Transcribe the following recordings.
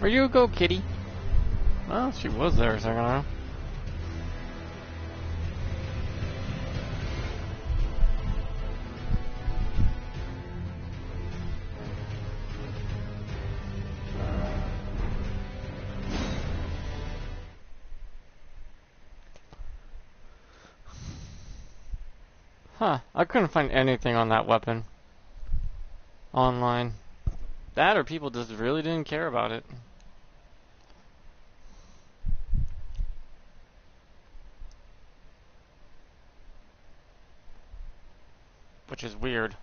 Where you go, kitty? Well, she was there a second ago. Huh, I couldn't find anything on that weapon online. That or people just really didn't care about it. Which is weird.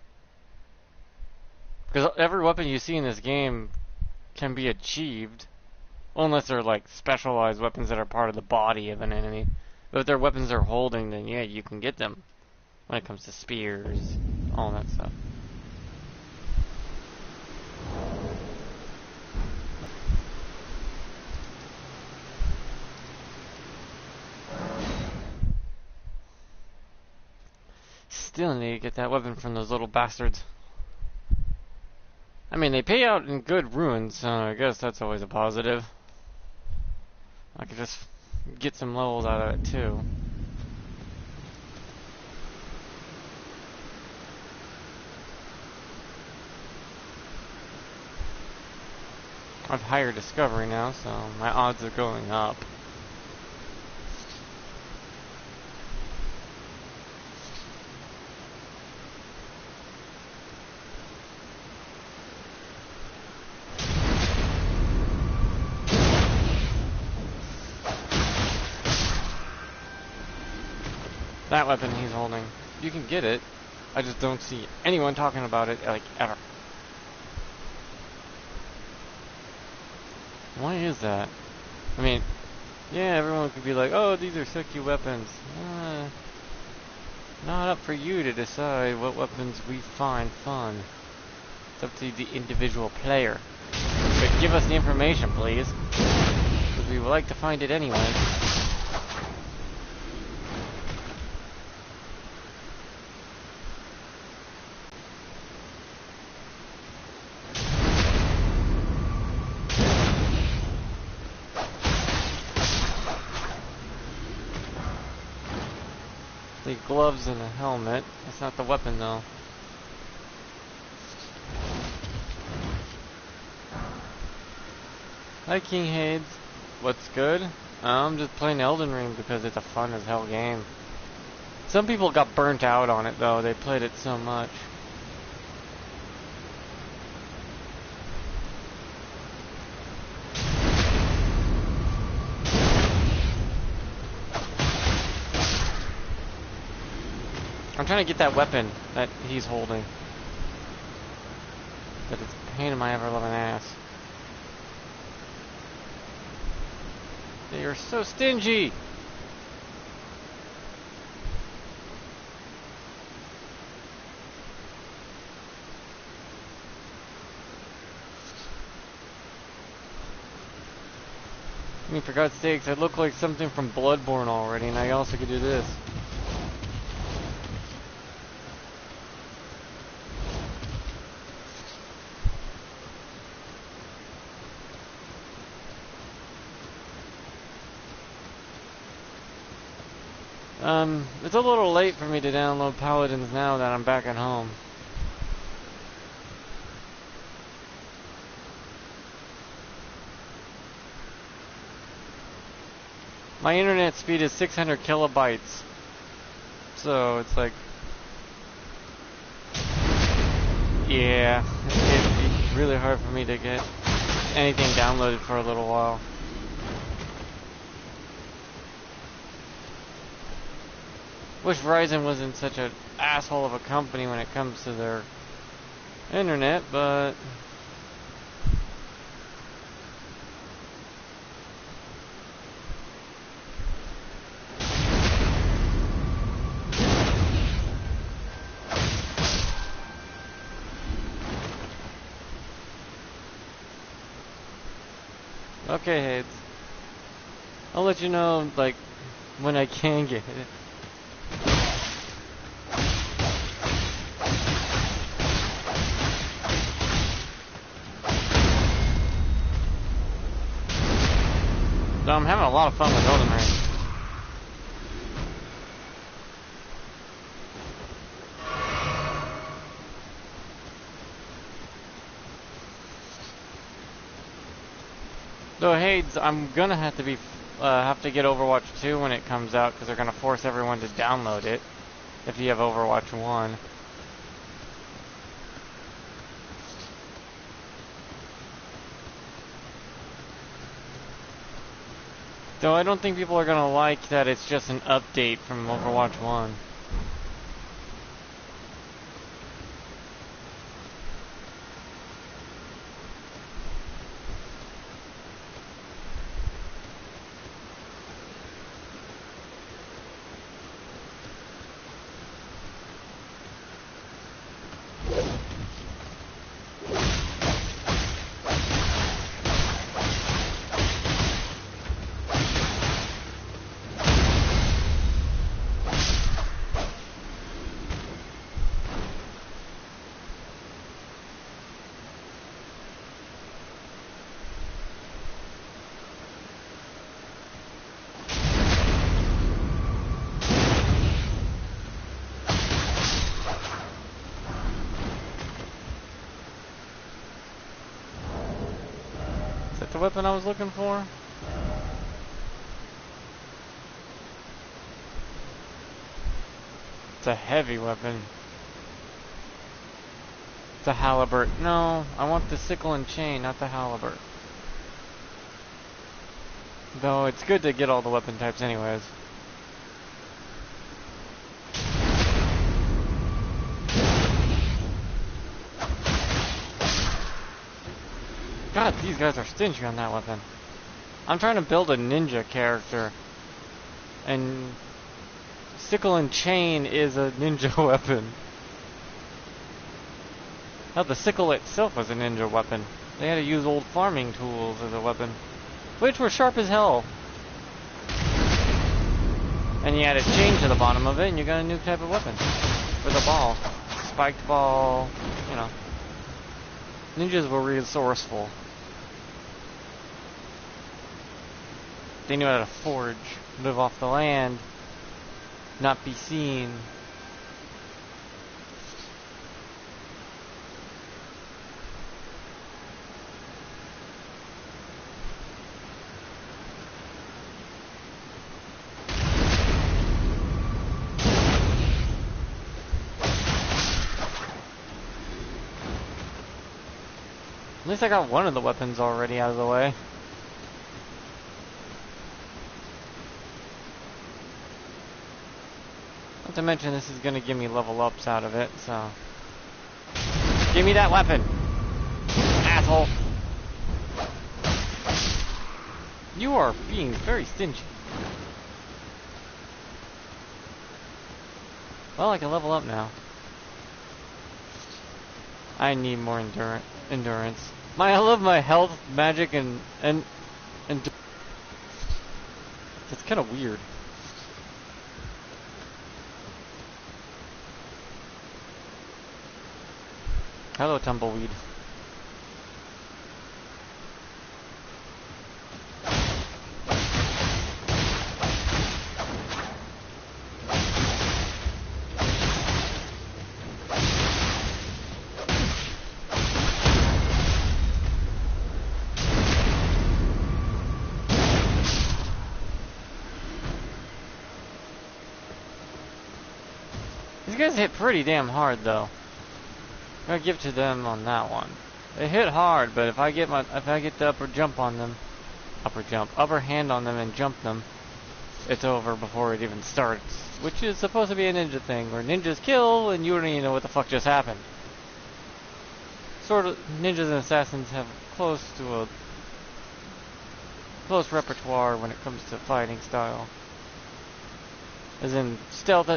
Because every weapon you see in this game can be achieved. Well, unless they're like specialized weapons that are part of the body of an enemy. But if they're weapons they're holding, then yeah, you can get them. When it comes to spears, all that stuff. Still need to get that weapon from those little bastards. I mean, they pay out in good ruins, so I guess that's always a positive. I could just get some levels out of it too. I have higher discovery now, so my odds are going up. That weapon he's holding, you can get it. I just don't see anyone talking about it, like, ever. Why is that? I mean, yeah, everyone could be like, oh, these are sucky weapons. Not up for you to decide what weapons we find fun. It's up to the individual player. But give us the information, please. Because we would like to find it anyway. The gloves and the helmet. That's not the weapon though. Hi King Hades. What's good? I'm just playing Elden Ring because it's a fun as hell game. Some people got burnt out on it though. They played it so much. I'm trying to get that weapon that he's holding. But it's a pain in my ever-loving ass. They are so stingy! I mean, for God's sakes, I look like something from Bloodborne already, and I also could do this. It's a little late for me to download Paladins now that I'm back at home. My internet speed is 600 kilobytes. So it's like... yeah, it'd be really hard for me to get anything downloaded for a little while. Wish Verizon wasn't such an asshole of a company when it comes to their internet, but... okay, Hades. I'll let you know, like, when I can get it. So I'm having a lot of fun with Elden Ring. Though, hey, I'm gonna have to get Overwatch 2 when it comes out, because they're gonna force everyone to download it if you have Overwatch 1. Though I don't think people are gonna like that it's just an update from Overwatch 1. Is that the weapon I was looking for? It's a heavy weapon. It's a halberd. No, I want the sickle and chain, not the halberd. Though it's good to get all the weapon types anyways. God, these guys are stingy on that weapon. I'm trying to build a ninja character. And sickle and chain is a ninja weapon. Now the sickle itself was a ninja weapon. They had to use old farming tools as a weapon, which were sharp as hell. And you add a chain to the bottom of it and you got a new type of weapon. With a ball. Spiked ball, you know. Ninjas were resourceful. They knew how to forge, live off the land, not be seen. At least I got one of the weapons already out of the way. Not to mention this is gonna give me level ups out of it, so. Give me that weapon! Asshole! You are being very stingy. Well, I can level up now. I need more endurance. I love my health, magic, and that's kind of weird. Hello, tumbleweed. These guys hit pretty damn hard, though. I gotta give to them on that one. They hit hard, but if I get the upper hand on them and jump them, it's over before it even starts. Which is supposed to be a ninja thing, where ninjas kill and you don't even know what the fuck just happened. Sort of, ninjas and assassins have close repertoire when it comes to fighting style. As in stealth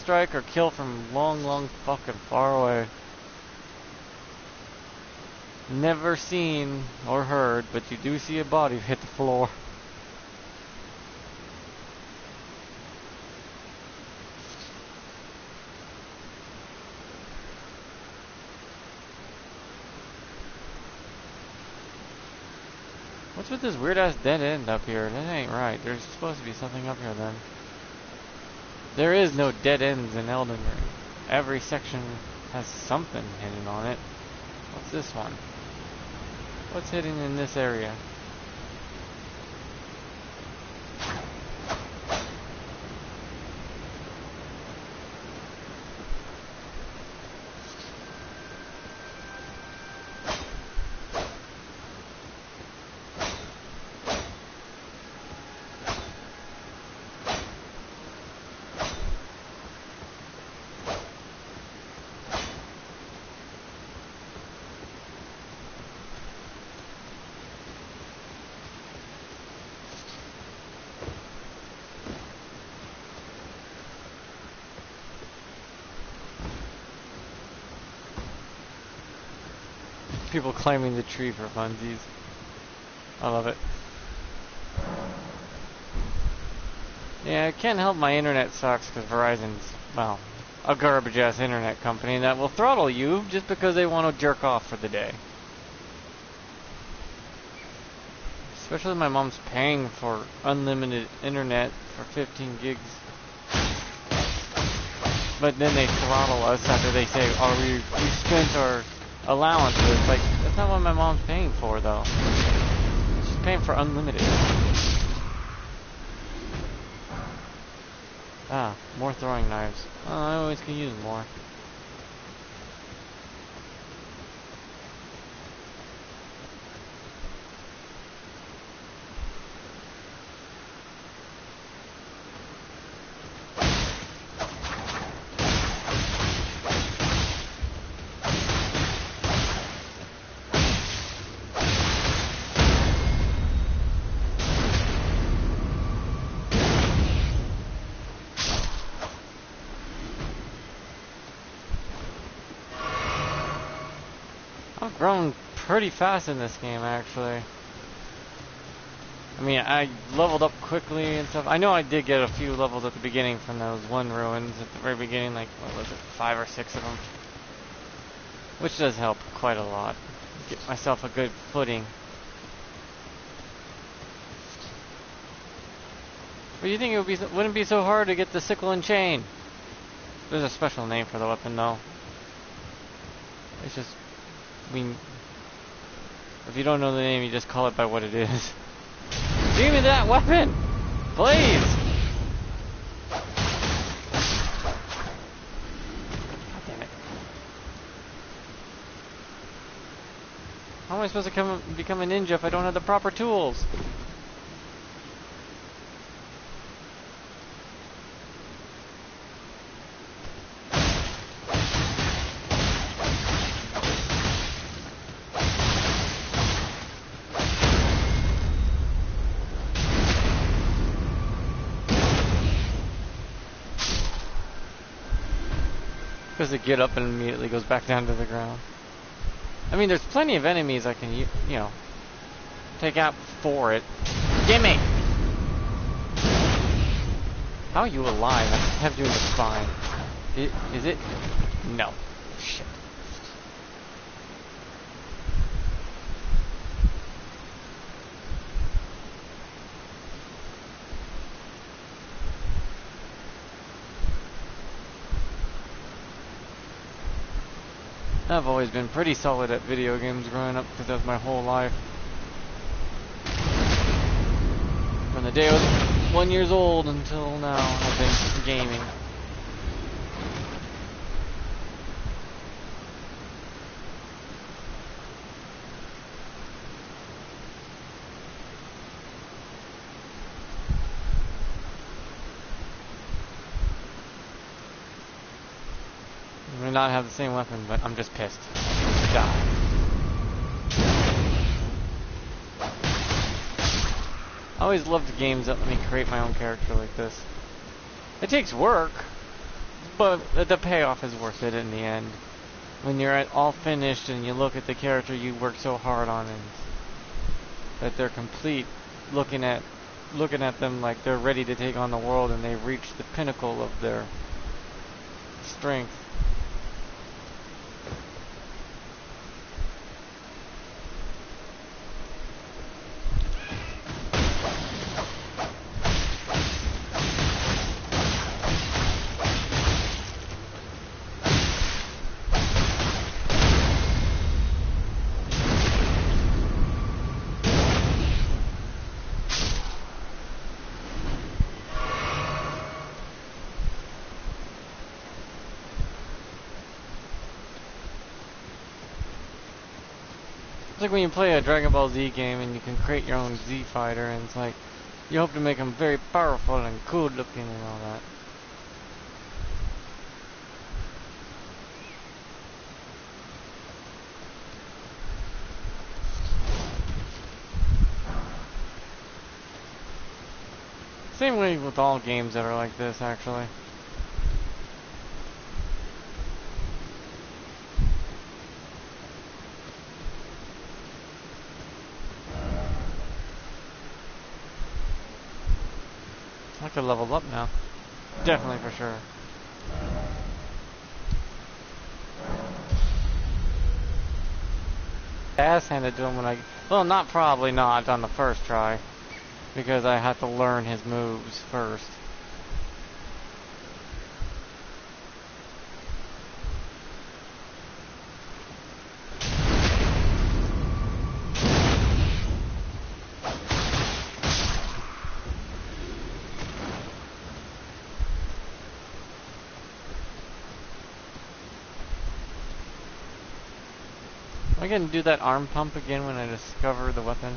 strike or kill from long fucking far away. Never seen or heard, but you do see a body hit the floor. What's with this weird ass dead end up here? That ain't right. There's supposed to be something up here then. There is no dead ends in Elden Ring. Every section has something hidden on it. What's this one? What's hidden in this area? People climbing the tree for funsies. I love it. Yeah, I can't help my internet sucks because Verizon's, well, a garbage ass internet company that will throttle you just because they want to jerk off for the day. Especially my mom's paying for unlimited internet for 15 gigs. But then they throttle us after they say, oh, we spent our allowances. Like, that's not what my mom's paying for, though. She's paying for unlimited. Ah, more throwing knives. Oh, I always can use more. I've grown pretty fast in this game, actually. I mean, I leveled up quickly and stuff. I know I did get a few levels at the beginning from those one ruins at the very beginning, like, what was it, 5 or 6 of them? Which does help quite a lot. Get myself a good footing. But you think it wouldn't be so hard to get the sickle and chain? There's a special name for the weapon, though. It's just... I mean, if you don't know the name, you just call it by what it is. Give me that weapon! Please! God damn it. How am I supposed to become a ninja if I don't have the proper tools? Because they get up and immediately goes back down to the ground. I mean, there's plenty of enemies I can, you know, take out for it. Gimme! How are you alive? I have you in the spine. Is it? No. Shit. I've always been pretty solid at video games growing up because that's my whole life. From the day I was 1 year old until now, I've been gaming. I may not have the same weapon, but I'm just pissed. Die. I always loved games that let me create my own character like this. It takes work, but the payoff is worth it in the end. When you're all finished and you look at the character you worked so hard on and that they're complete, looking at them like they're ready to take on the world and they've reached the pinnacle of their strength. It's like when you play a Dragon Ball Z game and you can create your own Z fighter, and it's like you hope to make them very powerful and cool looking and all that. Same way with all games that are like this, actually. I could level up now. Definitely for sure. Ass handed to him when well, probably not on the first try, because I had to learn his moves first. Am I gonna do that arm pump again when I discover the weapon?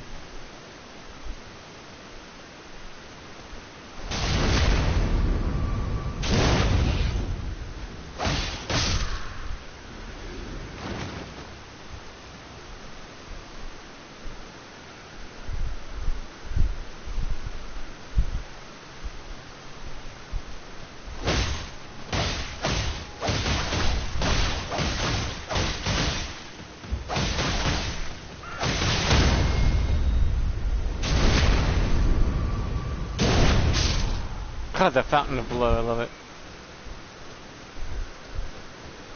God, the fountain of blood, I love it.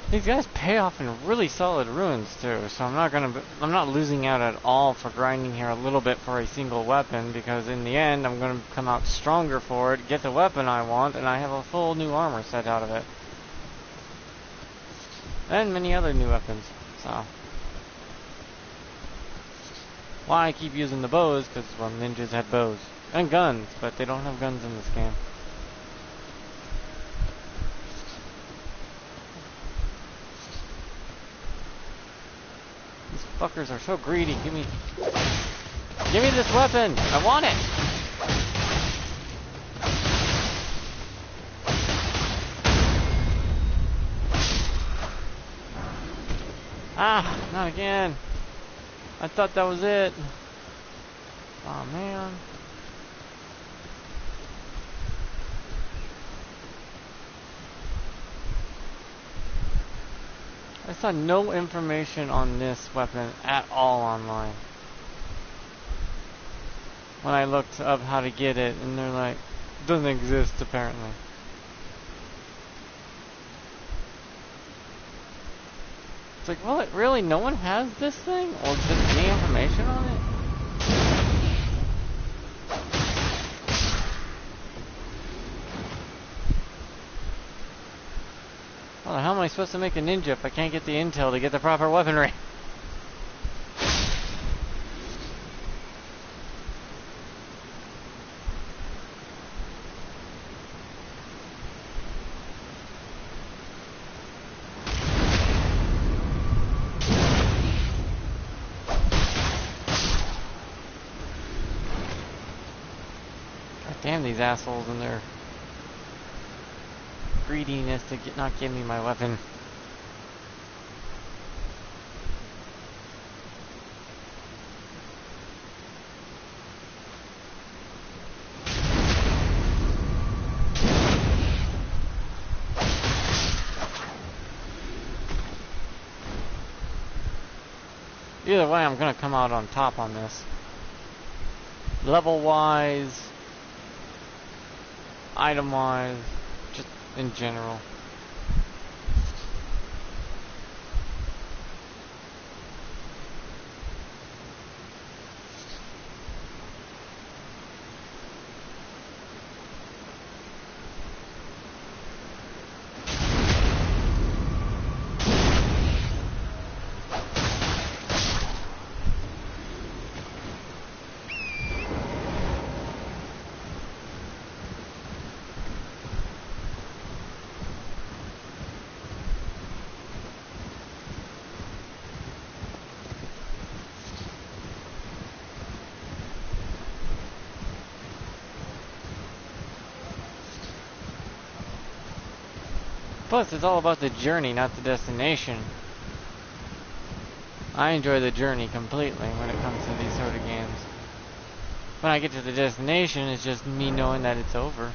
These guys pay off in really solid runes too, so I'm not losing out at all for grinding here a little bit for a single weapon, because in the end I'm gonna come out stronger for it, get the weapon I want, and I have a full new armor set out of it. And many other new weapons, so. Why I keep using the bows, because, well, ninjas had bows. And guns, but they don't have guns in this game. These fuckers are so greedy. Give me this weapon! I want it! Ah, not again. I thought that was it. Oh man. I saw no information on this weapon at all online. When I looked up how to get it, and they're like, doesn't exist apparently. It's like, well, really, no one has this thing? Or just any information on it? How the hell am I supposed to make a ninja if I can't get the intel to get the proper weaponry? Damn these assholes and their greediness to not give me my weapon. Either way, I'm gonna come out on top on this. Level-wise, item-wise, just in general. Plus, it's all about the journey, not the destination. I enjoy the journey completely when it comes to these sort of games. When I get to the destination, it's just me knowing that it's over.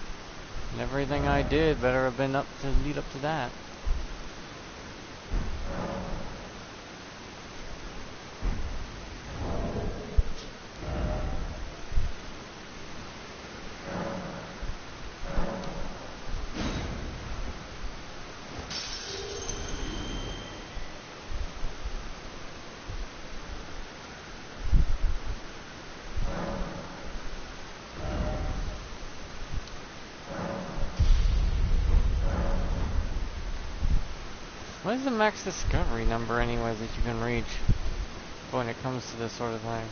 And everything I did better have been up to lead up to that. What is the max discovery number anyways that you can reach when it comes to this sort of thing?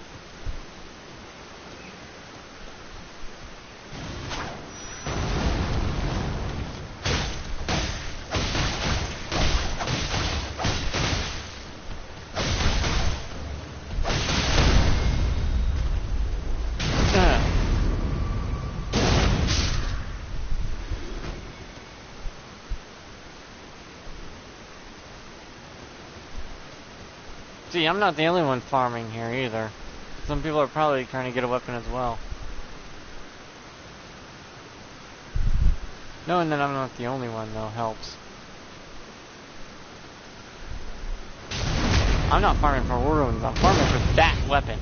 See, I'm not the only one farming here either. Some people are probably trying to get a weapon as well. Knowing that I'm not the only one, though, helps. I'm not farming for runes, I'm farming for that weapon.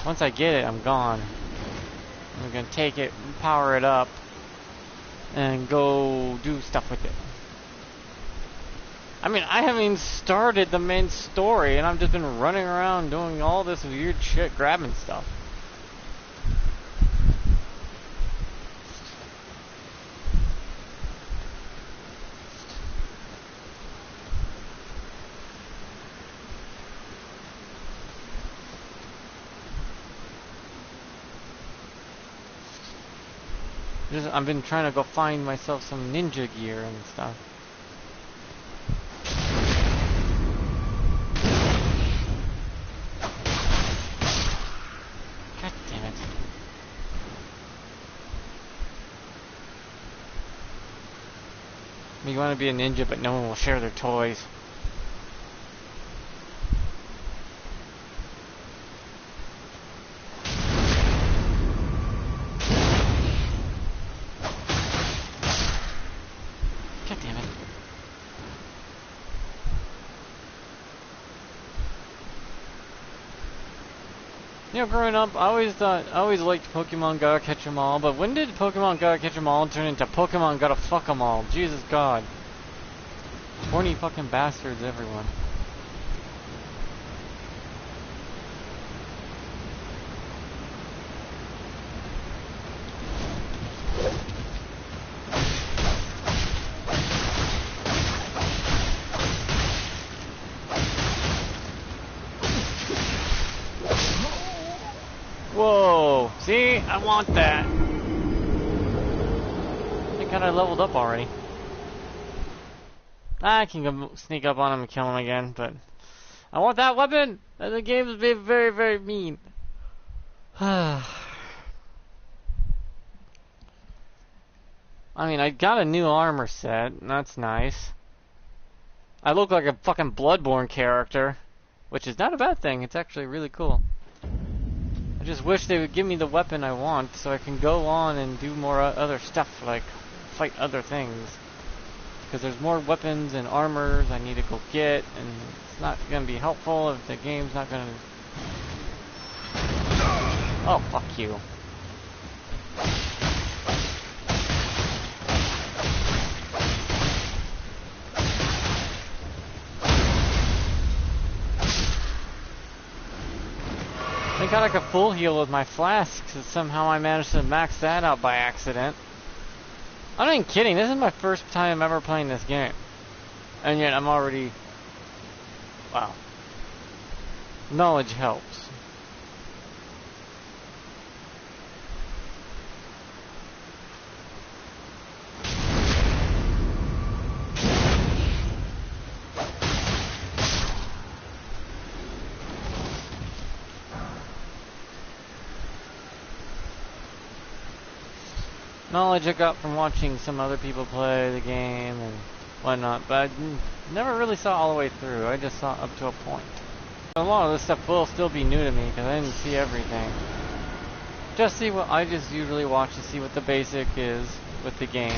Once I get it, I'm gone. I'm gonna take it, power it up, and go do stuff with it. I mean, I haven't even started the main story, and I've just been running around doing all this weird shit, grabbing stuff. I've been trying to go find myself some ninja gear and stuff. God damn it. You want to be a ninja, but no one will share their toys. God damn it. You know, growing up, I always liked Pokemon Gotta Catch 'em All, but when did Pokemon Gotta Catch 'em All turn into Pokemon Gotta Fuck 'em All? Jesus God. Horny fucking bastards, everyone. Whoa! See? I want that! Thank God I leveled up already. I can go sneak up on him and kill him again, but I want that weapon! The game is being very, very mean. I mean, I got a new armor set, and that's nice. I look like a fucking Bloodborne character, which is not a bad thing. It's actually really cool. I just wish they would give me the weapon I want so I can go on and do more other stuff, like fight other things. Because there's more weapons and armors I need to go get, and it's not going to be helpful if the game's not going to... Oh, fuck you. Thank God I could full heal with my flasks, and somehow I managed to max that out by accident. I'm not even kidding, this is my first time ever playing this game. And yet I'm already... Wow. Knowledge helps. knowledge I got from watching some other people play the game and whatnot, but never really saw all the way through. I just saw up to a point. A lot of this stuff will still be new to me because I didn't see everything. Just see what I just usually watch to see what the basic is with the game.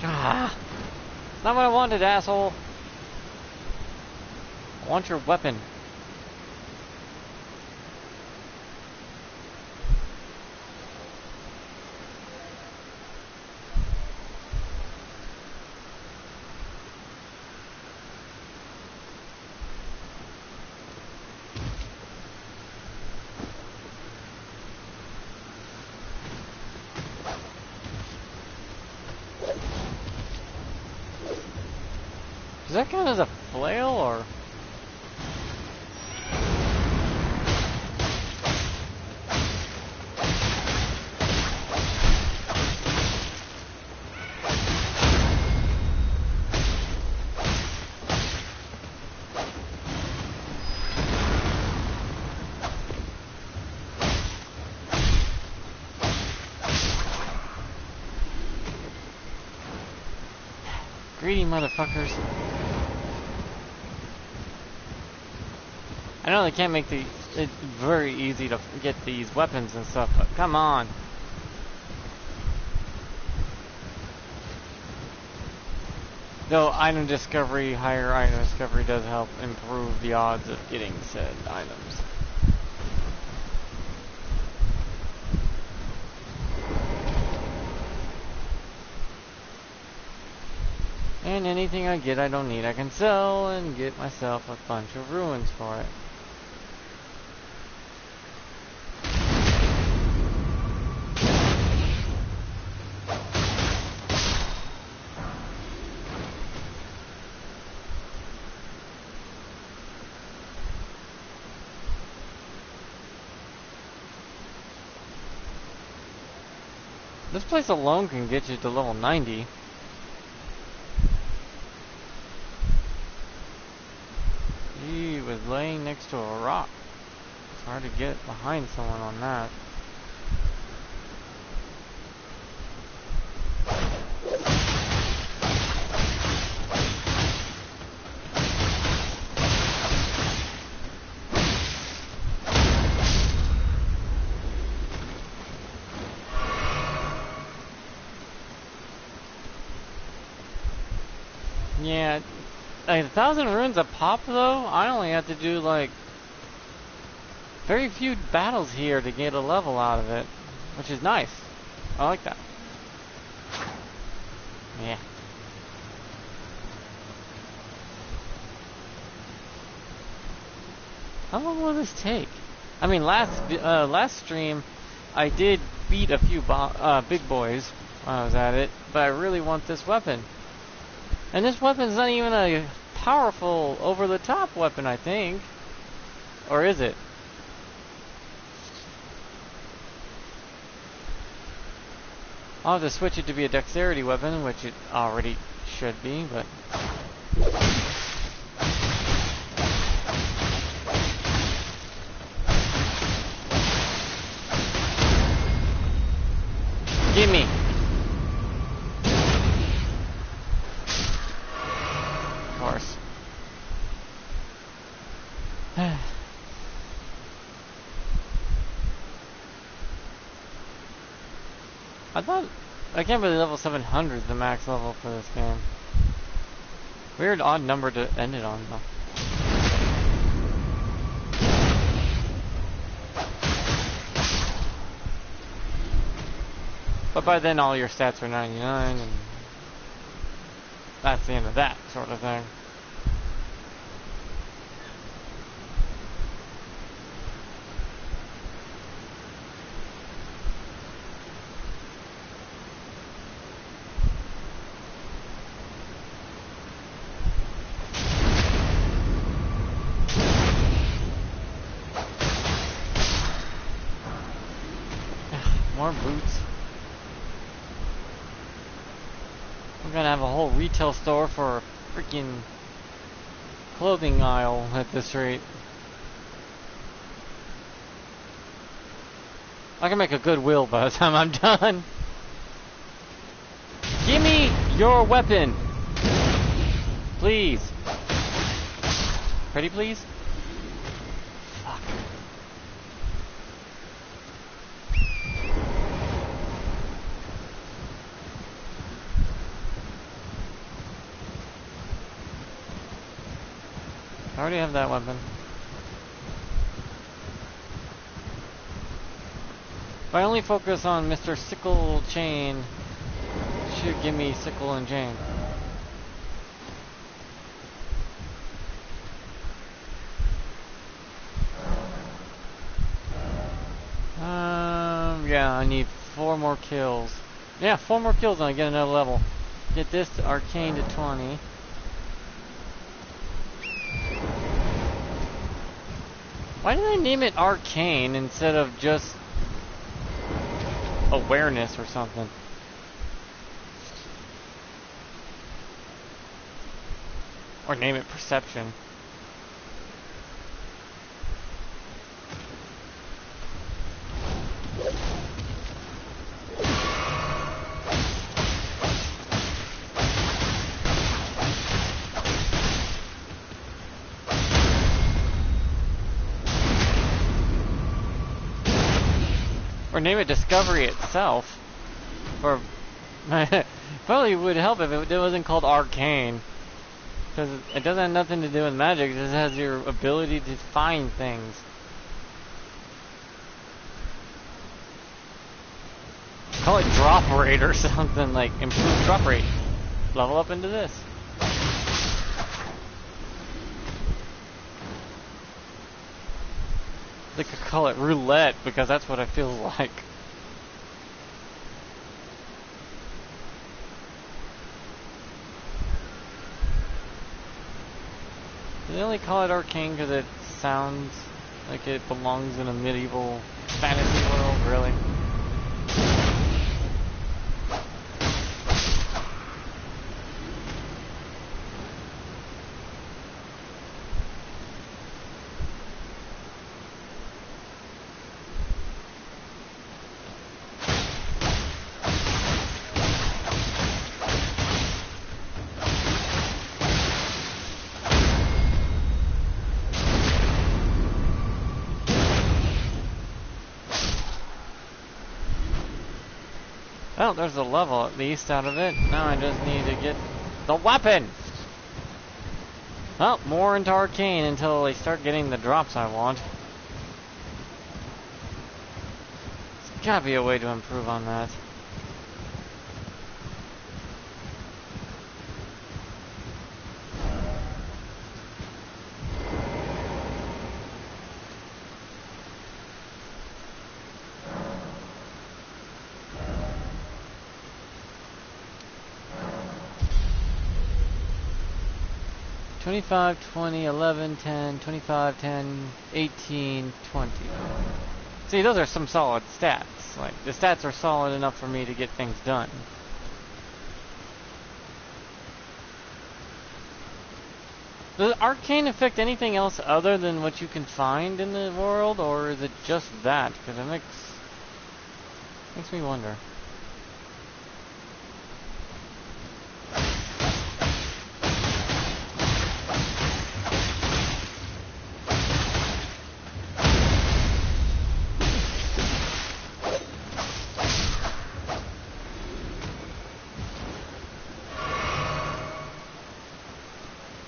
Ah, it's not what I wanted, asshole. I want your weapon. Does that count as a flail or? Greedy motherfuckers. I know they can't make it very easy to get these weapons and stuff, but come on. Though higher item discovery does help improve the odds of getting said items. And anything I get I don't need, I can sell and get myself a bunch of ruins for it. This place alone can get you to level 90. He was laying next to a rock. It's hard to get behind someone on that. Yeah, like 1,000 runes a pop though, I only have to do like very few battles here to get a level out of it, which is nice. I like that. Yeah. How long will this take? I mean, last stream I did beat a few big boys when I was at it, but I really want this weapon. And this weapon's not even a powerful, over-the-top weapon, I think. Or is it? I'll have to switch it to be a dexterity weapon, which it already should be, but... Gimme! Of course. I can't believe level 700 is the max level for this game. Weird odd number to end it on though. But by then all your stats are 99 and that's the end of that sort of thing. More boots. We're gonna have a whole retail store for a freaking clothing aisle at this rate. I can make a good wheel by the time I'm done. Give me your weapon. Please. Ready, please? Fuck. I already have that weapon. If I only focus on Mr. Sickle Chain, it should give me Sickle and Chain. Yeah, I need 4 more kills. Yeah, 4 more kills and I get another level. Get this arcane to 20. Why did they name it arcane instead of just awareness or something? Or name it perception. Or name it Discovery itself. Or probably would help if it wasn't called Arcane. Because it doesn't have nothing to do with magic, it just has your ability to find things. Call it drop rate or something, like improved drop rate. Level up into this. They could call it roulette because that's what it feels like. They only call it arcane because it sounds like it belongs in a medieval fantasy world, really. Well, there's a level at least out of it. Now I just need to get the weapon! Well, more into arcane until I start getting the drops I want. There's gotta be a way to improve on that. $25, $20, $11, $10, $25, $10, $18, $20. See, those are some solid stats. Like, the stats are solid enough for me to get things done. Does arcane affect anything else other than what you can find in the world, or is it just that? Because it makes me wonder.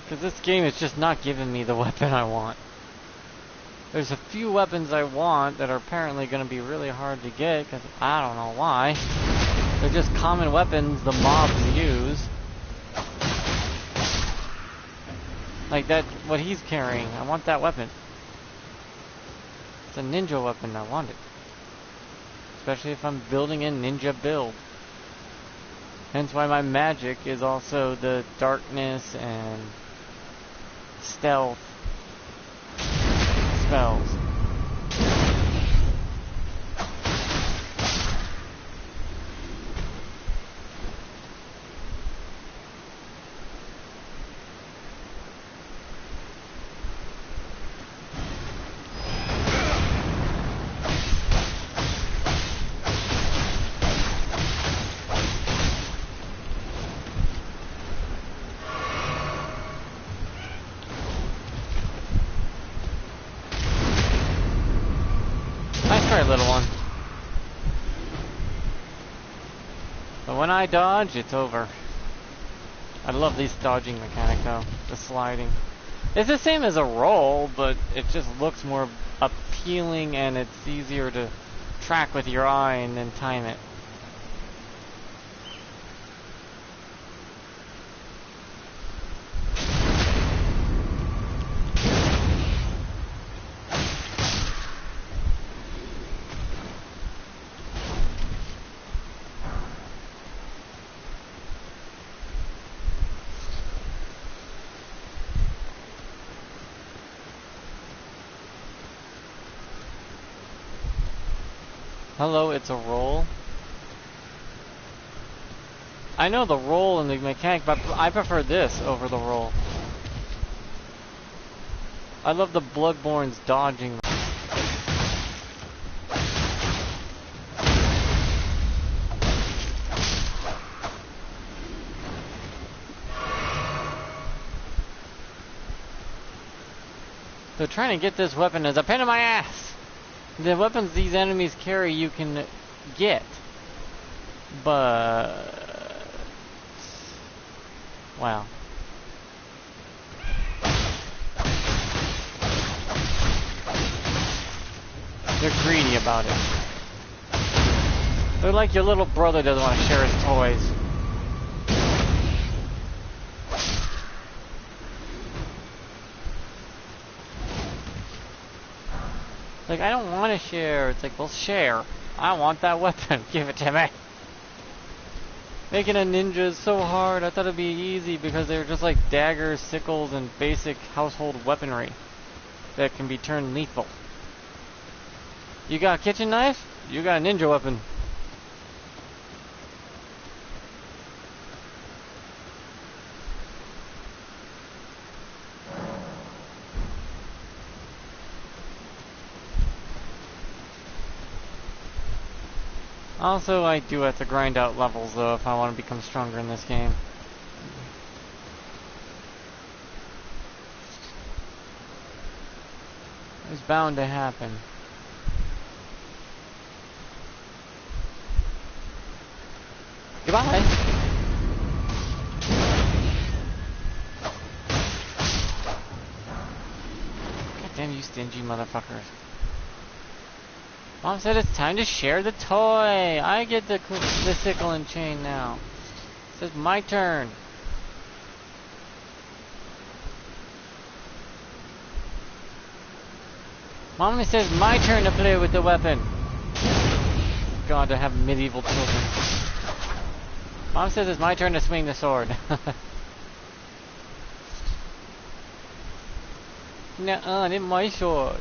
Because this game is just not giving me the weapon I want. There's a few weapons I want that are apparently going to be really hard to get, because I don't know why. They're just common weapons the mobs use. Like that, what he's carrying. I want that weapon. It's a ninja weapon, I want it. Especially if I'm building a ninja build. Hence why my magic is also the darkness and stealth spells. right, little one. But when I dodge, it's over. I love this dodging mechanic though, the sliding. It's the same as a roll, but it just looks more appealing and it's easier to track with your eye and then time it. Hello, it's a roll. I know the roll and the mechanic, but I prefer this over the roll. I love the Bloodborne's dodging. So trying to get this weapon is a pain in my ass. The weapons these enemies carry you can get, but wow. They're greedy about it. They're like your little brother doesn't want to share his toys. Like, I don't want to share. It's like, well, share. I want that weapon. Give it to me. Making a ninja is so hard. I thought it'd be easy because they're just like daggers, sickles, and basic household weaponry that can be turned lethal. You got a kitchen knife? You got a ninja weapon. Also, I do have to grind out levels, though, if I want to become stronger in this game. It's bound to happen. Goodbye! God damn you stingy motherfuckers. Mom said it's time to share the toy. I get the sickle and chain now. It says my turn. Mommy says my turn to play with the weapon. God, to have medieval children. Mom says it's my turn to swing the sword. Nuh-uh, it's my sword.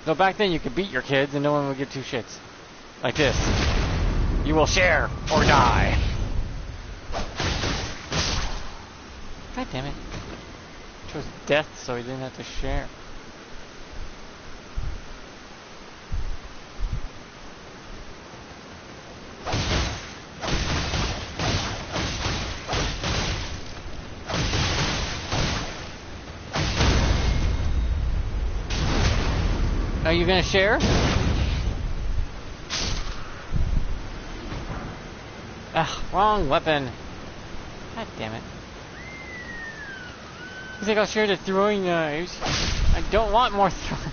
So back then you could beat your kids and no one would give two shits. Like this. You will share or die. God damn it. Chose death so he didn't have to share. Are you gonna share? Ah, wrong weapon. God damn it. You think I'll share the throwing knives? I don't want more throwing.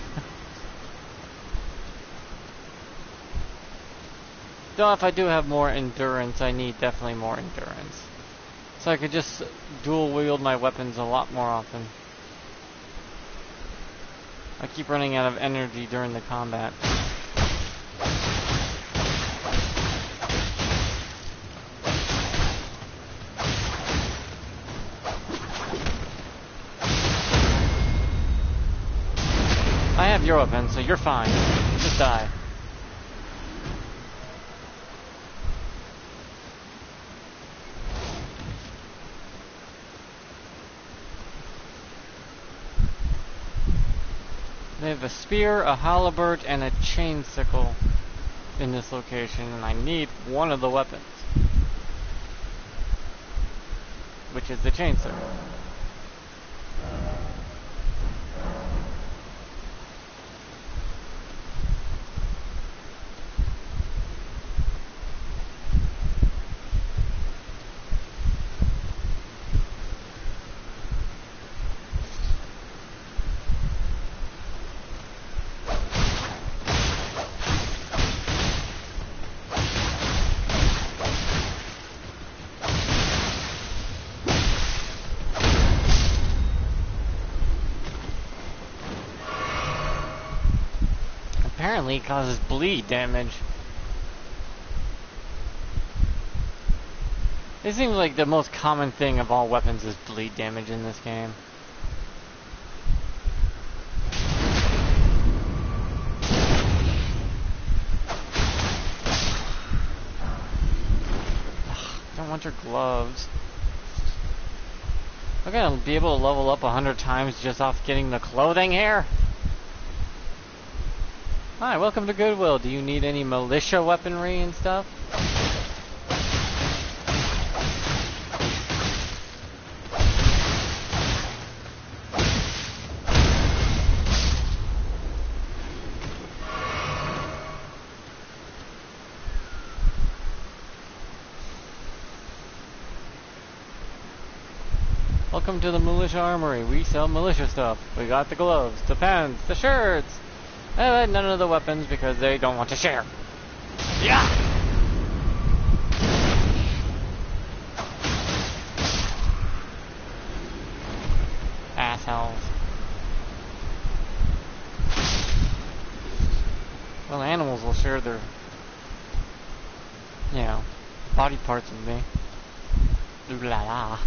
Though if I do have more endurance, I need definitely more endurance. So I could just dual wield my weapons a lot more often. I keep running out of energy during the combat. I have your weapon, so you're fine. Just die. They have a spear, a halberd, and a chain sickle in this location, and I need one of the weapons, which is the chain sickle. apparently it causes bleed damage. It seems like the most common thing of all weapons is bleed damage in this game. Don't want your gloves. I'm gonna be able to level up 100 times just off getting the clothing here? Hi, welcome to Goodwill. Do you need any militia weaponry and stuff? Welcome to the Militia Armory. We sell militia stuff. We got the gloves, the pants, the shirts. None of the weapons because they don't want to share. Yeah! Assholes. Well, animals will share their, you know, body parts with me. Ooh la la.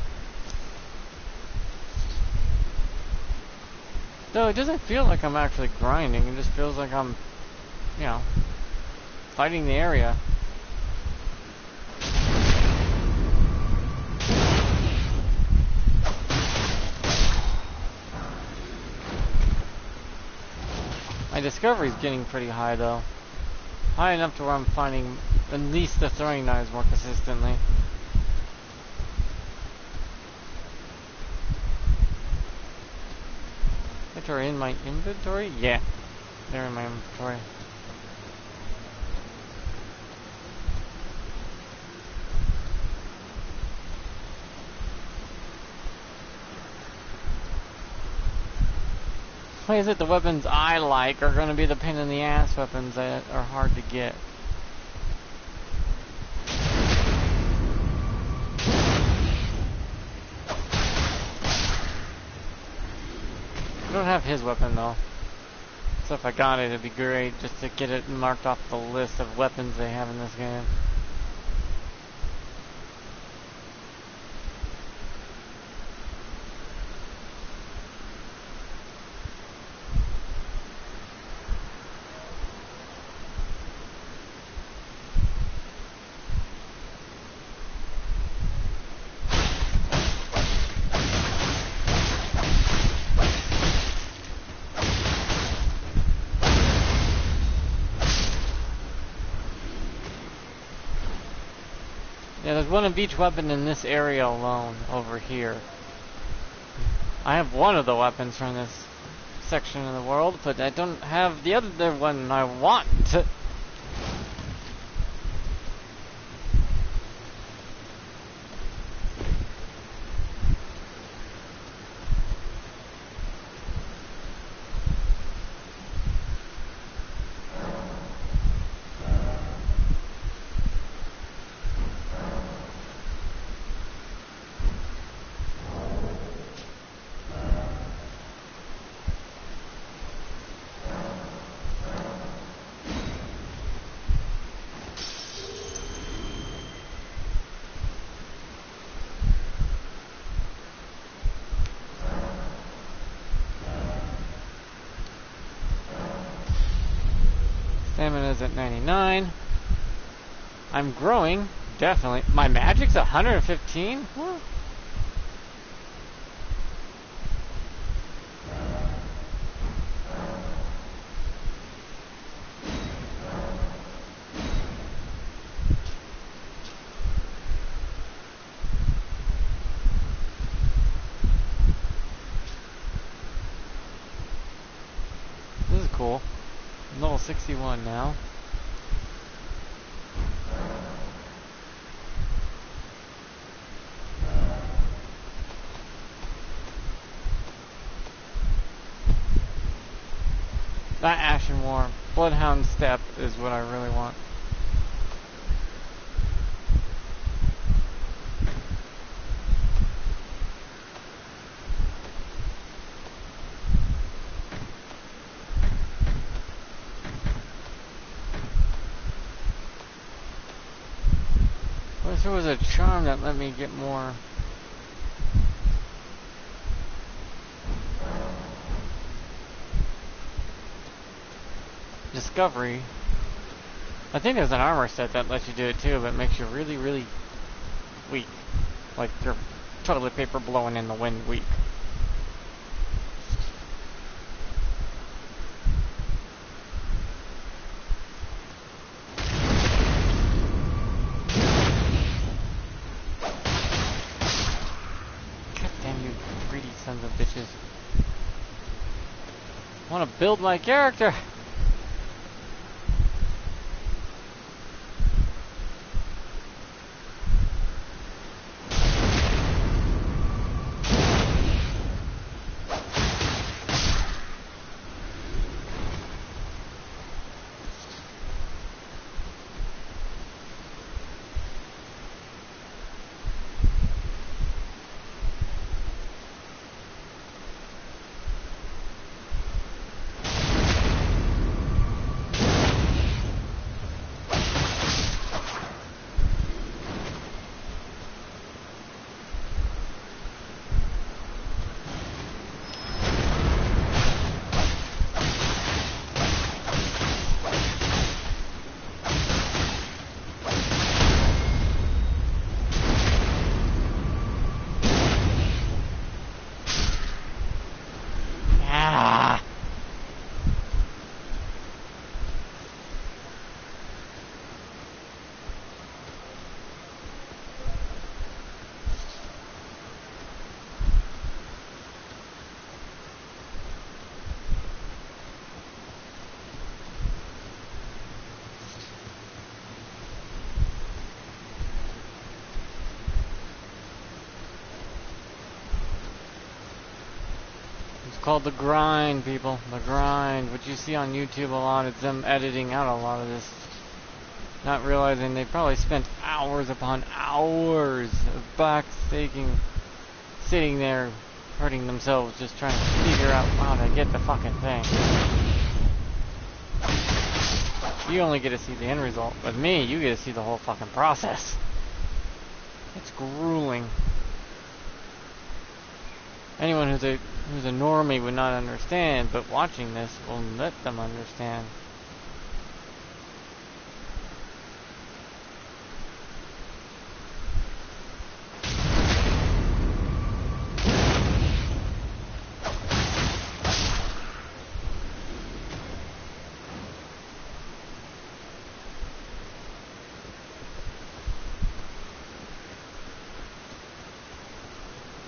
Though it doesn't feel like I'm actually grinding, it just feels like I'm, you know, fighting the area. My discovery's getting pretty high though. High enough to where I'm finding at least the throwing knives more consistently. Which are in my inventory? Yeah, they're in my inventory. Why is it the weapons I like are going to be the pain in the ass weapons that are hard to get? I don't have his weapon though. So if I got it, it'd be great just to get it marked off the list of weapons they have in this game. Yeah, there's one of each weapon in this area alone, over here. I have one of the weapons from this section of the world, but I don't have the other one I want. Stamina's at 99. I'm growing, definitely. My magic's 115? What? This is cool. I'm level 61 now. That Ashen War. Bloodhound Step is what I really want. wish there was a charm that let me get more. Discovery. I think there's an armor set that lets you do it too, but it makes you really, really weak. Like your toilet paper blowing in the wind weak. God damn you greedy sons of bitches. I want to build my character! Called the grind, people. The grind. What you see on YouTube a lot is them editing out a lot of this. Not realizing they probably spent hours upon hours of backstaking, sitting there, hurting themselves, just trying to figure out how to get the fucking thing. You only get to see the end result. With me, you get to see the whole fucking process. It's grueling. Anyone who's a normie would not understand, but watching this will let them understand.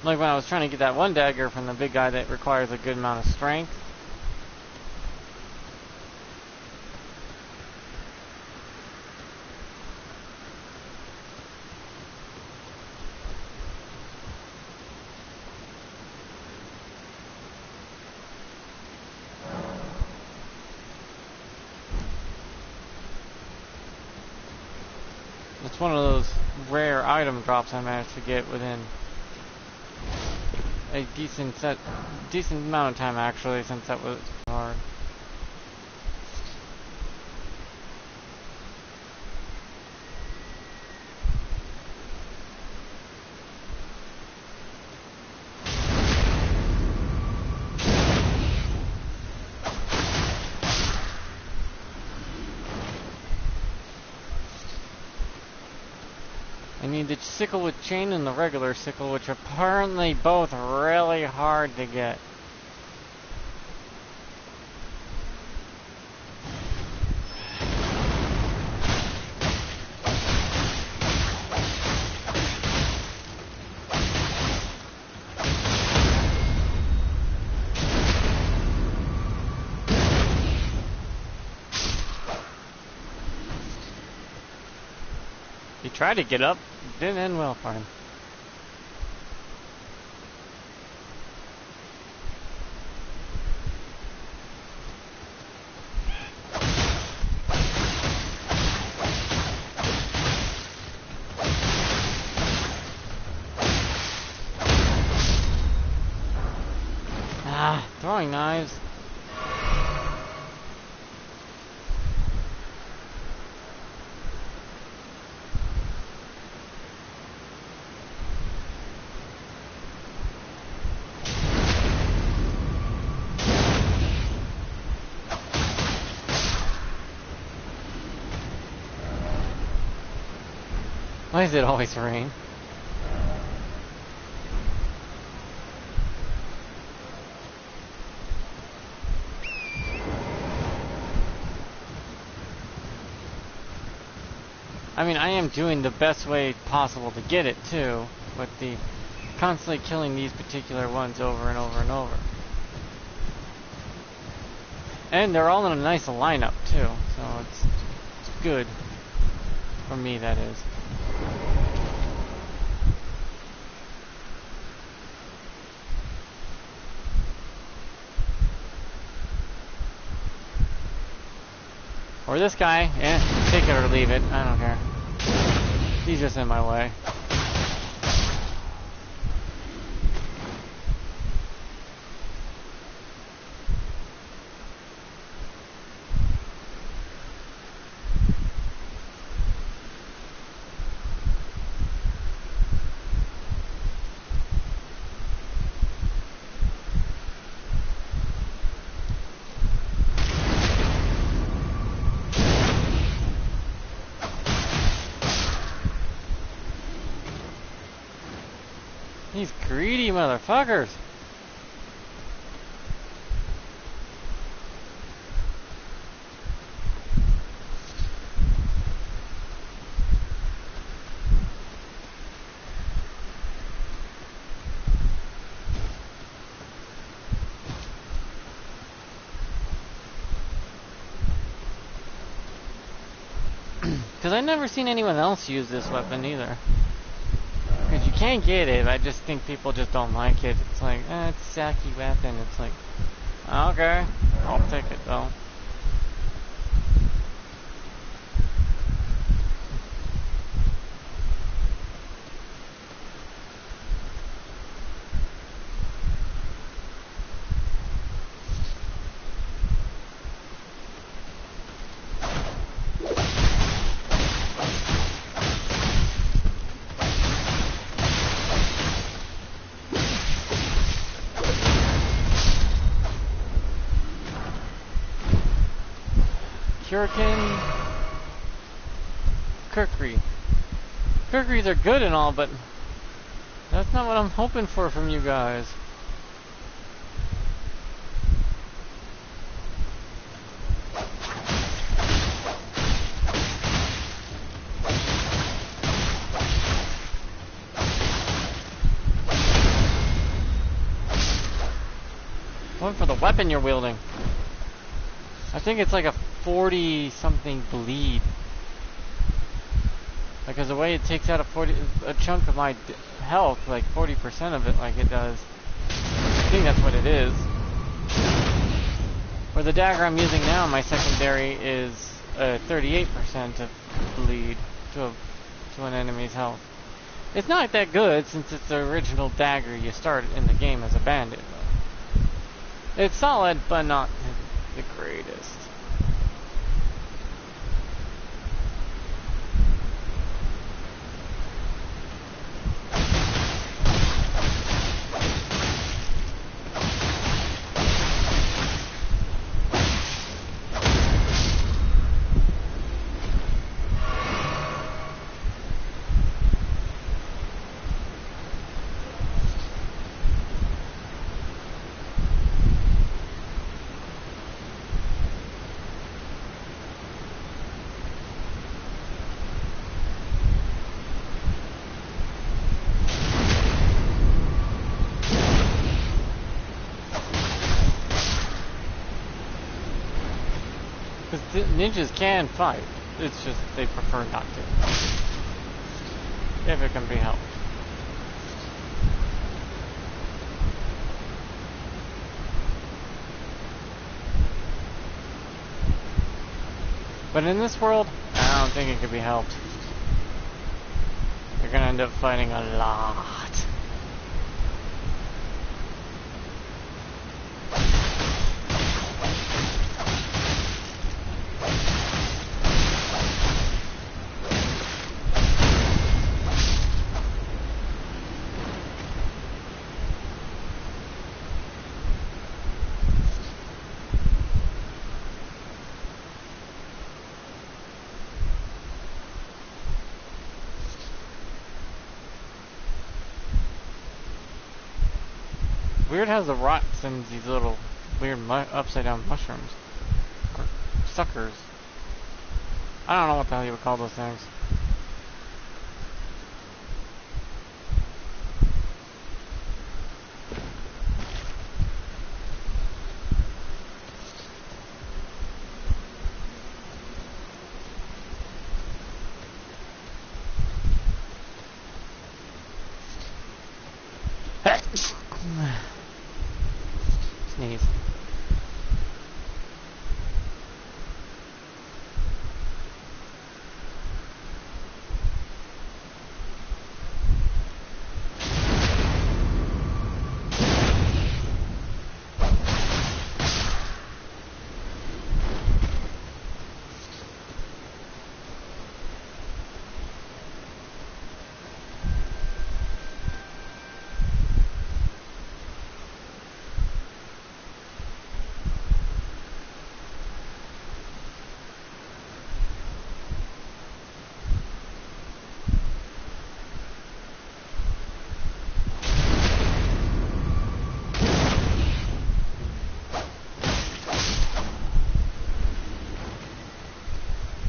Like when I was trying to get that one dagger from the big guy that requires a good amount of strength. It's one of those rare item drops I managed to get within a decent amount of time, actually, since that was hard. I need the sickle with chain and the regular sickle, which are apparently both really hard to get. He tried to get up, didn't end well for him. Throwing knives. Why does it always rain? I mean, I am doing the best way possible to get it, too, with the constantly killing these particular ones over and over and over. And they're all in a nice lineup, too, so it's good. For me, that is. Or this guy, take it or leave it, I don't care. He's just in my way. These greedy motherfuckers. Because I've never seen anyone else use this weapon either. Because you can't get it, I just think people just don't like it. It's like, it's a sacky weapon. It's like, okay, I'll take it though. Shuriken, Kukri. Kukris are good and all, but that's not what I'm hoping for from you guys. Going for the weapon you're wielding. I think it's like a 40-something bleed. Because the way it takes out a chunk of my health, like 40% of it, like it does. I think that's what it is. Where the dagger I'm using now, my secondary, is 38% of bleed to an enemy's health. It's not that good since it's the original dagger you start in the game as a bandit. It's solid, but not the greatest. Ninjas can fight, it's just they prefer not to. If it can be helped. But in this world, I don't think it could be helped. You're gonna end up fighting a lot. weird how the rot sends these little weird upside down mushrooms. Or suckers. I don't know what the hell you would call those things. Sneeze.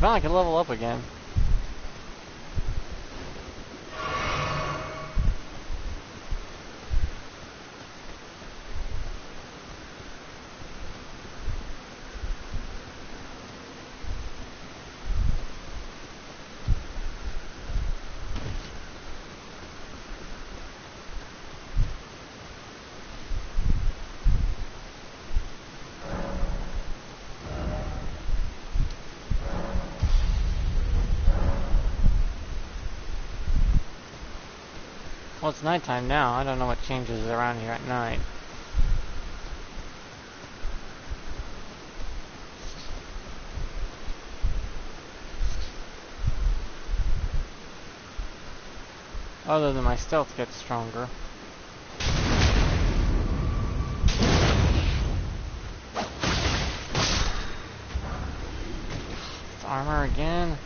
Now I can level up again. Well, it's nighttime now. I don't know what changes around here at night. Other than my stealth gets stronger. It's armor again.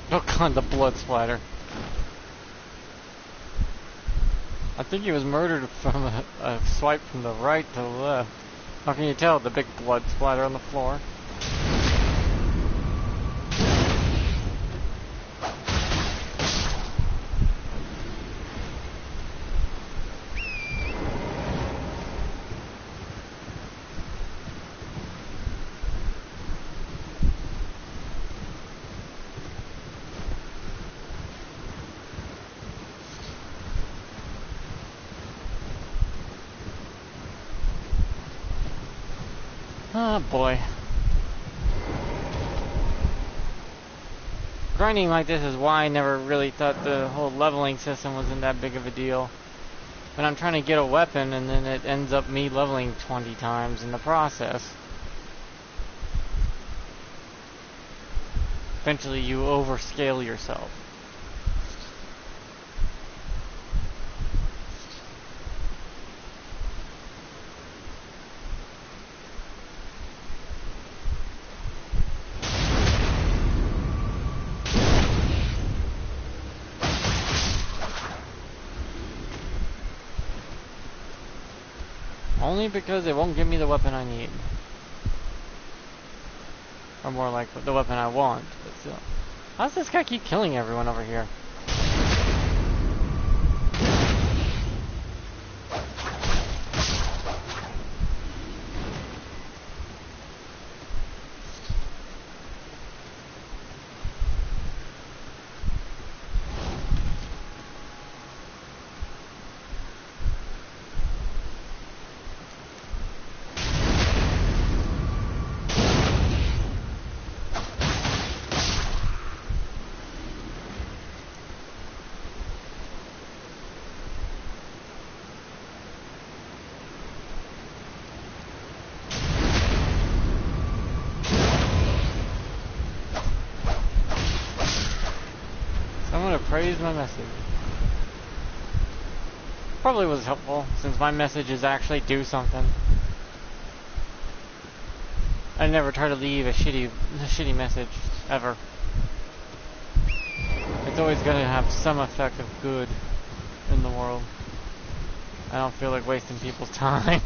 Oh god, the blood splatter. I think he was murdered from a swipe from the right to the left. How can you tell? The big blood splatter on the floor. Oh boy. Grinding like this is why I never really thought the whole leveling system wasn't that big of a deal. When I'm trying to get a weapon and then it ends up me leveling 20 times in the process. Eventually you overscale yourself. Only because it won't give me the weapon I need. Or more like the weapon I want, but still. How does this guy keep killing everyone over here? praised my message. Probably was helpful, since my messages actually do something. I never try to leave a shitty message, ever. It's always gonna have some effect of good in the world. I don't feel like wasting people's time.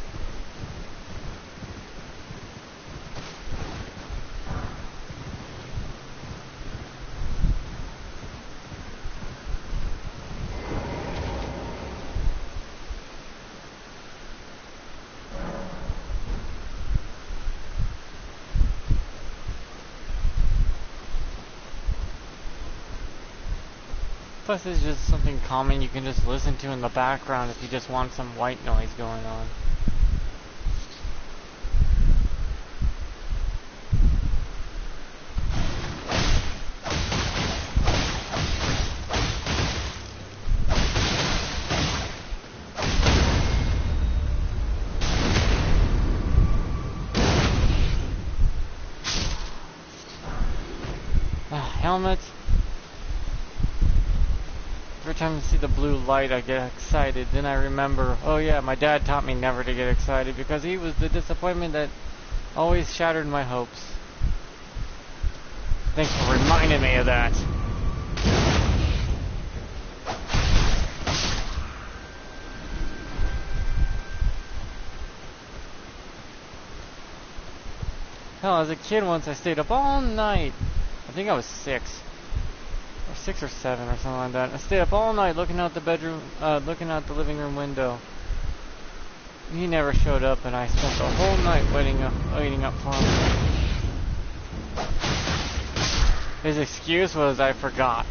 Plus, it's just something common you can just listen to in the background if you just want some white noise going on. Helmet. Every time I see the blue light, I get excited. Then I remember, oh yeah, my dad taught me never to get excited because he was the disappointment that always shattered my hopes. Thanks for reminding me of that. Hell, as a kid once I stayed up all night. I think I was 6. Or 6 or 7 or something like that. I stayed up all night looking out the bedroom, looking out the living room window. He never showed up, and I spent the whole night waiting up for him. His excuse was I forgot.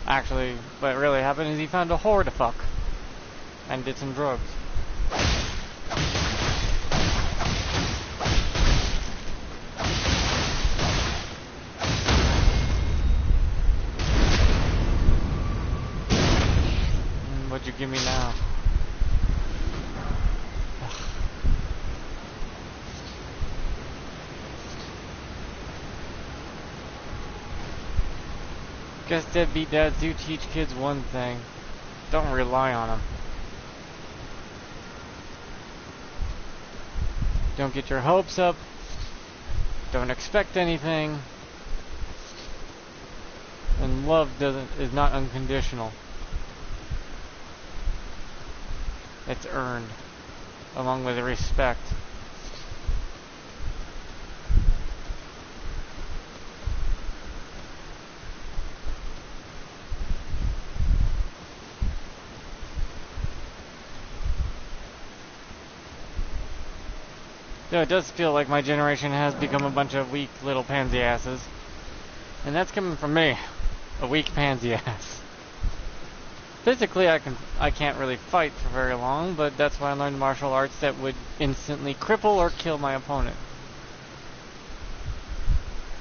Actually, what really happened is he found a whore to fuck. And did some drugs. What'd you give me now? Ugh. Guess deadbeat dads do teach kids one thing. Don't rely on them. Don't get your hopes up. Don't expect anything. And love is not unconditional. It's earned, along with respect. Though it does feel like my generation has become a bunch of weak little pansy asses. And that's coming from me, a weak pansy ass. Physically, I can't really fight for very long, but that's why I learned martial arts that would instantly cripple or kill my opponent.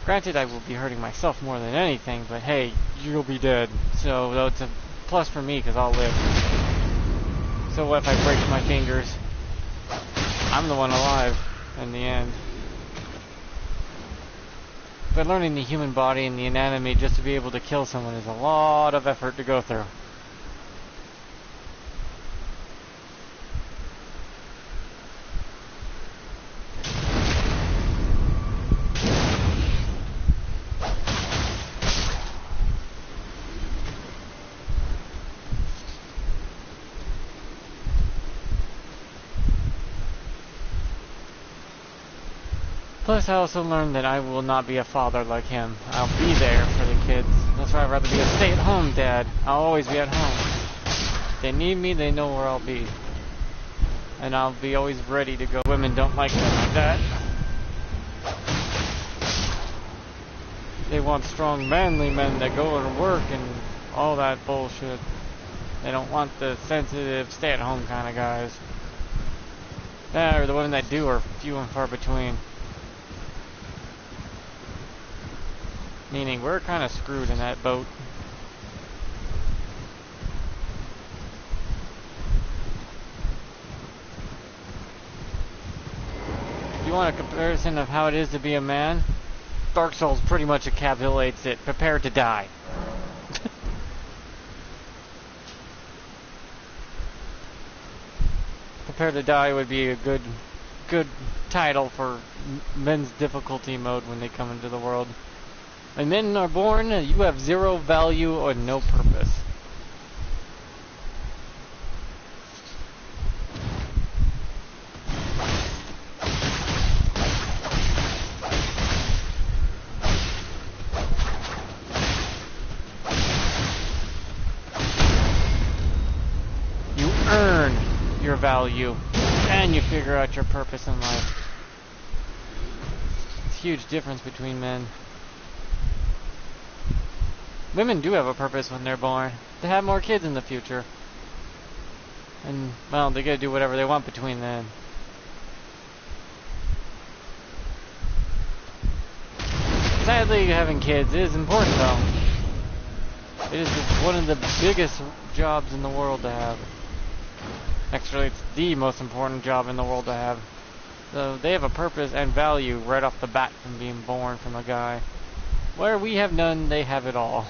Granted, I will be hurting myself more than anything, but hey, you'll be dead. So it's a plus for me, because I'll live. So what if I break my fingers? I'm the one alive in the end. But learning the human body and the anatomy just to be able to kill someone is a lot of effort to go through. Plus, I also learned that I will not be a father like him. I'll be there for the kids. That's why I'd rather be a stay-at-home dad. I'll always be at home. If they need me, they know where I'll be. And I'll be always ready to go. Women don't like men like that. They want strong, manly men that go to work and all that bullshit. They don't want the sensitive, stay-at-home kind of guys. Or the women that do are few and far between. Meaning we're kind of screwed in that boat. If you want a comparison of how it is to be a man, Dark Souls pretty much encapsulates it. Prepare to die. Prepare to die would be a good title for men's difficulty mode when they come into the world. When men are born, you have zero value or no purpose. You earn your value, and you figure out your purpose in life. It's a huge difference between men. Women do have a purpose when they're born. To have more kids in the future. And, well, they gotta do whatever they want between then. Sadly, having kids is important, though. It is one of the biggest jobs in the world to have. Actually, it's the most important job in the world to have. So, they have a purpose and value right off the bat from being born from a guy. Where we have none, they have it all.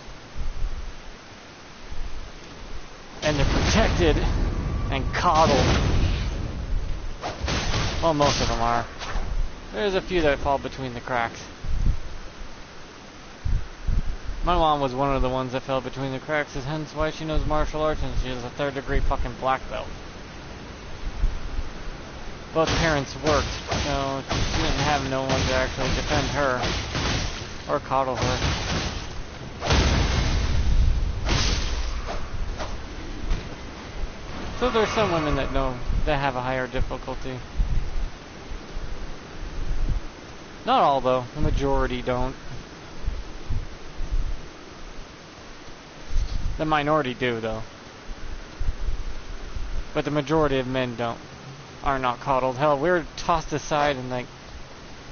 And they're protected and coddled. Well, most of them are. There's a few that fall between the cracks. My mom was one of the ones that fell between the cracks, is hence why she knows martial arts and she is a 3rd degree fucking black belt. Both parents worked, so she didn't have no one to actually defend her or coddle her. So there's some women that have a higher difficulty. Not all though, the majority don't. The minority do though. But the majority of men are not coddled. Hell, we're tossed aside and like,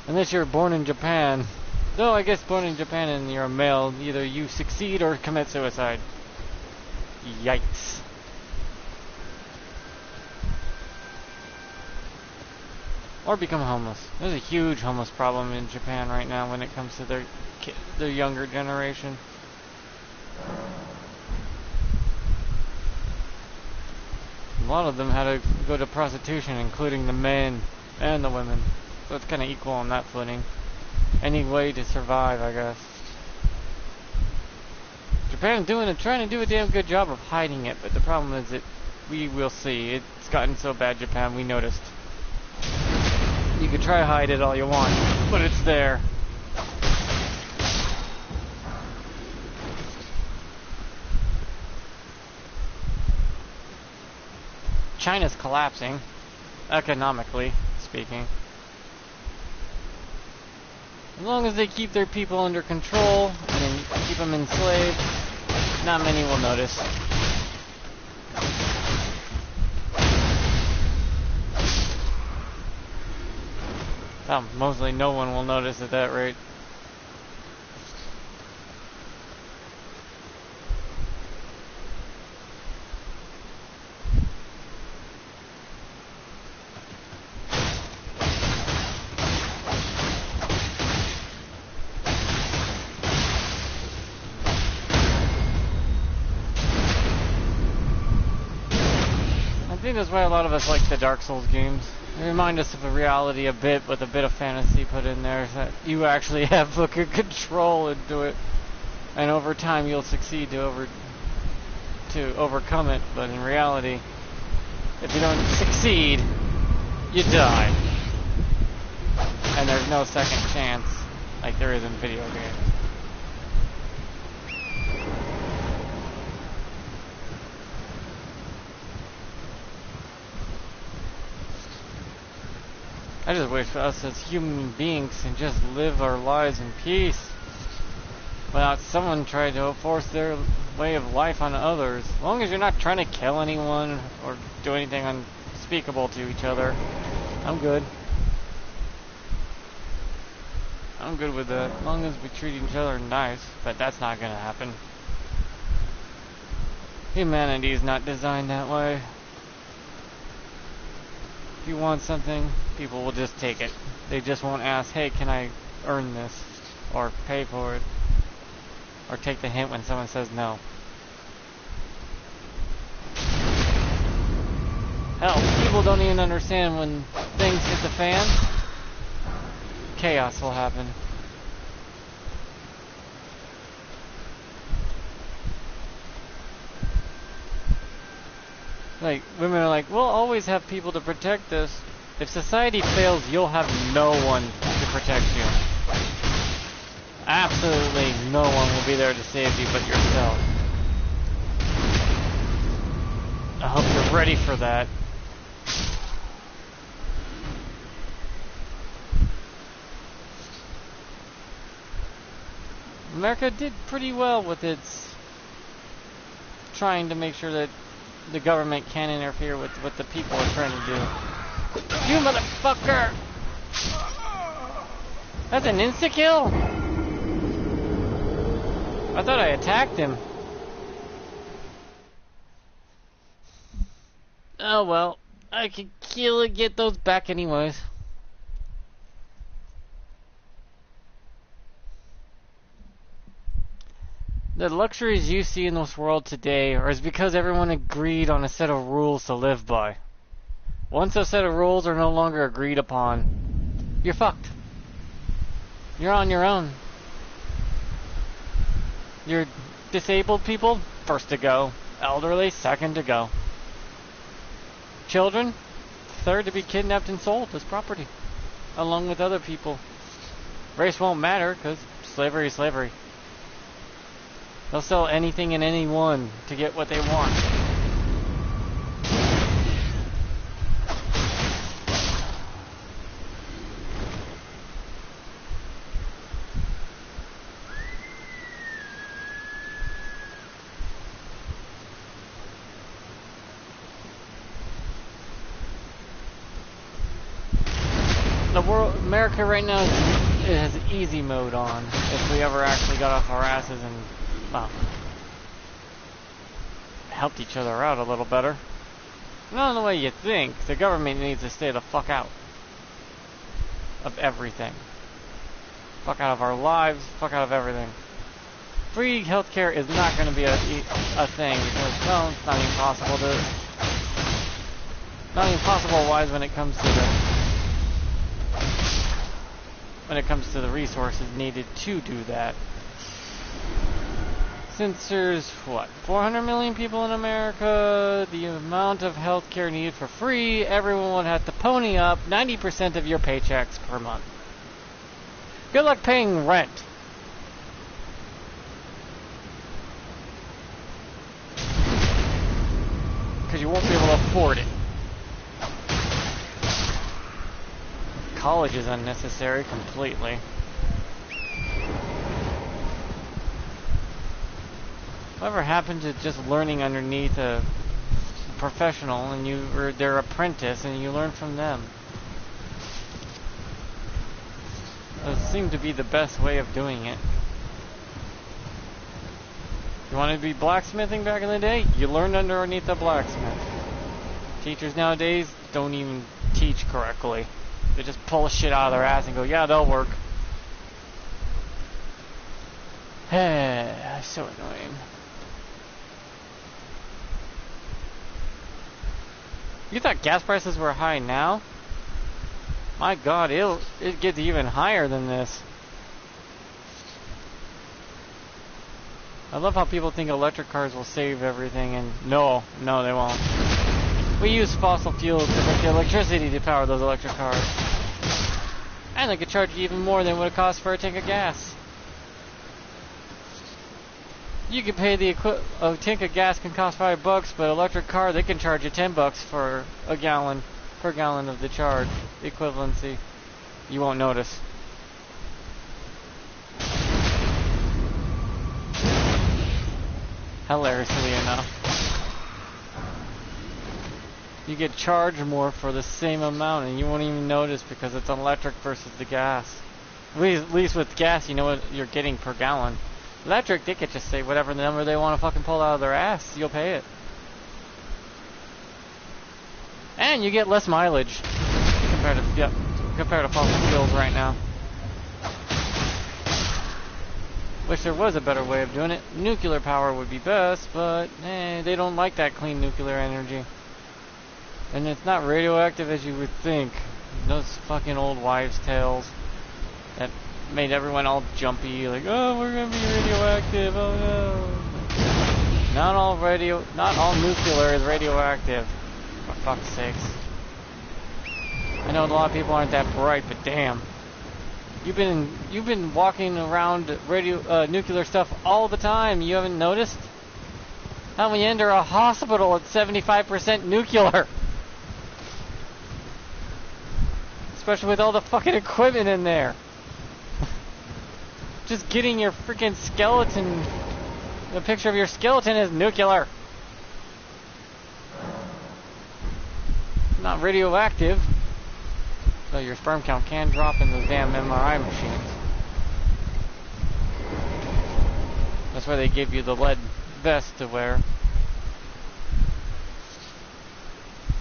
unless you're born in Japan. Though I guess born in Japan and you're a male, either you succeed or commit suicide. Yikes. Or become homeless. There's a huge homeless problem in Japan right now when it comes to their younger generation. A lot of them had to go to prostitution, including the men and the women. So it's kind of equal on that footing. Any way to survive, I guess. Japan's trying to do a damn good job of hiding it, but the problem is that we will see. It's gotten so bad, Japan, we noticed. You can try to hide it all you want, but it's there. China's collapsing, economically speaking. As long as they keep their people under control and keep them enslaved, not many will notice. Mostly no one will notice at that rate. I think that's why a lot of us like the Dark Souls games. They remind us of a reality a bit, with a bit of fantasy put in there, so that you actually have fucking control into it. And over time you'll succeed to overcome it, but in reality, if you don't succeed, you die. And there's no second chance, like there is in video games. I just wish us as human beings can just live our lives in peace without someone trying to force their way of life on others. As long as you're not trying to kill anyone or do anything unspeakable to each other, I'm good. I'm good with that, as long as we treat each other nice, but that's not gonna happen. Humanity is not designed that way. If you want something, people will just take it. They just won't ask, hey, can I earn this? or pay for it, or take the hint when someone says no. Hell, people don't even understand when things hit the fan. Chaos will happen. Like, women are like, we'll always have people to protect us. If society fails, you'll have no one to protect you. Absolutely no one will be there to save you but yourself. I hope you're ready for that. America did pretty well with its trying to make sure that the government can't interfere with what the people are trying to do. You motherfucker! That's an insta-kill? I thought I attacked him. Oh well, I could kill and get those back anyways. The luxuries you see in this world today is because everyone agreed on a set of rules to live by. Once a set of rules are no longer agreed upon, you're fucked. You're on your own. You're disabled people, first to go. Elderly, second to go. Children, third to be kidnapped and sold as property, along with other people. Race won't matter, because slavery is slavery. They'll sell anything and anyone to get what they want. The world, America right now, it has easy mode on. If we ever actually got off our asses and, well, helped each other out a little better. Not in the way you think. The government needs to stay the fuck out of everything. Fuck out of our lives. Fuck out of everything. Free healthcare is not going to be a thing because, well, it's not even possible to. Not even possible wise when it comes to the resources needed to do that. Since there's, what, 400 million people in America, the amount of healthcare needed for free, everyone would have to pony up 90% of your paychecks per month. Good luck paying rent. Because you won't be able to afford it. College is unnecessary completely. Whatever happened to just learning underneath a professional and you were their apprentice and you learn from them? It seemed to be the best way of doing it. You wanted to be blacksmithing back in the day? You learned underneath a blacksmith. Teachers nowadays don't even teach correctly. They just pull shit out of their ass and go, yeah, they'll work. So annoying. You thought gas prices were high now? My god, it gets even higher than this. I love how people think electric cars will save everything, and no, they won't. We use fossil fuels to make the electricity to power those electric cars. And they could charge you even more than what it costs for a tank of gas. You can pay a tank of gas can cost $5, but electric car, they can charge you $10 for a gallon, per gallon of the charge, equivalency. You won't notice. Hilariously enough. You get charged more for the same amount and you won't even notice because it's electric versus the gas. At least with gas, you know what you're getting per gallon. Electric, they could just say whatever number they want to fucking pull out of their ass. You'll pay it. And you get less mileage compared to fossil fuels right now. Wish there was a better way of doing it. Nuclear power would be best, but they don't like that clean nuclear energy. And it's not radioactive as you would think. Those fucking old wives' tales that made everyone all jumpy, like, oh, we're gonna be radioactive, oh no. Not all nuclear is radioactive, for fuck's sakes. I know a lot of people aren't that bright, but damn. You've been walking around nuclear stuff all the time. You haven't noticed? How we enter a hospital at 75% nuclear? Especially with all the fucking equipment in there. Just getting your freaking skeleton, the picture of your skeleton is nuclear. Not radioactive. So your sperm count can drop in those damn MRI machines. That's why they give you the lead vest to wear.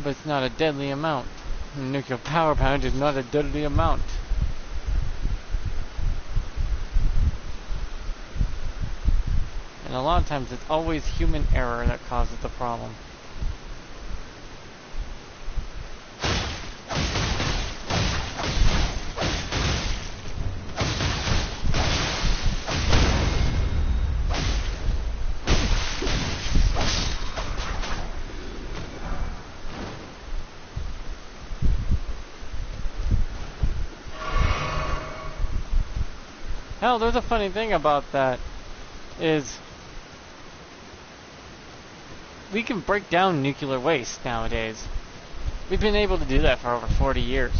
But it's not a deadly amount. Nuclear power plant is not a deadly amount. And a lot of times it's always human error that causes the problem. Hell, there's a funny thing about that, is we can break down nuclear waste nowadays. We've been able to do that for over 40 years.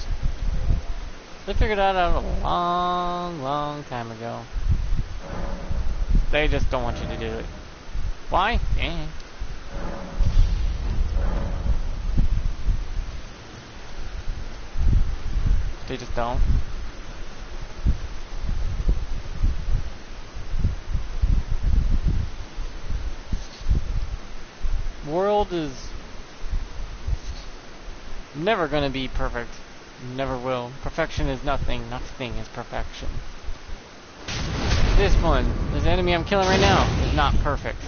They figured that out a long, long time ago. They just don't want you to do it. Why? They just don't. World is never going to be perfect. Never will. Perfection is nothing. Nothing is perfection. This enemy I'm killing right now, is not perfect.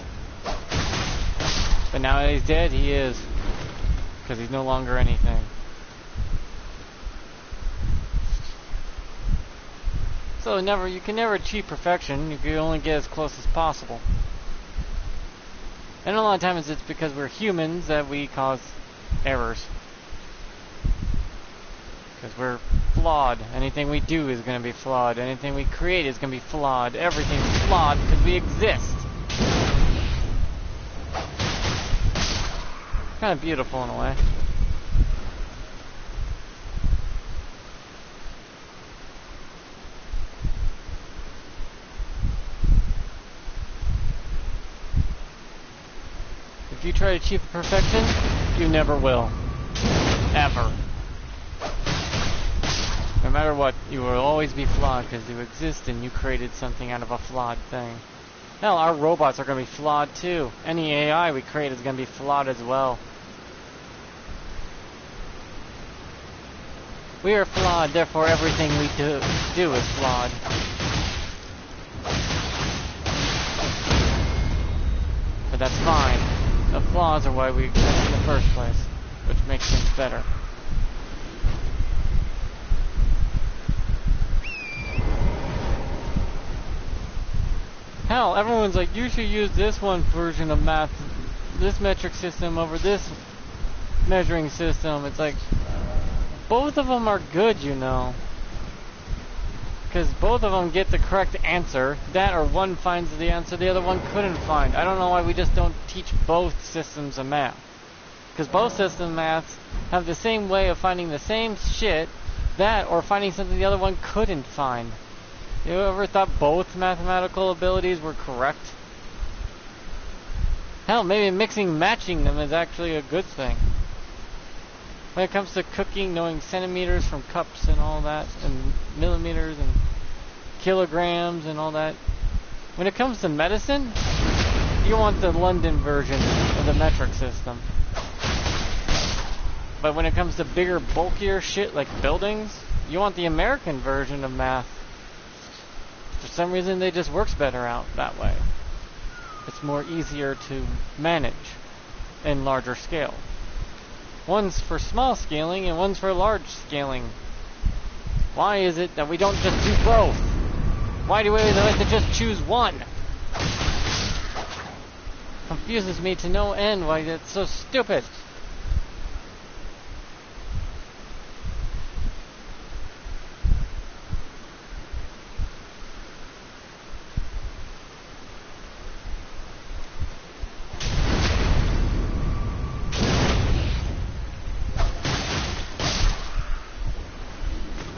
But now that he's dead, he is. Because he's no longer anything. So you can never achieve perfection. You can only get as close as possible. And a lot of times it's because we're humans that we cause errors. Because we're flawed. Anything we do is going to be flawed. Anything we create is going to be flawed. Everything's flawed because we exist. Kind of beautiful in a way. If you try to achieve perfection, you never will. Ever. No matter what, you will always be flawed because you exist and you created something out of a flawed thing. Hell, our robots are going to be flawed too. Any AI we create is going to be flawed as well. We are flawed, therefore everything we do is flawed. But that's fine. The flaws are why we exist in the first place, which makes things better. Hell, everyone's like, you should use this one version of math, this metric system over this measuring system. It's like, both of them are good, you know. Because both of them get the correct answer. That or one finds the answer the other one couldn't find. I don't know why we just don't teach both systems of math. Because both systems of math have the same way of finding the same shit, that or finding something the other one couldn't find. You ever thought both mathematical abilities were correct? Hell, maybe mixing and matching them is actually a good thing. When it comes to cooking, knowing centimeters from cups and all that, and millimeters and kilograms and all that. When it comes to medicine, you want the London version of the metric system. But when it comes to bigger, bulkier shit like buildings, you want the American version of math. For some reason, they just works better out that way. It's more easier to manage in larger scale. One's for small scaling and one's for large scaling. Why is it that we don't just do both? Why do we have to just choose one? Confuses me to no end why it's so stupid.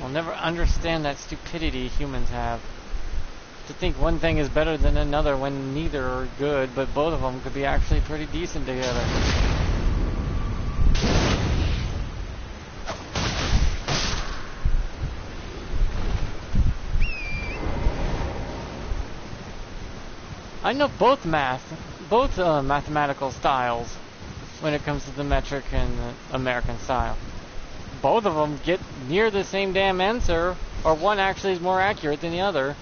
I'll never understand that stupidity humans have. To think one thing is better than another when neither are good, but both of them could be actually pretty decent together. I know both mathematical styles when it comes to the metric and the American style. Both of them get near the same damn answer, or one actually is more accurate than the other.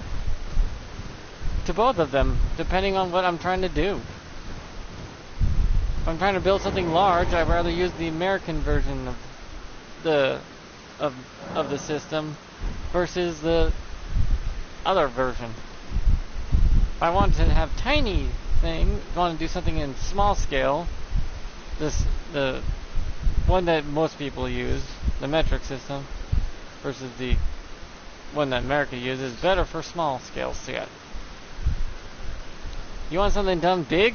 To both of them, depending on what I'm trying to do. If I'm trying to build something large, I'd rather use the American version of the system versus the other version. If I want to have tiny thing, want to do something in small scale, the one that most people use, the metric system, versus the one that America uses, is better for small scale yet. You want something done big?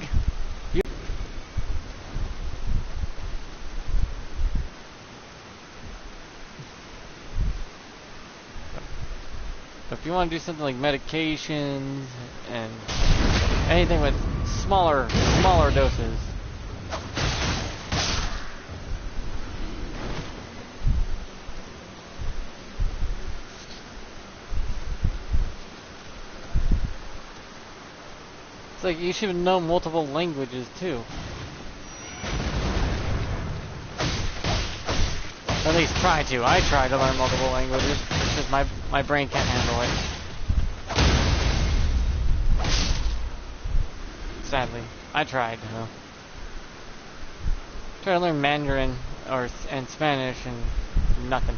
If you want to do something like medications and anything with smaller doses. It's like you should know multiple languages too. At least try to. I try to learn multiple languages because my brain can't handle it. Sadly, I tried. Try to learn Mandarin and Spanish and nothing.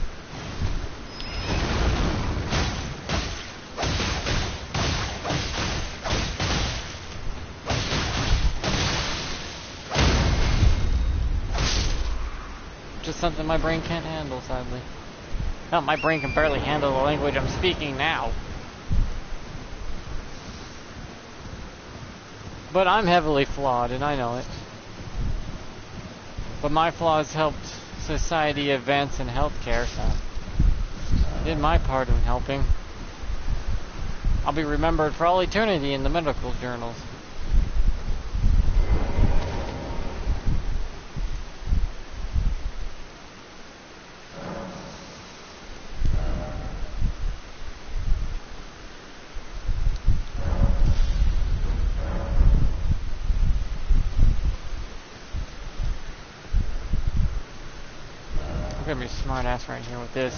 Just something my brain can't handle, sadly. Hell, my brain can barely handle the language I'm speaking now. But I'm heavily flawed, and I know it. But my flaws helped society advance in healthcare, so I did my part in helping. I'll be remembered for all eternity in the medical journals. I'm gonna be a smart ass right here with this.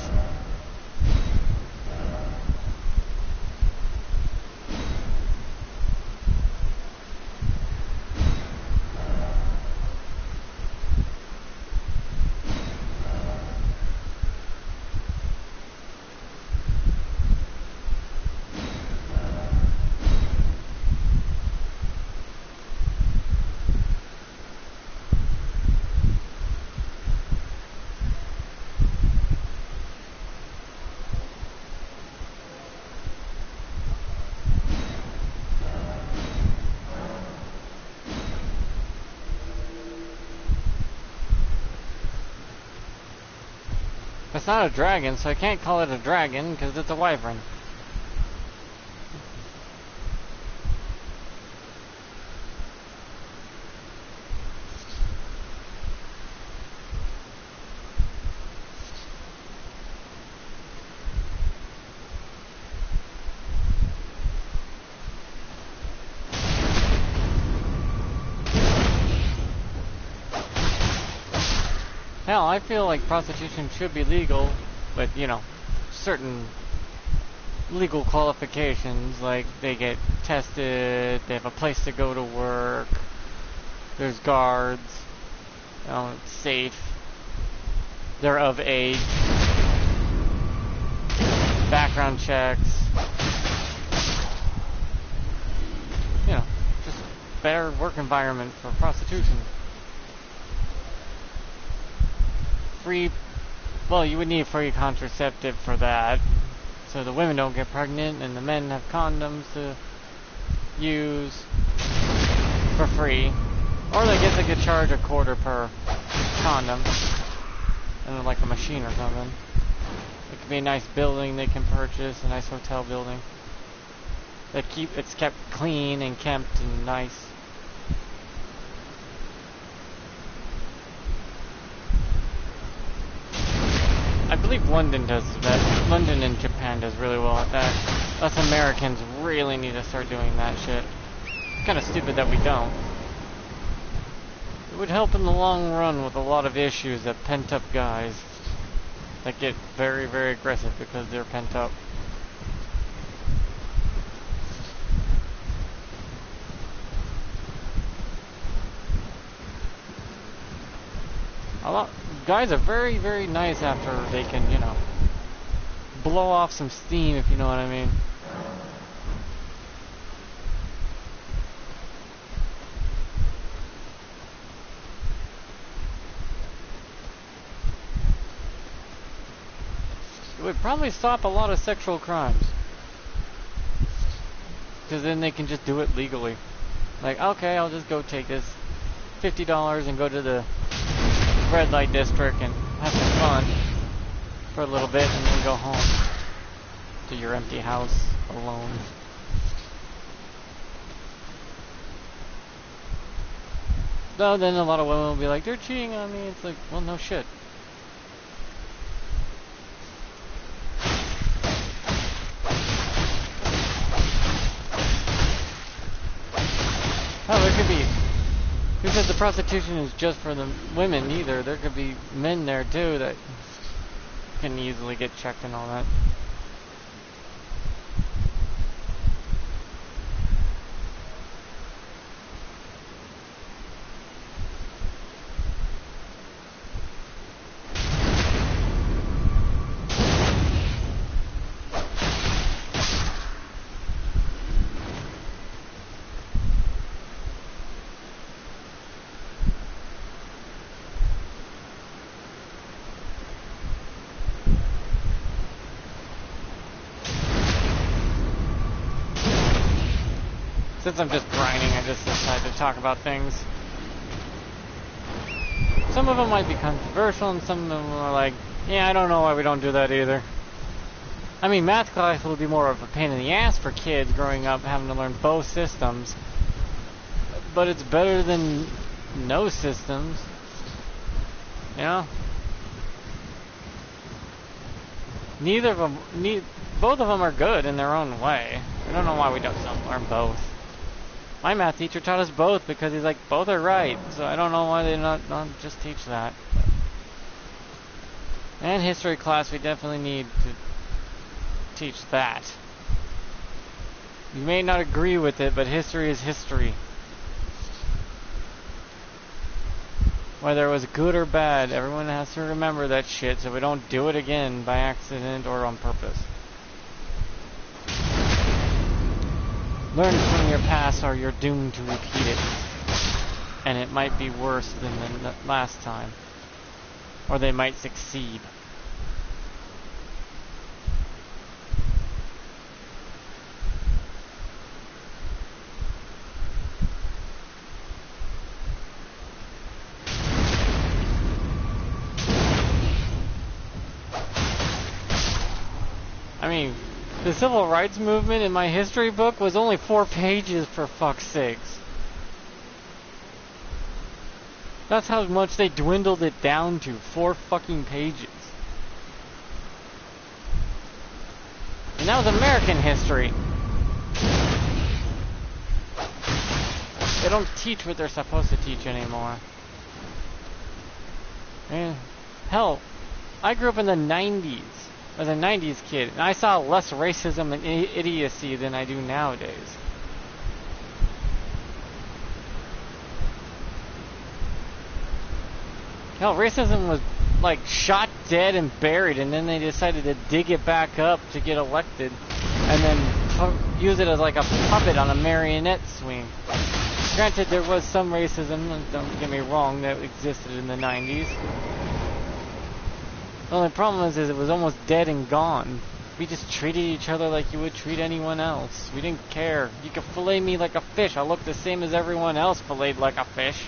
It's not a dragon, so I can't call it a dragon because it's a wyvern. Hell, I feel like prostitution should be legal, but, you know, certain legal qualifications, like they get tested, they have a place to go to work, there's guards, it's safe, they're of age, background checks, just better work environment for prostitution. You would need free contraceptive for that, so the women don't get pregnant and the men have condoms to use for free. Or I guess they could charge $0.25 per condom, and like a machine or something. It could be a nice building they can purchase, a nice hotel building. It's kept clean and kept and nice. I believe London does that. London and Japan does really well at that. Us Americans really need to start doing that shit. It's kind of stupid that we don't. It would help in the long run with a lot of issues that pent up guys that get very, very aggressive because they're pent up. Guys are very, very nice after they can, blow off some steam, if you know what I mean. It would probably stop a lot of sexual crimes. Because then they can just do it legally. Like, okay, I'll just go take this $50 and go to the red light district and have some fun for a little bit and then go home to your empty house alone. Though then a lot of women will be like, they're cheating on me. It's like, well, no shit. Oh, there could be. Because the prostitution is just for the women either. There could be men there too that can easily get checked and all that. Since I'm just grinding, I just decided to talk about things. Some of them might be controversial, and some of them are like, yeah, I don't know why we don't do that either. I mean, math class will be more of a pain in the ass for kids growing up having to learn both systems. But it's better than no systems. You know? Both of them are good in their own way. I don't know why we don't learn both. My math teacher taught us both because he's like, both are right. So I don't know why they not just teach that. And history class, we definitely need to teach that. You may not agree with it, but history is history. Whether it was good or bad, everyone has to remember that shit so we don't do it again by accident or on purpose. Learn from your past or you're doomed to repeat it. And it might be worse than the last time. Or they might succeed. I mean, the civil rights movement in my history book was only 4 pages, for fuck's sakes. That's how much they dwindled it down to, 4 fucking pages. And that was American history. They don't teach what they're supposed to teach anymore. And hell, I grew up in the 90s. as a 90s kid, and I saw less racism and idiocy than I do nowadays. Hell, racism was like shot dead and buried, and then they decided to dig it back up to get elected, and then use it as like a puppet on a marionette swing. Granted, there was some racism, don't get me wrong, that existed in the 90s. The only problem is it was almost dead and gone. We just treated each other like you would treat anyone else. We didn't care. You could fillet me like a fish. I look the same as everyone else filleted like a fish.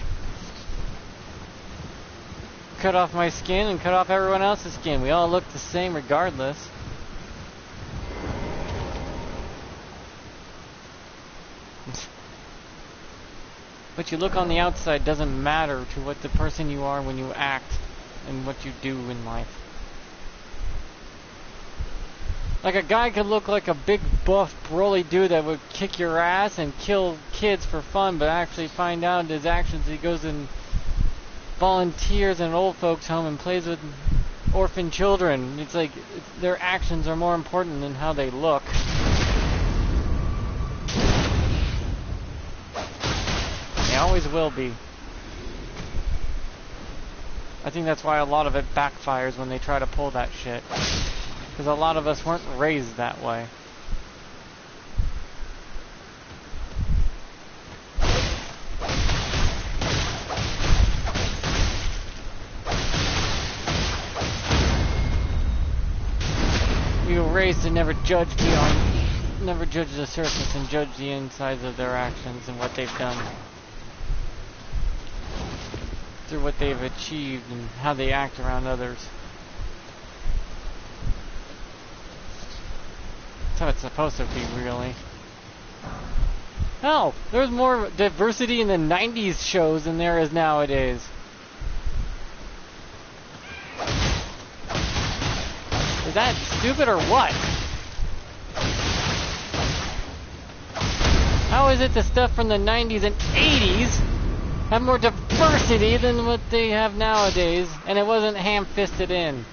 Cut off my skin and cut off everyone else's skin. We all look the same regardless. What you look on the outside doesn't matter to what the person you are when you act and what you do in life. Like a guy could look like a big buff broly dude that would kick your ass and kill kids for fun, but actually find out his actions he goes and volunteers in an old folks home and plays with orphan children. It's like their actions are more important than how they look. They always will be. I think that's why a lot of it backfires when they try to pull that shit. Because a lot of us weren't raised that way. We were raised to never judge the surface and judge the insides of their actions and what they've done. Through what they've achieved and how they act around others. That's how it's supposed to be, really. Hell, there's more diversity in the 90s shows than there is nowadays. Is that stupid or what? How is it the stuff from the 90s and 80s have more diversity than what they have nowadays, and it wasn't ham-fisted in?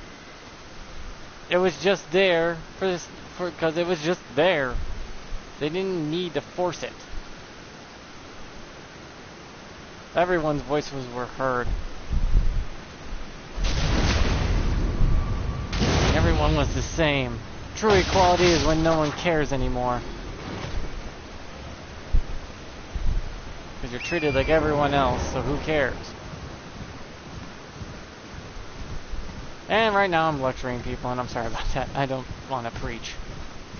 It was just there because it was just there. They didn't need to force it. Everyone's voices were heard. Everyone was the same. True equality is when no one cares anymore. Because you're treated like everyone else, so who cares? And right now I'm lecturing people, and I'm sorry about that. I don't want to preach.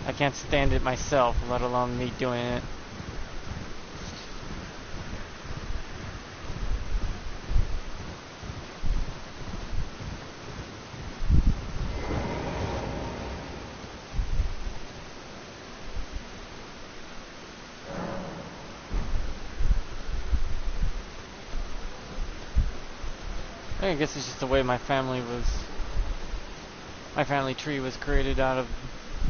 I can't stand it myself, let alone me doing it. I guess it's just the way my family tree was created out of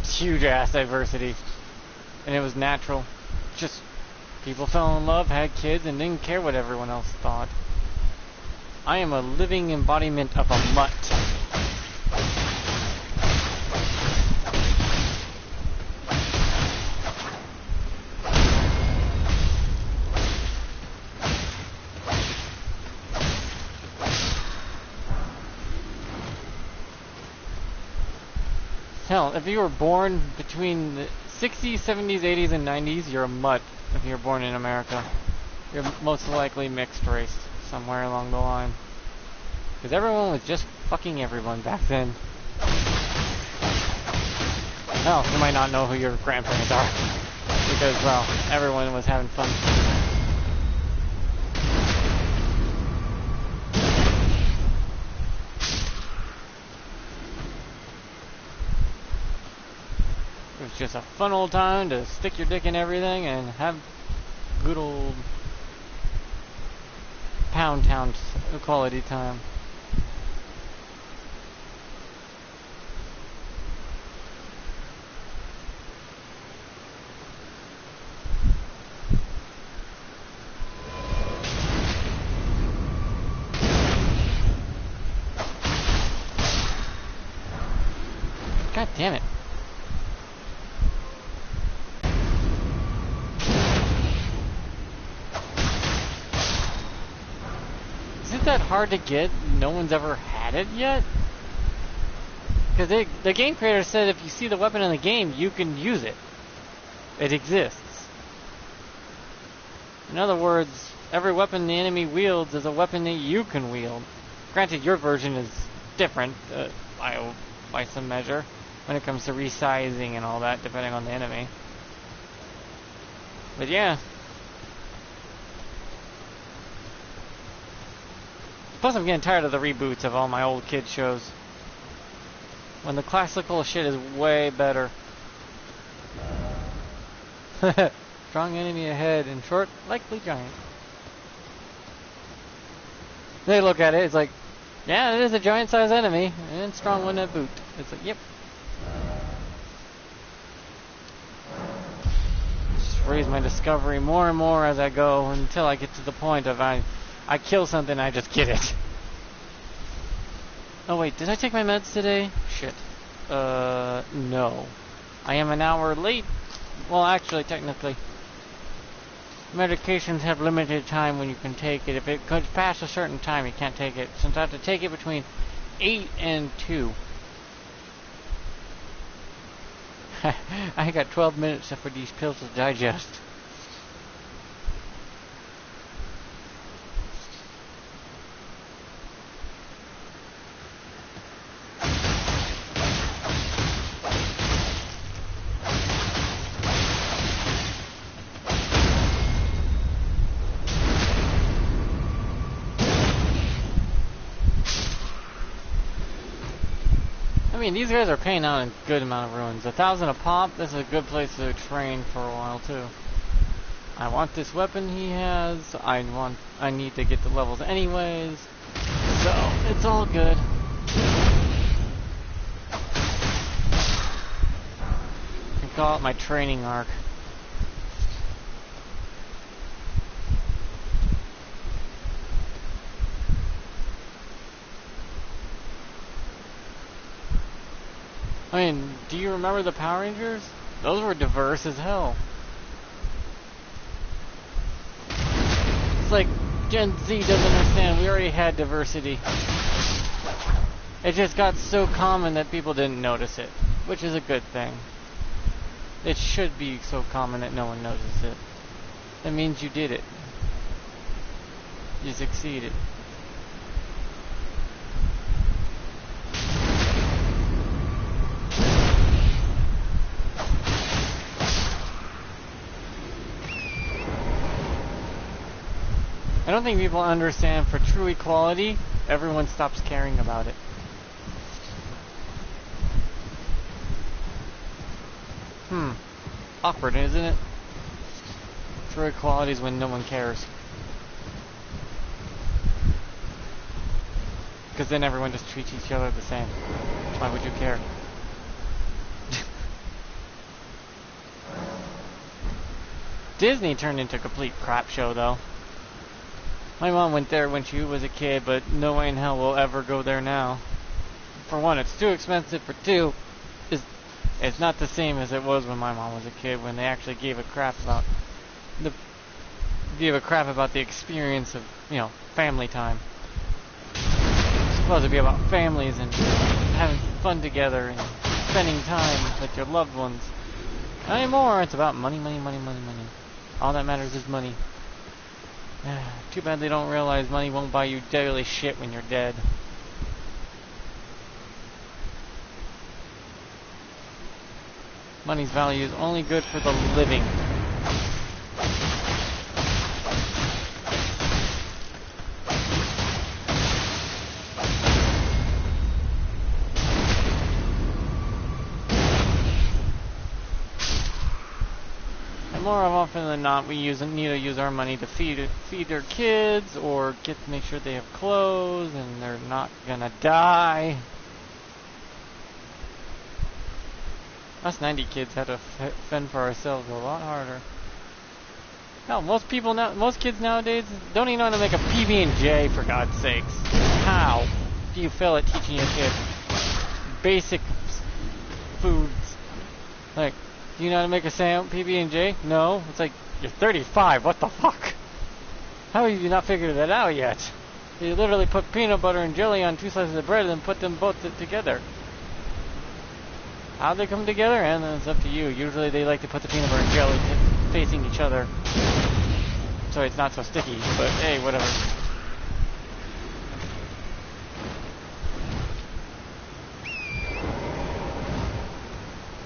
huge ass diversity. And it was natural. Just people fell in love, had kids, and didn't care what everyone else thought. I am a living embodiment of a mutt. Hell, if you were born between the 60s, 70s, 80s, and 90s, you're a mutt if you're born in America. You're most likely mixed race somewhere along the line. Because everyone was just fucking everyone back then. Hell, you might not know who your grandparents are. Because, well, everyone was having fun. It was just a fun old time to stick your dick in everything and have good old Pound Town quality time. Damn it. Is it that hard to get? No one's ever had it yet? Because the game creator said if you see the weapon in the game, you can use it. It exists. In other words, every weapon the enemy wields is a weapon that you can wield. Granted, your version is different by some measure when it comes to resizing and all that, depending on the enemy. But yeah. Plus, I'm getting tired of the reboots of all my old kid shows. When the classical shit is way better. Strong enemy ahead and short, likely giant. They look at it, it's like, yeah, it is a giant-sized enemy, and strong one at boot. It's like, yep. Just raise my discovery more and more as I go until I get to the point of I kill something, I just get it. Oh wait, did I take my meds today? Shit. No. I am an hour late. Well, actually, technically. Medications have limited time when you can take it. If it goes past a certain time, you can't take it. Since I have to take it between 8 and 2. I got 12 minutes for these pills to digest. I mean, these guys are paying out a good amount of ruins. 1,000 a pop, this is a good place to train for a while, too. I want this weapon he has. I need to get the levels anyways. So, it's all good. I can call it my training arc. I mean, do you remember the Power Rangers? Those were diverse as hell. It's like Gen Z doesn't understand. We already had diversity. It just got so common that people didn't notice it, which is a good thing. It should be so common that no one notices it. That means you did it. You succeeded. I don't think people understand for true equality, everyone stops caring about it. Awkward, isn't it? True equality is when no one cares. Because then everyone just treats each other the same. Why would you care? Disney turned into a complete crap show, though. My mom went there when she was a kid, but no way in hell will ever go there now. For one, it's too expensive. For two, it's not the same as it was when my mom was a kid, when they actually gave a crap about the experience of, family time. It's supposed to be about families and having fun together and spending time with your loved ones. Not anymore. It's about money, money, money, money, money. All that matters is money. Too bad they don't realize money won't buy you daily shit when you're dead. Money's value is only good for the living. More often than not, we need to use our money to feed their kids, or make sure they have clothes and they're not gonna die. Us 90 kids had to fend for ourselves a lot harder. Hell, most kids nowadays don't even know how to make a PB&J, for God's sakes. How do you fail at teaching your kid basic foods. Like, do you know how to make a PB&J? No. It's like, you're 35. What the fuck? How have you not figured that out yet? You literally put peanut butter and jelly on 2 slices of bread and then put them both together. How they come together? And then it's up to you. Usually they like to put the peanut butter and jelly facing each other, so it's not so sticky, but hey, whatever.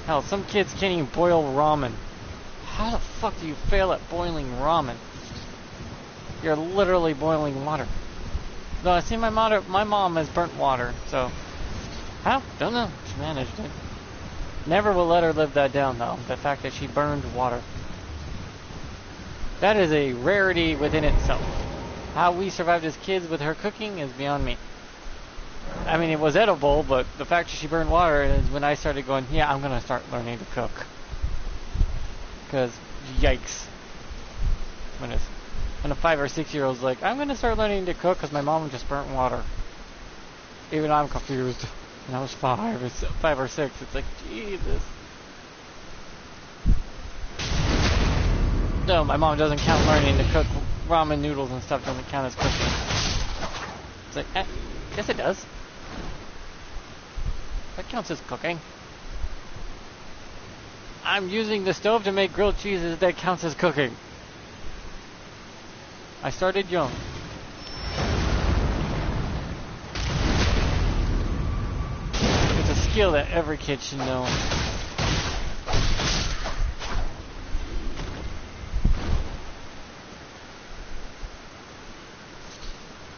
Hell, some kids can't even boil ramen. How the fuck do you fail at boiling ramen? You're literally boiling water. No, I see my mom has burnt water, so how? Don't know. She managed it. Never will let her live that down, though. The fact that she burned water. That is a rarity within itself. How we survived as kids with her cooking is beyond me. I mean, it was edible, but the fact that she burned water is when I started going, yeah, I'm gonna start learning to cook. Because, yikes. When a 5 or 6 year old's like, I'm gonna start learning to cook because my mom just burnt water. Even I'm confused. And I was 5 or 6. It's like, Jesus. No, my mom doesn't count learning to cook ramen noodles and stuff. Doesn't count as cooking. It's like, yes, it does. That counts as cooking. I'm using the stove to make grilled cheeses. That counts as cooking. I started young. It's a skill that every kid should know.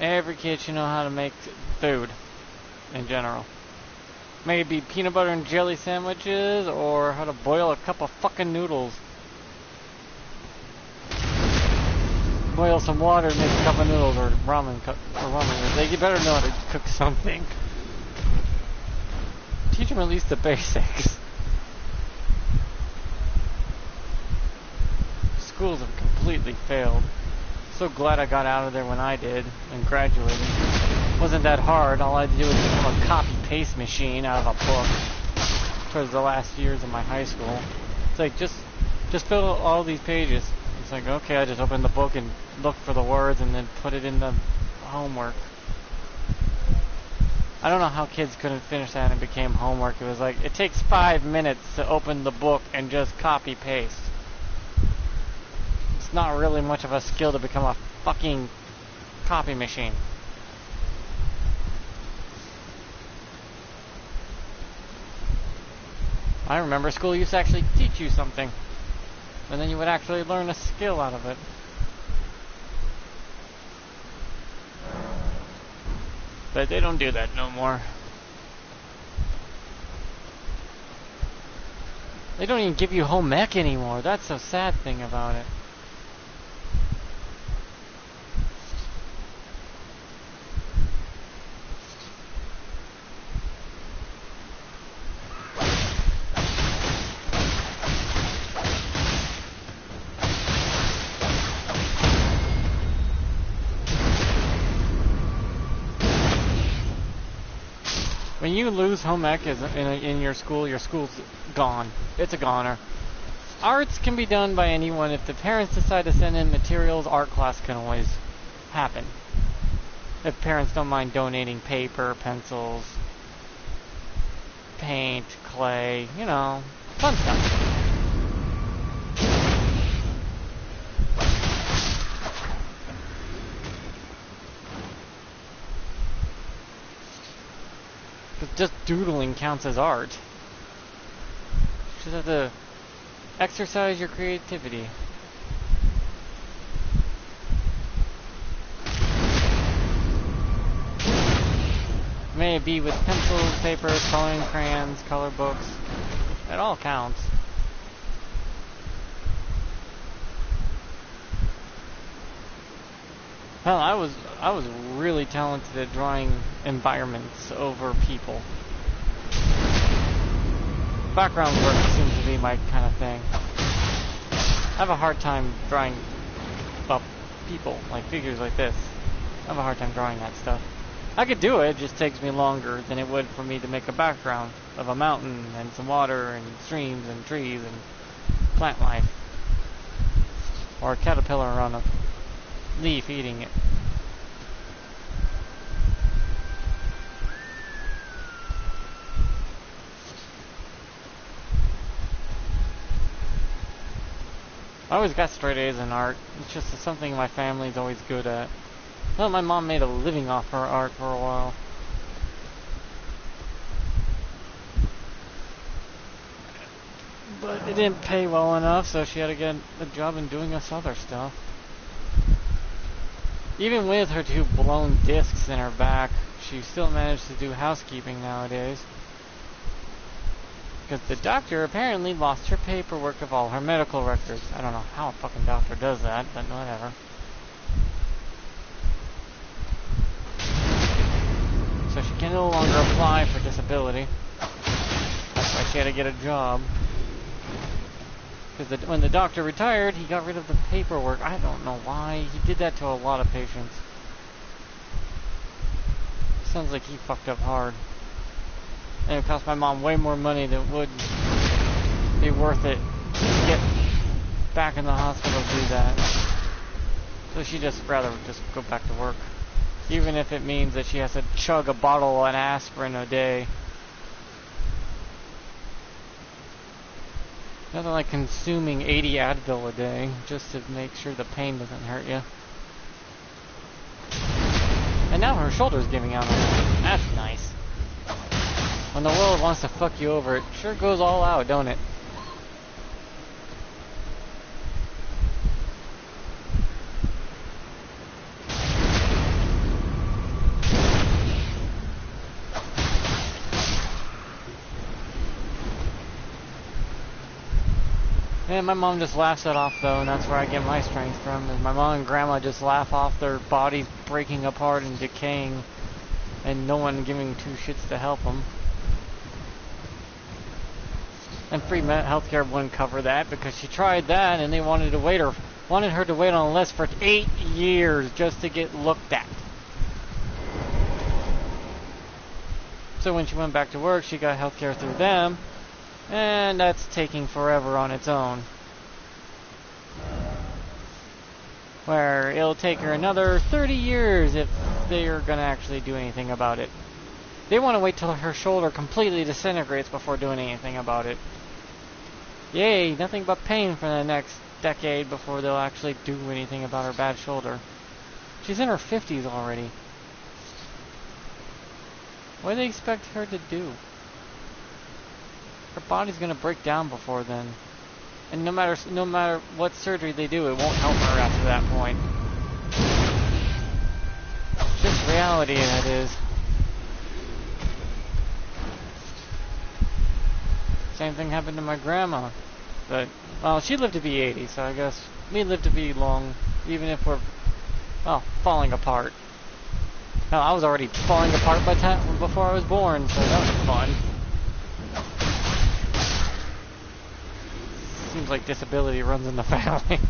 Every kid should know how to make food in general. Maybe peanut butter and jelly sandwiches, or how to boil a cup of fucking noodles. Boil some water and make a cup of noodles, or ramen. They better know how to cook something. Teach them at least the basics. Schools have completely failed. So glad I got out of there when I did and graduated. Wasn't that hard. All I had to do was become a copy-paste machine out of a book towards the last years of my high school. It's like, just fill all these pages. It's like, okay, I just open the book and look for the words and then put it in the homework. I don't know how kids couldn't finish that and it became homework. It was like, it takes 5 minutes to open the book and just copy-paste. It's not really much of a skill to become a fucking copy machine. I remember school used to actually teach you something, and then you would actually learn a skill out of it. But they don't do that no more. They don't even give you home ec anymore. That's the sad thing about it. When you lose home ec in your school's gone. It's a goner. Arts can be done by anyone. If the parents decide to send in materials, art class can always happen. If parents don't mind donating paper, pencils, paint, clay, you know, fun stuff. Just doodling counts as art. You just have to exercise your creativity. May it be with pencils, paper, coloring crayons, color books. It all counts. Hell, I was really talented at drawing environments over people. Background work seems to be my kind of thing. I have a hard time drawing people, like figures like this. I have a hard time drawing that stuff. I could do it, it just takes me longer than it would for me to make a background of a mountain and some water and streams and trees and plant life. Or a caterpillar on a leaf eating it. I always got straight A's in art. It's just something my family's always good at. Well, my mom made a living off her art for a while. But it didn't pay well enough, so she had to get a job in doing this other stuff. Even with her 2 blown discs in her back, she still managed to do housekeeping nowadays. Because the doctor apparently lost her paperwork of all her medical records. I don't know how a fucking doctor does that, but whatever. So she can no longer apply for disability. That's why she had to get a job. Because when the doctor retired, he got rid of the paperwork. I don't know why. He did that to a lot of patients. Sounds like he fucked up hard. And it cost my mom way more money than it would be worth it to get back in the hospital to do that. So she just rather just go back to work. Even if it means that she has to chug a bottle of aspirin a day. Nothing like consuming 80 Advil a day just to make sure the pain doesn't hurt you. And now her shoulder's giving out on her. That's nice. When the world wants to fuck you over, it sure goes all out, don't it? And my mom just laughs it off, though, and that's where I get my strength from. Is my mom and grandma just laugh off their bodies breaking apart and decaying, and no one giving 2 shits to help them. And free healthcare wouldn't cover that because she tried that, and they wanted her to wait on a list for 8 years just to get looked at. So when she went back to work, she got healthcare through them. And that's taking forever on its own. Where it'll take her another 30 years if they're going to actually do anything about it. They want to wait till her shoulder completely disintegrates before doing anything about it. Yay, nothing but pain for the next decade before they'll actually do anything about her bad shoulder. She's in her 50s already. What do they expect her to do? Her body's gonna break down before then, and no matter what surgery they do, it won't help her after that point. It's just reality, that is. Same thing happened to my grandma, but well, she lived to be 80, so I guess we live to be long, even if we're falling apart. Hell, I was already falling apart before I was born, so that was fun. Seems like disability runs in the family.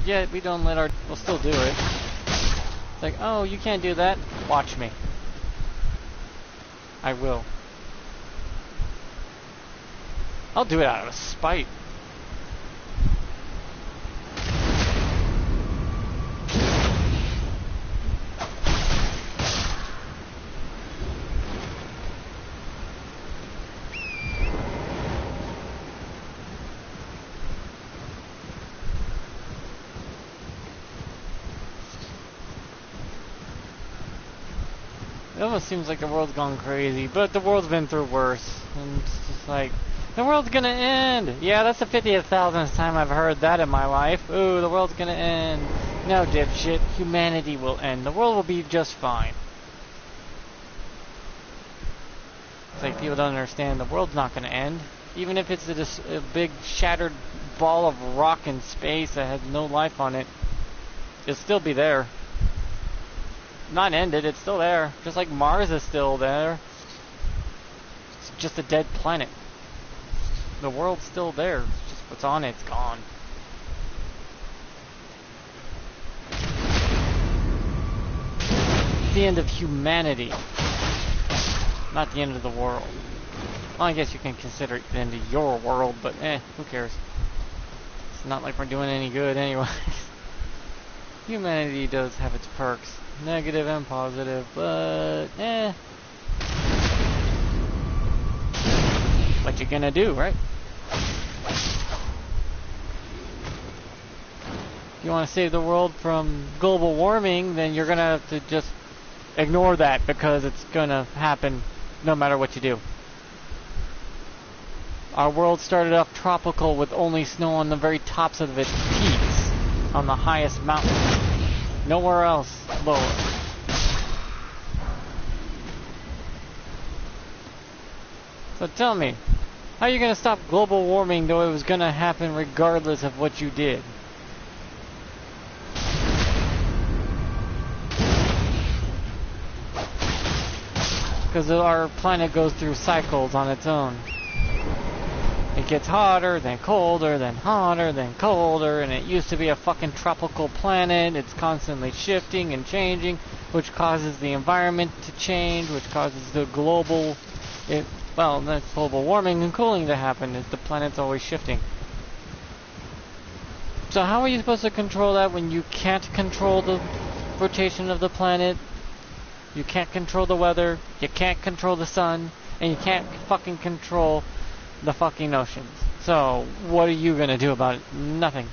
Yet we don't let we'll still do it. It's like, oh, you can't do that? Watch me. I will. I'll do it out of spite. It almost seems like the world's gone crazy, but the world's been through worse. And it's just like, the world's gonna end! Yeah, that's the 50,000th time I've heard that in my life. Ooh, the world's gonna end. No, dipshit. Humanity will end. The world will be just fine. It's like people don't understand. The world's not gonna end. Even if it's a big shattered ball of rock in space that has no life on it, it'll still be there. Not ended, it's still there. Just like Mars is still there. It's just a dead planet. The world's still there. It's just what's on it's gone. the end of humanity. Not the end of the world. Well, I guess you can consider it the end of your world, but who cares? It's not like we're doing any good anyways. Humanity does have its perks. Negative and positive, but what you gonna do, right? If you want to save the world from global warming, then you're gonna have to just ignore that because it's gonna happen no matter what you do. Our world started off tropical with only snow on the very tops of its peaks, on the highest mountains. Nowhere else lower. So tell me, how are you going to stop global warming though it was going to happen regardless of what you did? Because our planet goes through cycles on its own. It gets hotter, then colder, then hotter, then colder, and it used to be a fucking tropical planet. It's constantly shifting and changing, which causes the environment to change, which causes the global, that's global warming and cooling to happen, as the planet's always shifting. So how are you supposed to control that when you can't control the rotation of the planet? You can't control the weather, you can't control the sun, and you can't fucking control the fucking oceans. So, what are you gonna do about it? Nothing.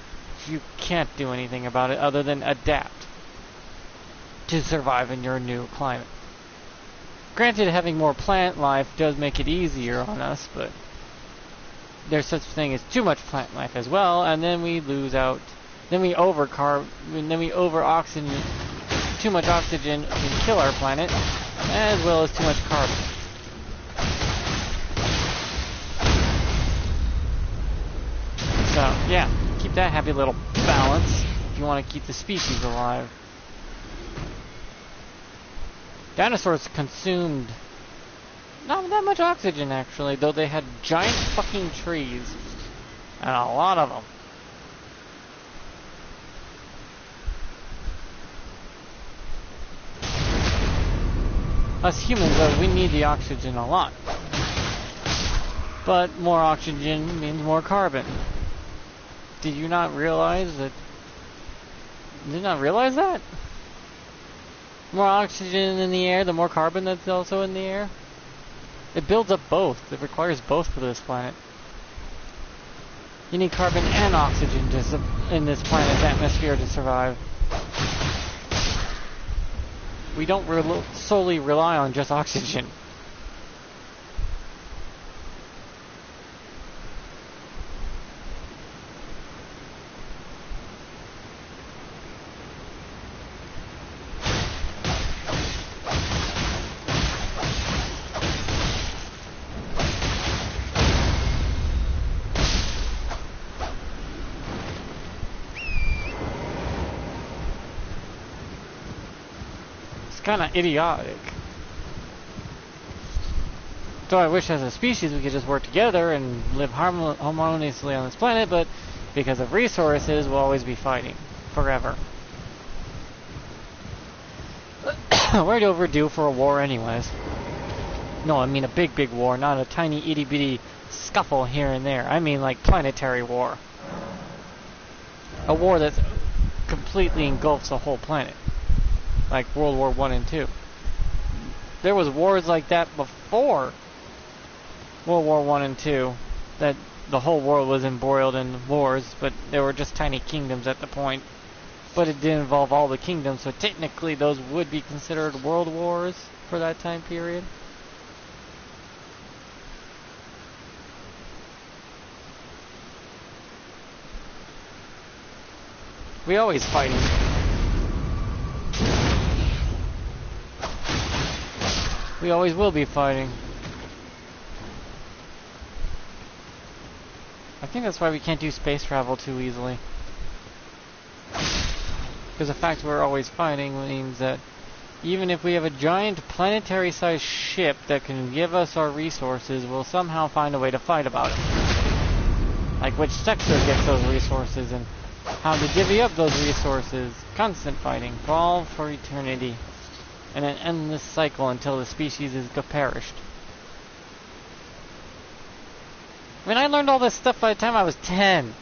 You can't do anything about it other than adapt to survive in your new climate. Granted, having more plant life does make it easier on us, but there's such a thing as too much plant life as well, and then we lose out. Then we over oxygen, too much oxygen can kill our planet, as well as too much carbon. So, yeah, keep that happy little balance if you want to keep the species alive. Dinosaurs consumed not that much oxygen, actually, though they had giant fucking trees. And a lot of them. Us humans, though, we need the oxygen a lot. But more oxygen means more carbon. Did you not realize that? Did you not realize that? More oxygen in the air, the more carbon that's also in the air. It builds up both. It requires both for this planet. You need carbon and oxygen in this planet's atmosphere to survive. We don't solely rely on just oxygen. Kind of idiotic. So I wish as a species we could just work together and live harmoniously on this planet, but because of resources we'll always be fighting forever. We're overdue for a war anyways. No, I mean a big war, not a tiny itty bitty scuffle here and there. I mean like planetary war. A war that completely engulfs a whole planet. Like World War I and II. There was wars like that before World War I and II, that the whole world was embroiled in wars, but they were just tiny kingdoms at the point. But it did involve all the kingdoms, so technically those would be considered world wars for that time period. We always fighting. We always will be fighting. I think that's why we can't do space travel too easily. Because the fact we're always fighting means that even if we have a giant planetary-sized ship that can give us our resources, we'll somehow find a way to fight about it. Like which sector gets those resources and how to divvy up those resources. Constant fighting. For all for eternity. in an endless cycle until the species is perished. I mean, I learned all this stuff by the time I was 10.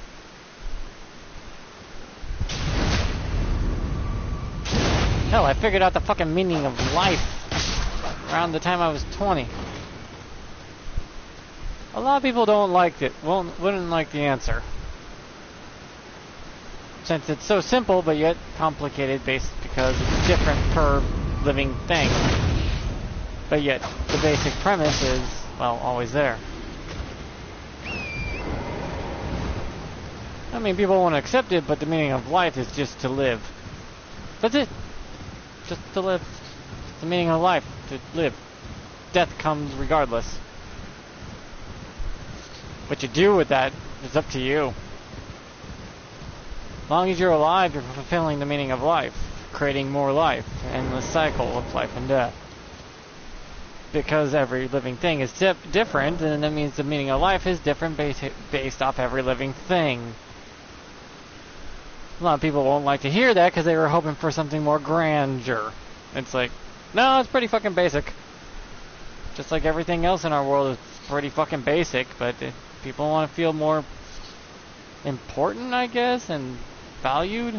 Hell, I figured out the fucking meaning of life around the time I was 20. A lot of people don't like it, wouldn't like the answer. Since it's so simple, but yet complicated because it's different per living thing. But yet, the basic premise is, well, always there. I mean, people won't accept it, but the meaning of life is just to live. That's it. Just to live. It's the meaning of life, to live. Death comes regardless. What you do with that is up to you. As long as you're alive, you're fulfilling the meaning of life, creating more life, an endless cycle of life and death. Because every living thing is different, and that means the meaning of life is different based off every living thing. A lot of people won't like to hear that because they were hoping for something more grandeur. It's like, no, it's pretty fucking basic. Just like everything else in our world is pretty fucking basic, but people want to feel more important, I guess, and valued.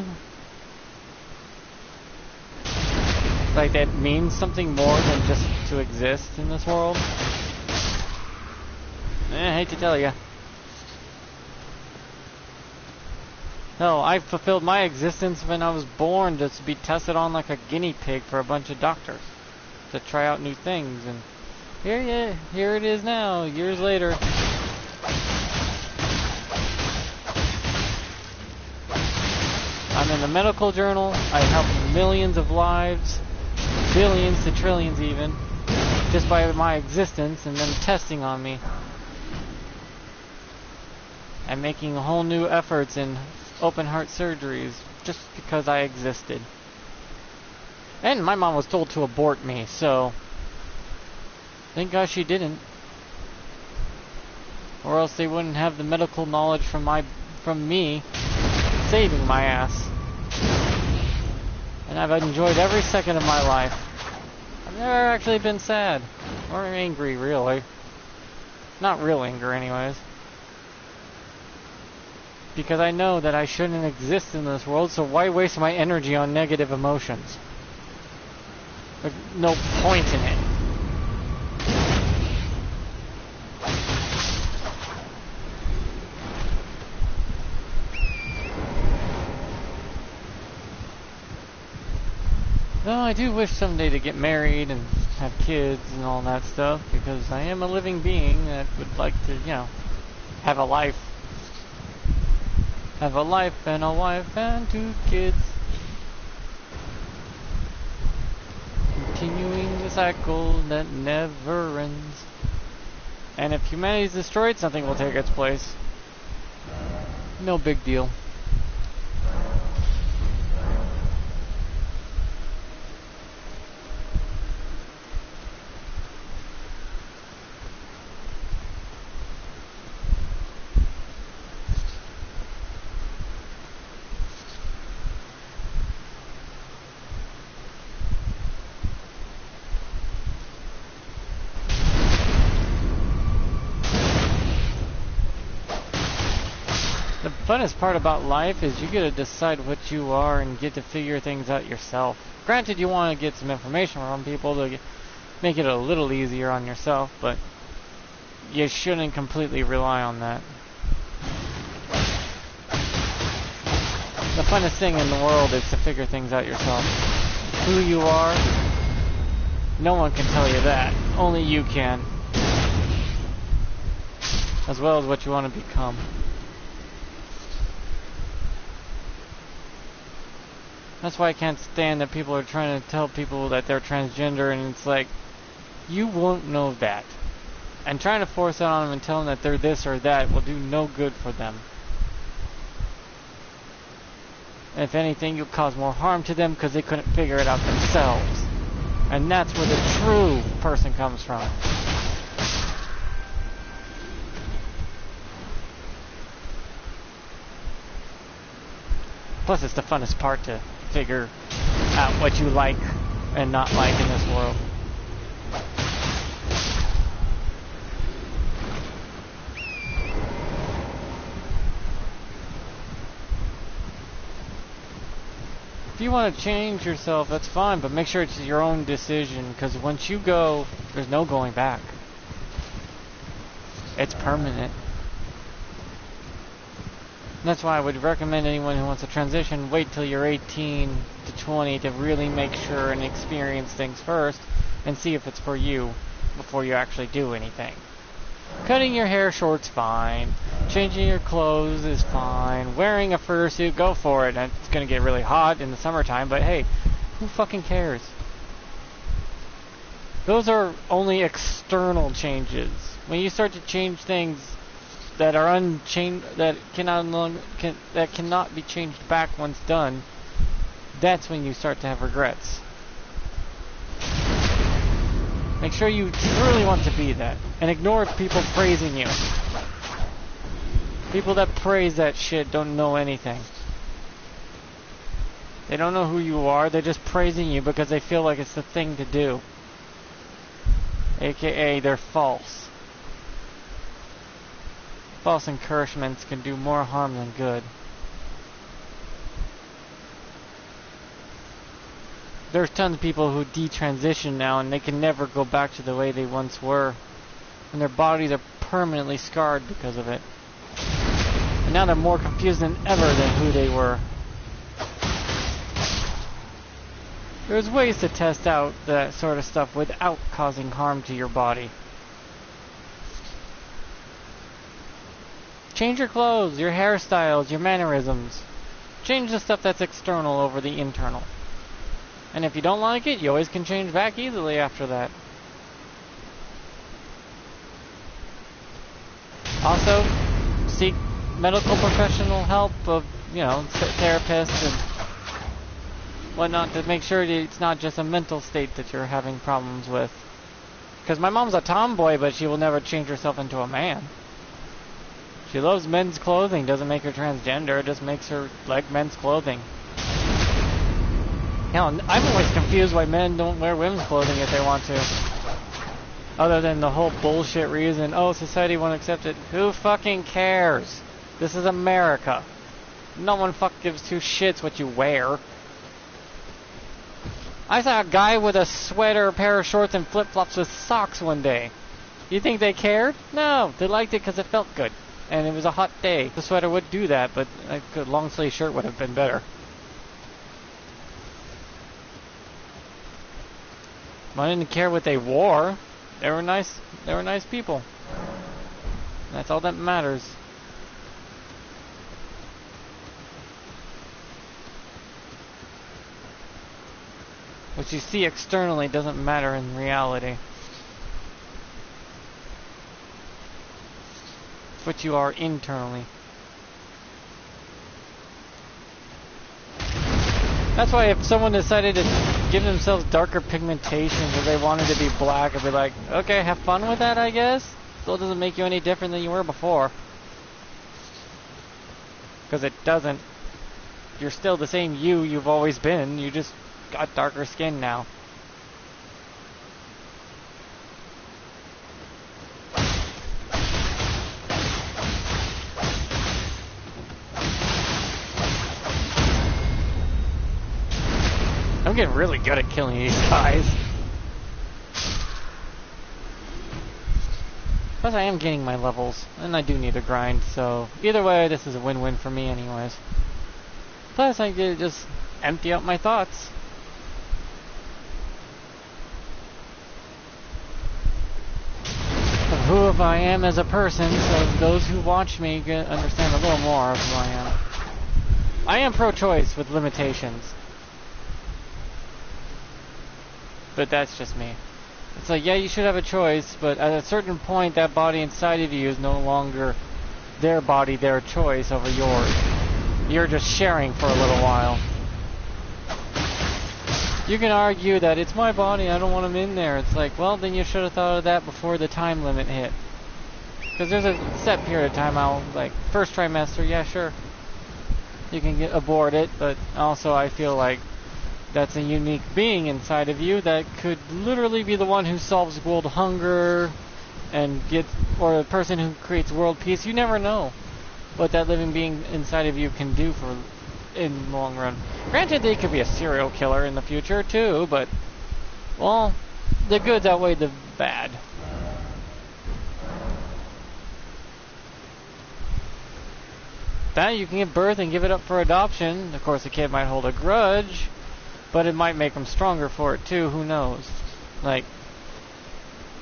Like that means something more than just to exist in this world. I hate to tell you. Hell, I fulfilled my existence when I was born just to be tested on like a guinea pig for a bunch of doctors to try out new things, and here it is now, years later. I'm in the medical journal. I helped millions of lives, billions to trillions even, just by my existence and them testing on me. And making whole new efforts in open heart surgeries just because I existed. And my mom was told to abort me, so thank God she didn't. Or else they wouldn't have the medical knowledge from me saving my ass. And I've enjoyed every second of my life. I've never actually been sad or angry, really. Not real anger, anyways. Because I know that I shouldn't exist in this world, so why waste my energy on negative emotions? There's no point in it. Though I do wish someday to get married and have kids and all that stuff, because I am a living being that would like to, have a life. Have a life and a wife and 2 kids. Continuing the cycle that never ends. And if humanity is destroyed, something will take its place. No big deal. The funnest part about life is you get to decide what you are and get to figure things out yourself. Granted, you want to get some information from people to make it a little easier on yourself, but you shouldn't completely rely on that. The funnest thing in the world is to figure things out yourself. Who you are, no one can tell you that. Only you can. As well as what you want to become. That's why I can't stand that people are trying to tell people that they're transgender, and it's like, you won't know that. And trying to force that on them and tell them that they're this or that will do no good for them. And if anything, you'll cause more harm to them because they couldn't figure it out themselves. And that's where the true person comes from. Plus, it's the funnest part to figure out what you like and not like in this world. If you want to change yourself, that's fine, but make sure it's your own decision, because once you go, there's no going back. It's permanent. And that's why I would recommend anyone who wants to transition, wait till you're 18 to 20 to really make sure and experience things first, and see if it's for you before you actually do anything. Cutting your hair short's fine. Changing your clothes is fine. Wearing a fursuit, go for it. And it's going to get really hot in the summertime, but hey, who fucking cares? Those are only external changes. When you start to change things that are unchanged, that cannot be changed back once done, that's when you start to have regrets. Make sure you truly want to be that, and ignore people praising you. People that praise that shit don't know anything. They don't know who you are, they're just praising you because they feel like it's the thing to do. AKA, they're false. False encouragements can do more harm than good. There's tons of people who detransition now and they can never go back to the way they once were. And their bodies are permanently scarred because of it. And now they're more confused than ever than who they were. There's ways to test out that sort of stuff without causing harm to your body. Change your clothes, your hairstyles, your mannerisms. Change the stuff that's external over the internal. And if you don't like it, you always can change back easily after that. Also, seek medical professional help of, therapists and whatnot to make sure that it's not just a mental state that you're having problems with. Because my mom's a tomboy, but she will never change herself into a man. She loves men's clothing, doesn't make her transgender, it just makes her like men's clothing. Hell, I'm always confused why men don't wear women's clothing if they want to. Other than the whole bullshit reason, oh, society won't accept it. Who fucking cares? This is America. No one gives two shits what you wear. I saw a guy with a sweater, a pair of shorts, and flip-flops with socks one day. You think they cared? No, they liked it because it felt good. And it was a hot day. The sweater would do that, but a long-sleeve shirt would have been better. I didn't care what they wore. They were nice. They were nice people. That's all that matters. What you see externally doesn't matter in reality. It's what you are internally. That's why if someone decided to give themselves darker pigmentation because they wanted to be black, I'd be like, okay, have fun with that, I guess. Still doesn't make you any different than you were before. Because it doesn't. You're still the same you've always been. You just got darker skin now. I'm getting really good at killing these guys. Plus I am gaining my levels, and I do need to grind, so either way this is a win-win for me anyways. Plus I get to just empty out my thoughts. Of who I am as a person, so those who watch me understand a little more of who I am. I am pro-choice with limitations. But that's just me. It's like, yeah, you should have a choice, but at a certain point, that body inside of you is no longer their body, their choice over yours. You're just sharing for a little while. You can argue that it's my body, I don't want him in there. It's like, well, then you should have thought of that before the time limit hit. Because there's a set period of time out, like, first trimester, yeah, sure. You can abort it, but also I feel like that's a unique being inside of you that could literally be the one who solves world hunger and gets, or the person who creates world peace. You never know what that living being inside of you can do for in the long run. Granted, they could be a serial killer in the future too, but well, the goods outweigh the bad. That you can give birth and give it up for adoption. Of course, the kid might hold a grudge, but it might make them stronger for it too. Who knows? Like,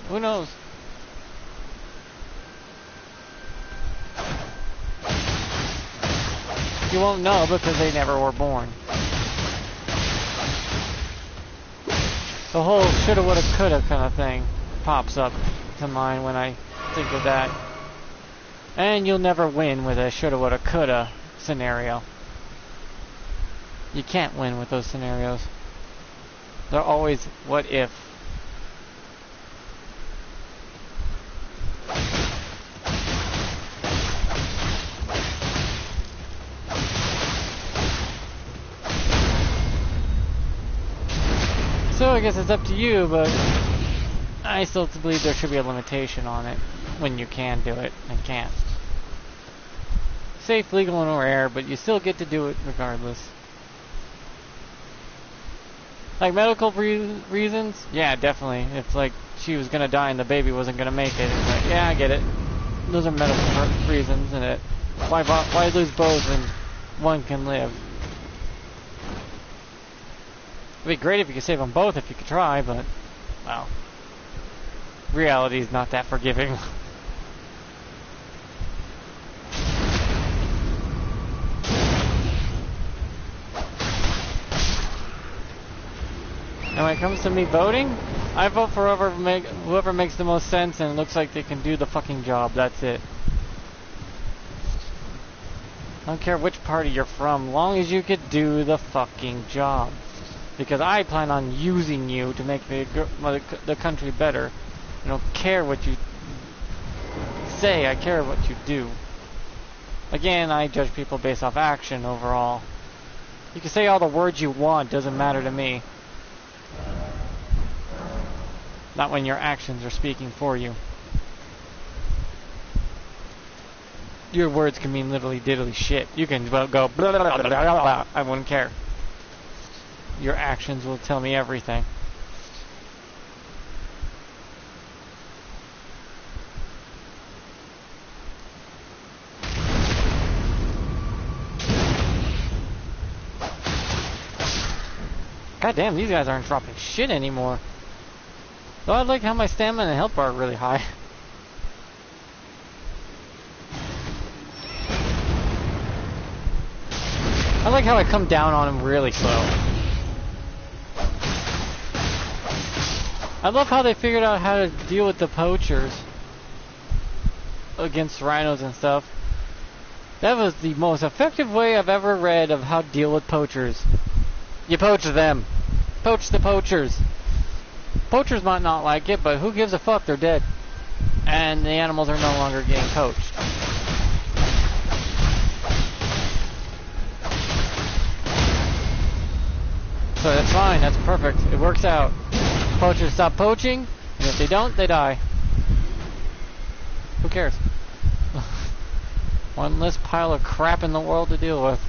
who knows? You won't know because they never were born. The whole shoulda, woulda, coulda kind of thing pops up to mind when I think of that. And you'll never win with a shoulda, woulda, coulda scenario. You can't win with those scenarios. They're always what if. So I guess it's up to you, but I still believe there should be a limitation on it when you can do it and can't. Safe, legal, and rare, but you still get to do it regardless. Like medical reasons? Yeah, definitely. If like she was gonna die and the baby wasn't gonna make it, it's like, yeah, I get it. Those are medical reasons, and it. Why lose both when one can live? It'd be great if you could save them both if you could try, but well, reality is not that forgiving. And when it comes to me voting, I vote for whoever makes the most sense and looks like they can do the fucking job. That's it. I don't care which party you're from, long as you could do the fucking job. Because I plan on using you to make the country better. I don't care what you say, I care what you do. Again, I judge people based off action overall. You can say all the words you want, doesn't matter to me. Not when your actions are speaking for you. Your words can mean literally diddly shit. You can go blah, blah, blah, blah, blah. I wouldn't care. Your actions will tell me everything. God damn, these guys aren't dropping shit anymore. Though I like how my stamina and health bar are really high. I like how I come down on them really slow. I love how they figured out how to deal with the poachers against rhinos and stuff. That was the most effective way I've ever read of how to deal with poachers. You poach them. Poach the poachers. Poachers might not like it, but who gives a fuck? They're dead. And the animals are no longer getting poached. So that's fine, that's perfect. It works out. Poachers stop poaching, and if they don't, they die. Who cares? One less pile of crap in the world to deal with.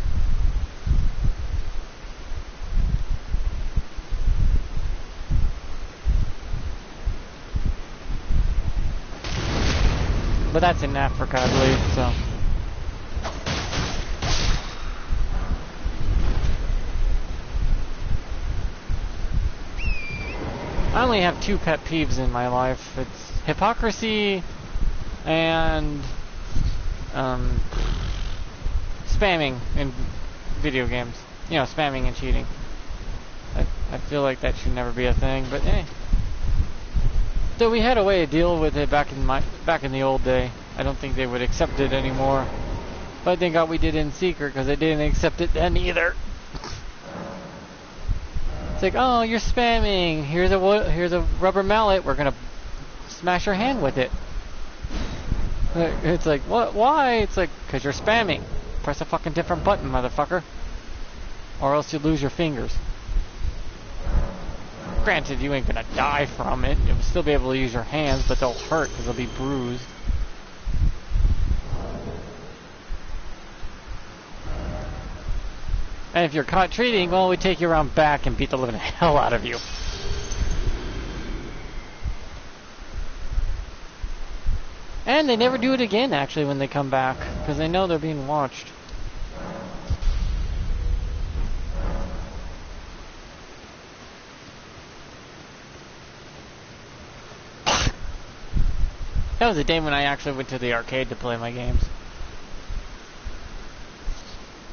But that's in Africa, I believe, so. I only have two pet peeves in my life. It's hypocrisy and spamming in video games. You know, spamming and cheating. I feel like that should never be a thing, but hey. So we had a way to deal with it back in the old day. I don't think they would accept it anymore. But thank God we did it in secret because they didn't accept it then either. It's like, oh, you're spamming. Here's a rubber mallet. We're gonna smash your hand with it. It's like, what? Why? It's like, cause you're spamming. Press a fucking different button, motherfucker. Or else you lose your fingers. Granted, you ain't gonna die from it. You'll still be able to use your hands, but they'll hurt because they'll be bruised. And if you're caught treating, well, we take you around back and beat the living hell out of you. And they never do it again, actually, when they come back, because they know they're being watched. That was a day when I actually went to the arcade to play my games.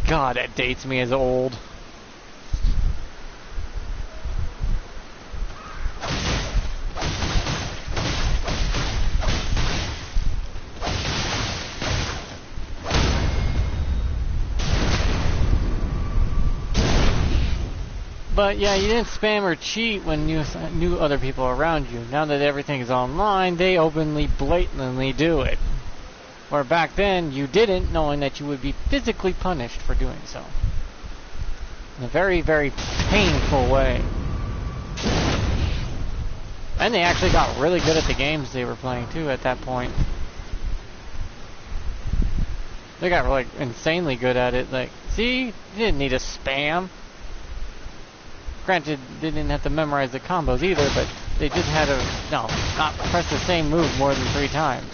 God, that dates me as old. But yeah, you didn't spam or cheat when you knew other people around you. Now that everything is online, they openly, blatantly do it. Where back then, you didn't, knowing that you would be physically punished for doing so. In a very, very painful way. And they actually got really good at the games they were playing too at that point. They got like insanely good at it. Like, see, you didn't need to spam. Granted, they didn't have to memorize the combos either, but they just had to, not press the same move more than 3 times.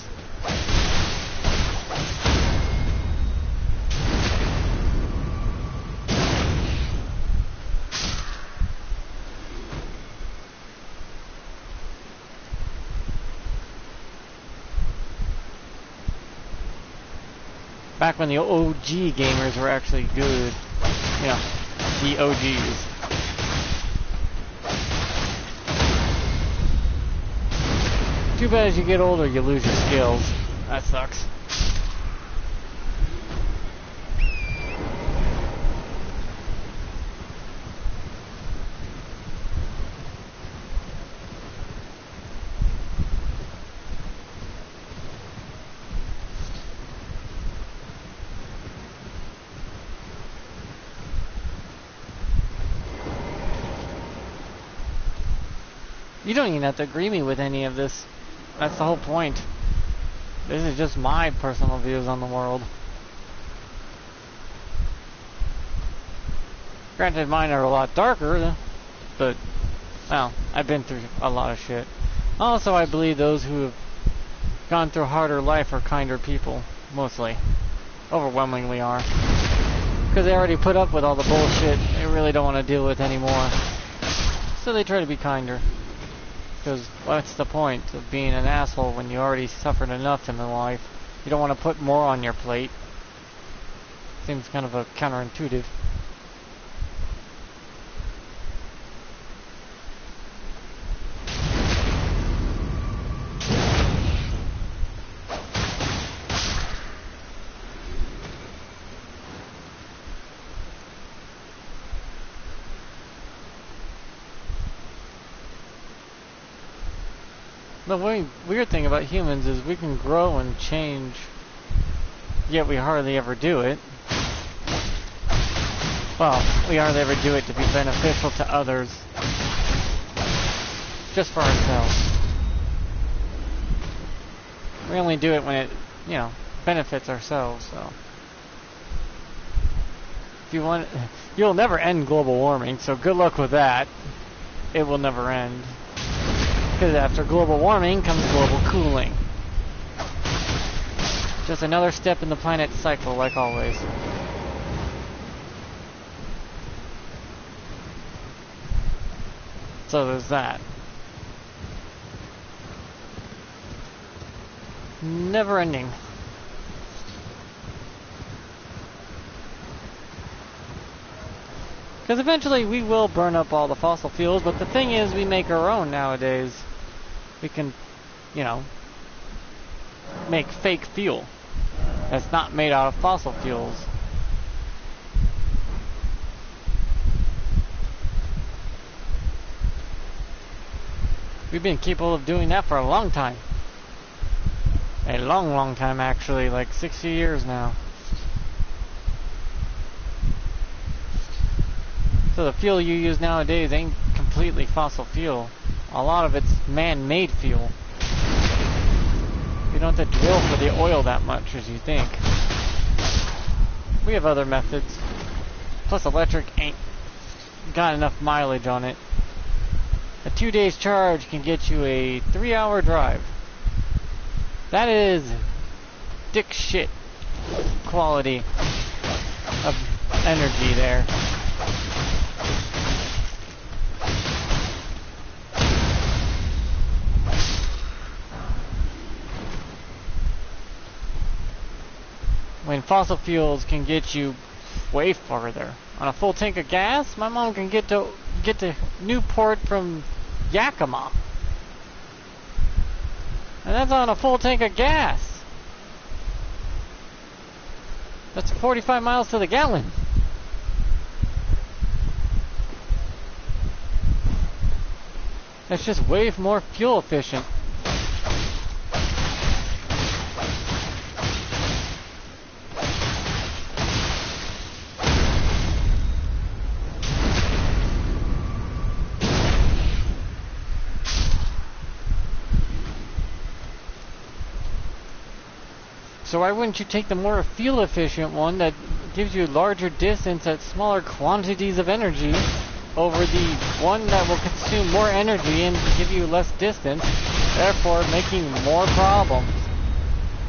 Back when the OG gamers were actually good. Yeah, the OGs. Too bad as you get older, you lose your skills. That sucks. You don't even have to agree me with any of this. That's the whole point. This is just my personal views on the world. Granted, mine are a lot darker, but, well, I've been through a lot of shit. Also, I believe those who have gone through harder life are kinder people, mostly. Overwhelmingly are. Because they already put up with all the bullshit they really don't want to deal with anymore. So they try to be kinder. Because what's the point of being an asshole when you already suffered enough in life? You don't want to put more on your plate. Seems kind of counterintuitive. The weird thing about humans is we can grow and change, yet we hardly ever do it. Well, we hardly ever do it to be beneficial to others. Just for ourselves. We only do it when it, benefits ourselves, so. If you want, you'll never end global warming, so good luck with that. It will never end. Because after global warming comes global cooling. Just another step in the planet's cycle, like always. So there's that. Never ending. Because eventually we will burn up all the fossil fuels, but the thing is we make our own nowadays. We can, make fake fuel that's not made out of fossil fuels. We've been capable of doing that for a long time. A long, long time actually, like 60 years now. So the fuel you use nowadays ain't completely completely fossil fuel. A lot of it's man-made fuel. You don't have to drill for the oil that much as you think. We have other methods. Plus electric ain't got enough mileage on it. A 2 days charge can get you a 3-hour drive. That is dick shit quality of energy there. When fossil fuels can get you way farther. On a full tank of gas, my mom can get to Newport from Yakima. And that's on a full tank of gas. That's 45 miles to the gallon. That's just way more fuel efficient. So why wouldn't you take the more fuel efficient one that gives you larger distance at smaller quantities of energy over the one that will consume more energy and give you less distance, therefore making more problems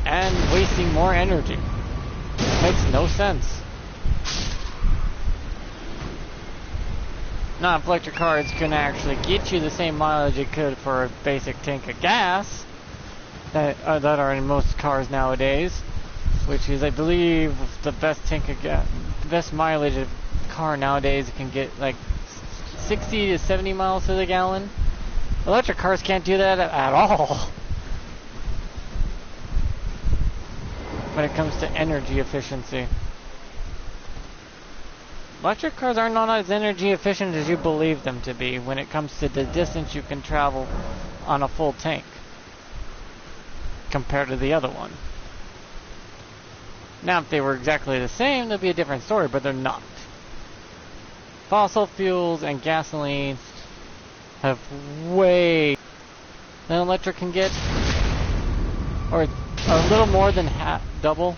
and wasting more energy? It makes no sense. Now, if electric cars can actually get you the same mileage it could for a basic tank of gas that are in most cars nowadays, which is, I believe, the best tank of gas, the best mileage of car nowadays can get like 60 to 70 miles to the gallon. Electric cars can't do that at all when it comes to energy efficiency. Electric cars are not as energy efficient as you believe them to be when it comes to the distance you can travel on a full tank compared to the other one. Now, if they were exactly the same, that'd be a different story, but they're not. Fossil fuels and gasoline have way than electric can get, or a little more than double.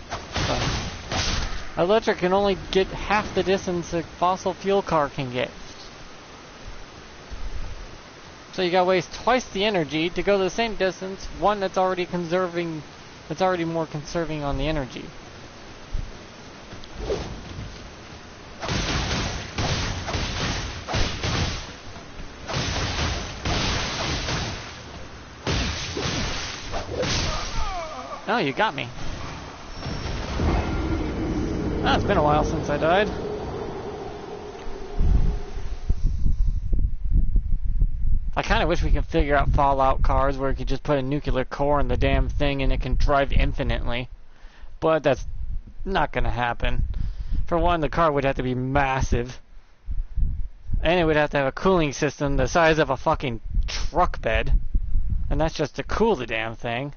Electric can only get half the distance a fossil fuel car can get. So you gotta waste twice the energy to go the same distance, one that's already more conserving on the energy. Oh, you got me. Oh, it's been a while since I died. I kind of wish we could figure out Fallout cars where you could just put a nuclear core in the damn thing and it can drive infinitely. But that's not going to happen. For one, the car would have to be massive. And it would have to have a cooling system the size of a fucking truck bed. And that's just to cool the damn thing.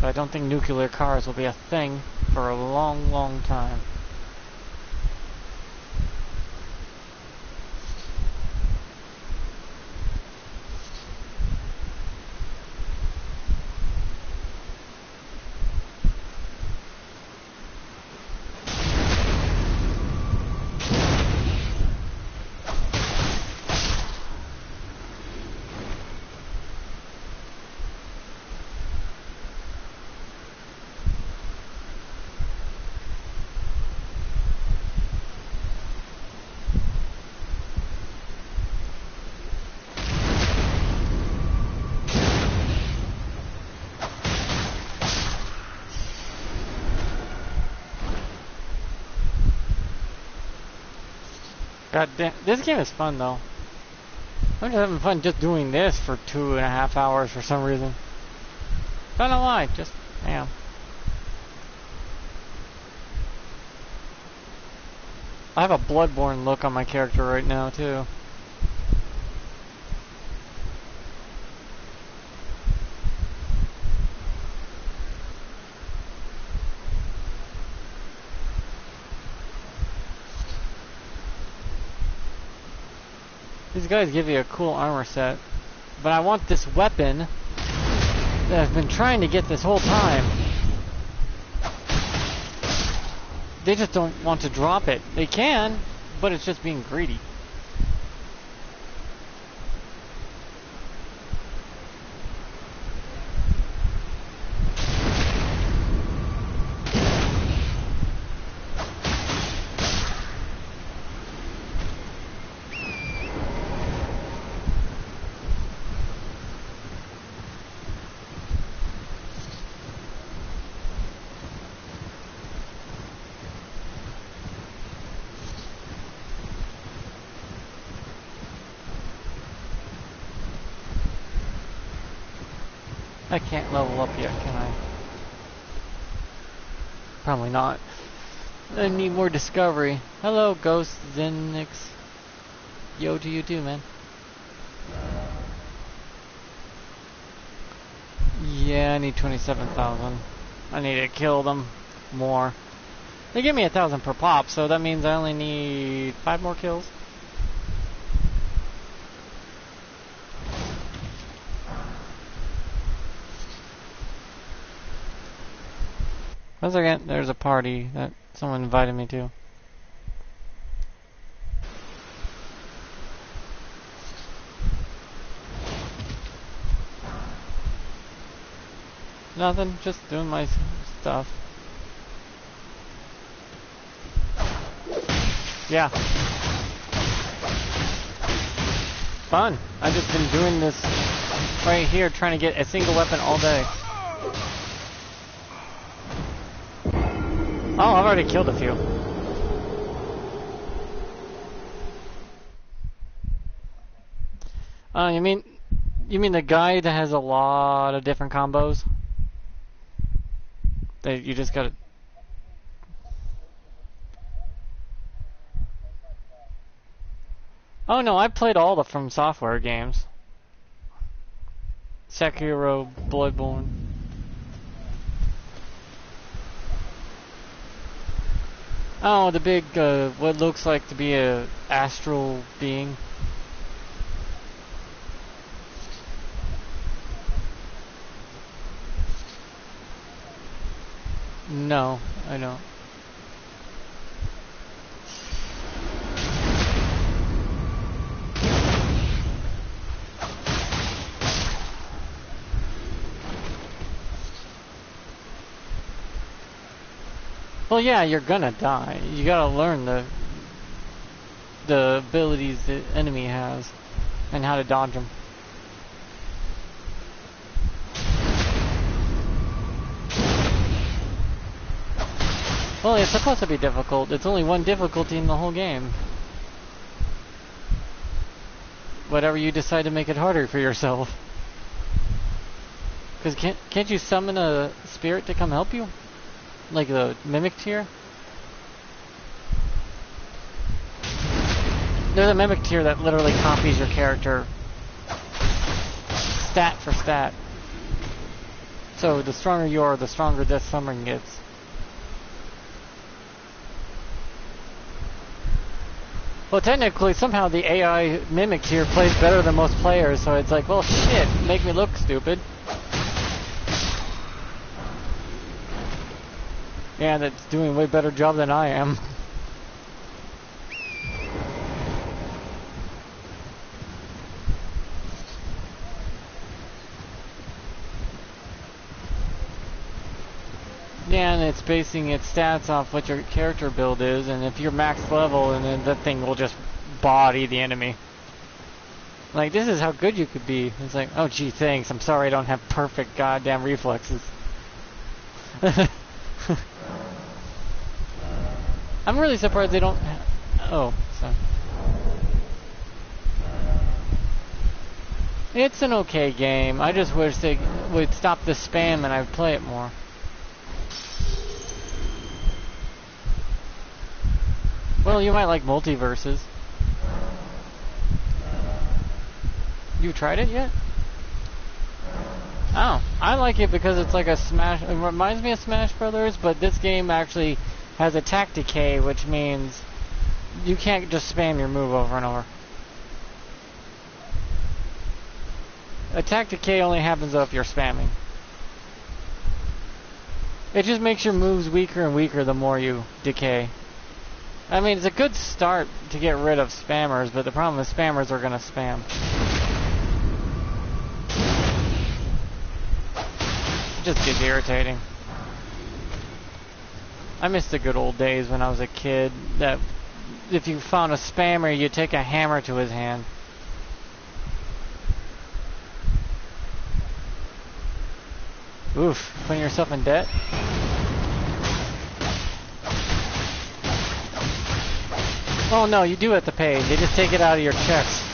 So I don't think nuclear cars will be a thing for a long, long time. God damn, this game is fun though. I'm just having fun just doing this for 2.5 hours for some reason. Don't know why, just damn. I have a Bloodborne look on my character right now too. These guys give you a cool armor set. But I want this weapon that I've been trying to get this whole time. They just don't want to drop it. They can, but it's just being greedy. I can't level up yet, can I? Probably not. I need more discovery. Hello, Ghost Zenix. Yo, do you do, man? Yeah, I need 27,000. I need to kill them more. They give me 1,000 per pop, so that means I only need 5 more kills. Once again, there's a party that someone invited me to. Nothing, just doing my stuff. Yeah. Fun. I've just been doing this right here, trying to get a single weapon all day. Oh, I've already killed a few. You mean the guy that has a lot of different combos? That you just gotta... Oh no, I played all the From Software games. Sekiro, Bloodborne. Oh, the big, what looks like to be a astral being. No, I don't. Well, yeah, you're gonna die. You gotta learn the abilities the enemy has and how to dodge them. Well, it's supposed to be difficult. It's only one difficulty in the whole game. Whatever you decide to make it harder for yourself. Because can't you summon a spirit to come help you? Like the mimic tier? There's a mimic tier that literally copies your character stat for stat. So the stronger you are, the stronger this summon gets. Well, technically, somehow the AI mimic tier plays better than most players, so it's like, well, shit, make me look stupid. Yeah, that's doing a way better job than I am. Yeah, and it's basing its stats off what your character build is, and if you're max level, and then that thing will just body the enemy. Like, this is how good you could be. It's like, oh gee, thanks, I'm sorry I don't have perfect goddamn reflexes. I'm really surprised they don't oh, sorry. It's an okay game. I just wish they would stop the spam and I'd play it more. Well, you might like multiverses. You tried it yet? Oh, I like it because it's like a Smash. It reminds me of Smash Brothers, but this game actually has attack decay, which means you can't just spam your move over and over. Attack decay only happens though if you're spamming. It just makes your moves weaker and weaker the more you decay. I mean, it's a good start to get rid of spammers, but the problem is spammers are gonna spam. It just gets irritating. I miss the good old days when I was a kid, that if you found a spammer, you take a hammer to his hand. Oof, putting yourself in debt? Oh no, you do have to pay. They just take it out of your checks.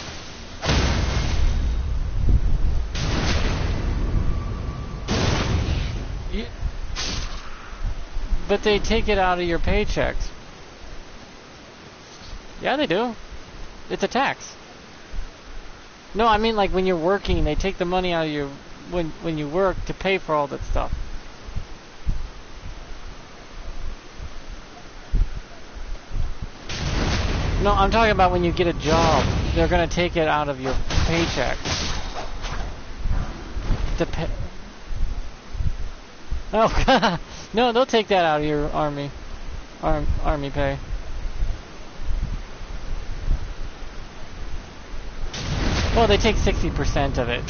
But they take it out of your paychecks. Yeah, they do. It's a tax. No, I mean like when you're working, they take the money out of your... When you work to pay for all that stuff. No, I'm talking about when you get a job. They're gonna take it out of your paycheck. Oh God! No, they'll take that out of your army pay. Well, they take 60% of it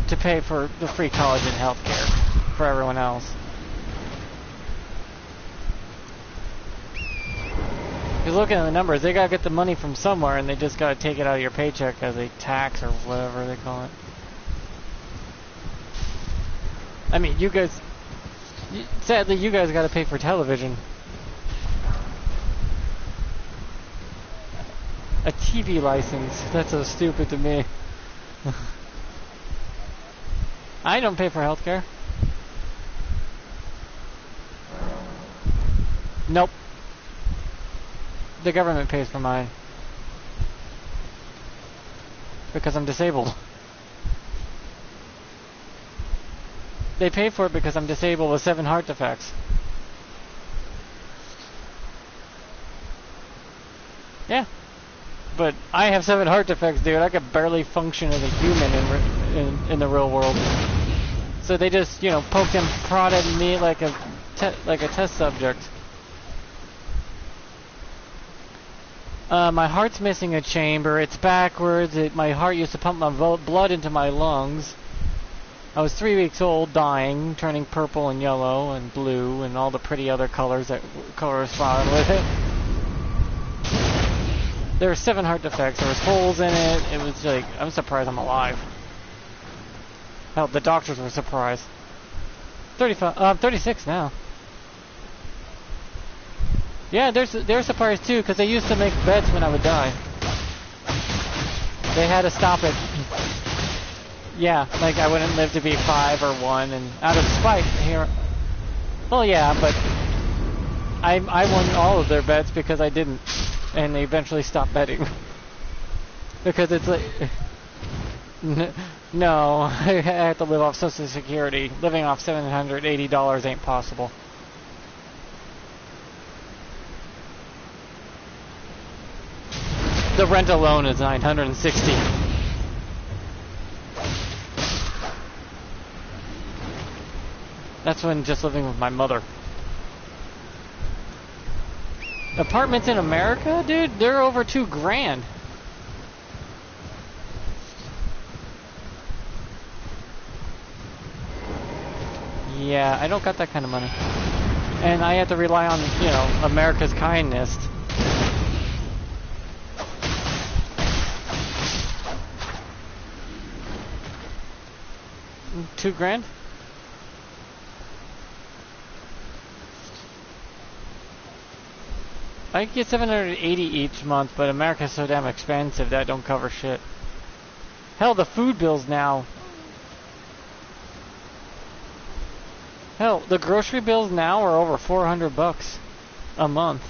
to pay for the free college and health care for everyone else. Because looking at the numbers, they gotta get the money from somewhere, and they just gotta take it out of your paycheck as a tax or whatever they call it. I mean, you guys... Sadly, you guys gotta pay for television. A TV license. That's so stupid to me. I don't pay for healthcare. Nope. The government pays for mine. Because I'm disabled. They pay for it because I'm disabled with 7 heart defects. Yeah. But I have 7 heart defects, dude. I could barely function as a human in the real world. So they just, you know, poked and prodded me like a test subject. My heart's missing a chamber. It's backwards. My heart used to pump my blood into my lungs. I was 3 weeks old, dying, turning purple and yellow and blue and all the pretty other colors that correspond with it. There were 7 heart defects. There was holes in it. It was like, I'm surprised I'm alive. Hell, the doctors were surprised. 36 now. Yeah, they're surprised too, because they used to make bets when I would die. They had to stop it. Yeah, like I wouldn't live to be 5 or 1, and out of spite here. Well, yeah, but I won all of their bets because I didn't, and they eventually stopped betting. Because it's like, no, I have to live off Social Security. Living off $780 ain't possible. The rent alone is $960. That's when just living with my mother. Apartments in America, dude, they're over $2,000. Yeah, I don't got that kind of money. And I have to rely on, you know, America's kindness. $2,000? I get $780 each month, but America's so damn expensive that don't cover shit. Hell, the food bills now. Hell, the grocery bills now are over $400 a month.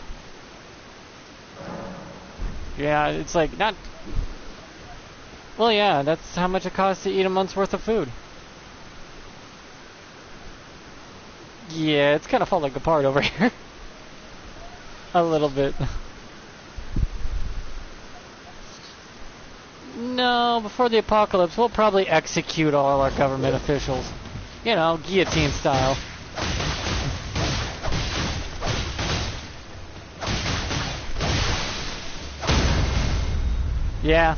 Yeah, it's like not... Well, yeah, that's how much it costs to eat a month's worth of food. Yeah, it's kind of falling apart over here. A little bit. No, before the apocalypse, we'll probably execute all our government officials. You know, guillotine style. Yeah.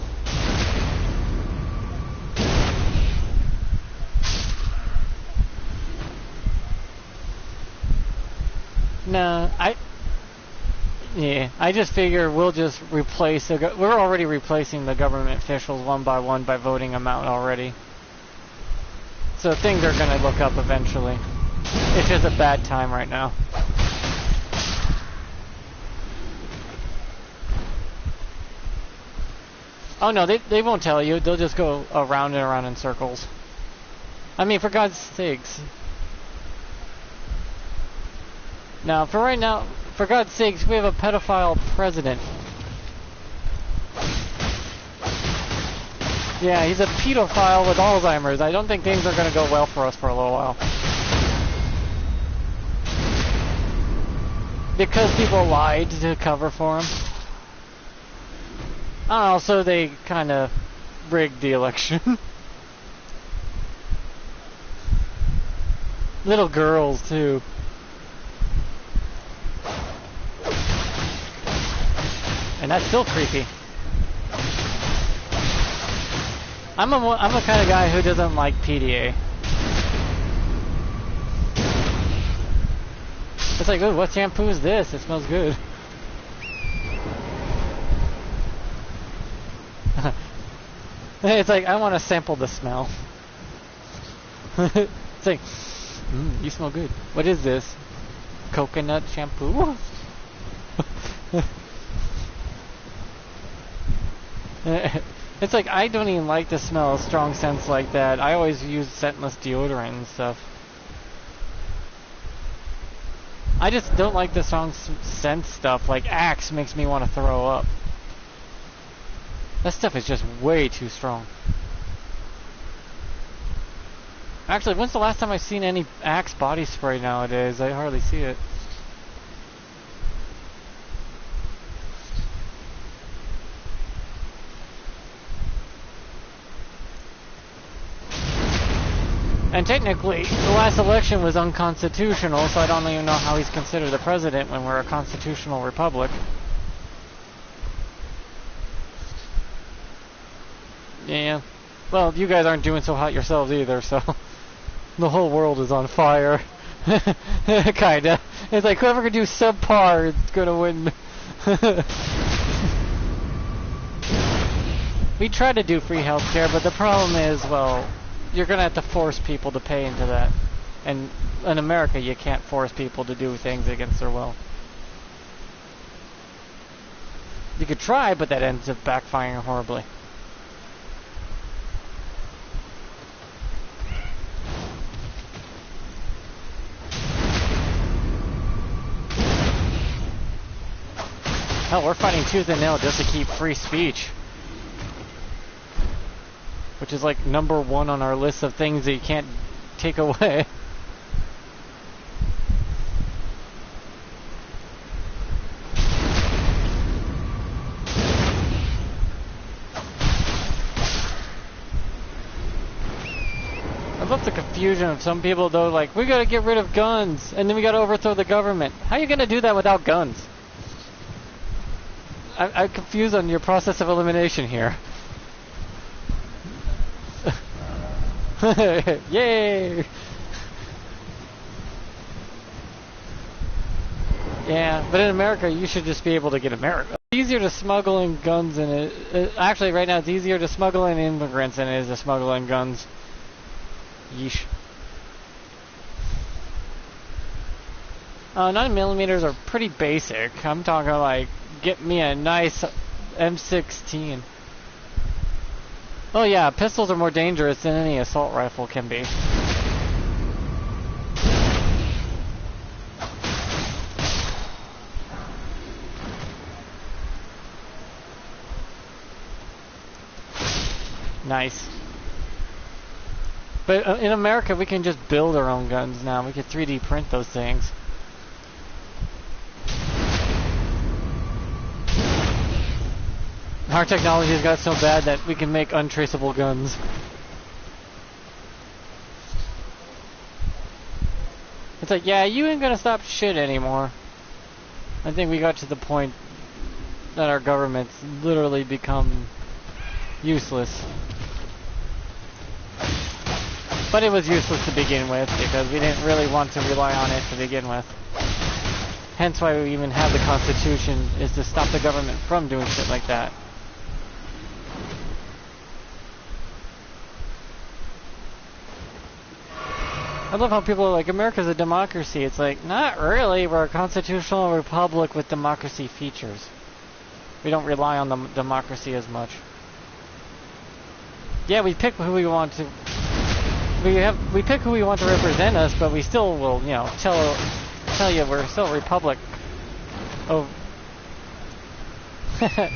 No, I just figure we'll just replace we're already replacing the government officials one by voting them out already. So things are gonna look up eventually. It's just a bad time right now. Oh no, they won't tell you. They'll just go around and around in circles. I mean, for God's sakes. Now, for right now, for God's sakes, we have a pedophile president. Yeah, he's a pedophile with Alzheimer's. I don't think things are going to go well for us for a little while. Because people lied to cover for him. I don't know, so they kind of rigged the election. Little girls, too. And that's still creepy. I'm a kind of guy who doesn't like PDA. It's like, ooh, what shampoo is this? It smells good. It's like, I want to sample the smell. It's like, you smell good. What is this? Coconut shampoo? It's like, I don't even like to smell a strong scents like that. I always use scentless deodorant and stuff. I just don't like the strong scent stuff. Like Axe makes me want to throw up. That stuff is just way too strong. Actually, when's the last time I've seen any Axe body spray nowadays? I hardly see it. And technically, the last election was unconstitutional, so I don't even know how he's considered the president when we're a constitutional republic. Yeah. Well, you guys aren't doing so hot yourselves either, so the whole world is on fire. Kinda. It's like whoever can do subpar is gonna win. We try to do free healthcare, but the problem is, well, you're gonna have to force people to pay into that. And in America, you can't force people to do things against their will. You could try, but that ends up backfiring horribly. Hell, we're fighting tooth and nail just to keep free speech. Which is like #1 on our list of things that you can't take away. I love the confusion of some people though, like, we gotta get rid of guns, and then we gotta overthrow the government. How are you gonna do that without guns? I'm confused on your process of elimination here. Yay! Yeah, but in America, you should just be able to get America. It's easier to smuggle in guns than it. Actually, right now, it's easier to smuggle in immigrants than it is to smuggle in guns. Yeesh. 9mm are pretty basic. I'm talking like, get me a nice M16. Oh yeah, pistols are more dangerous than any assault rifle can be. Nice. But in America, we can just build our own guns now. We can 3D print those things. Our technology has got so bad that we can make untraceable guns. It's like, yeah, you ain't gonna stop shit anymore. I think we got to the point that our government's literally become useless. But it was useless to begin with, because we didn't really want to rely on it to begin with. Hence why we even have the Constitution, is to stop the government from doing shit like that. I love how people are like, America's a democracy. It's like, not really. We're a constitutional republic with democracy features. We don't rely on the democracy as much. Yeah, we pick who we want to... We pick who we want to represent us, but we still will, you know, tell you we're still a republic. Oh. I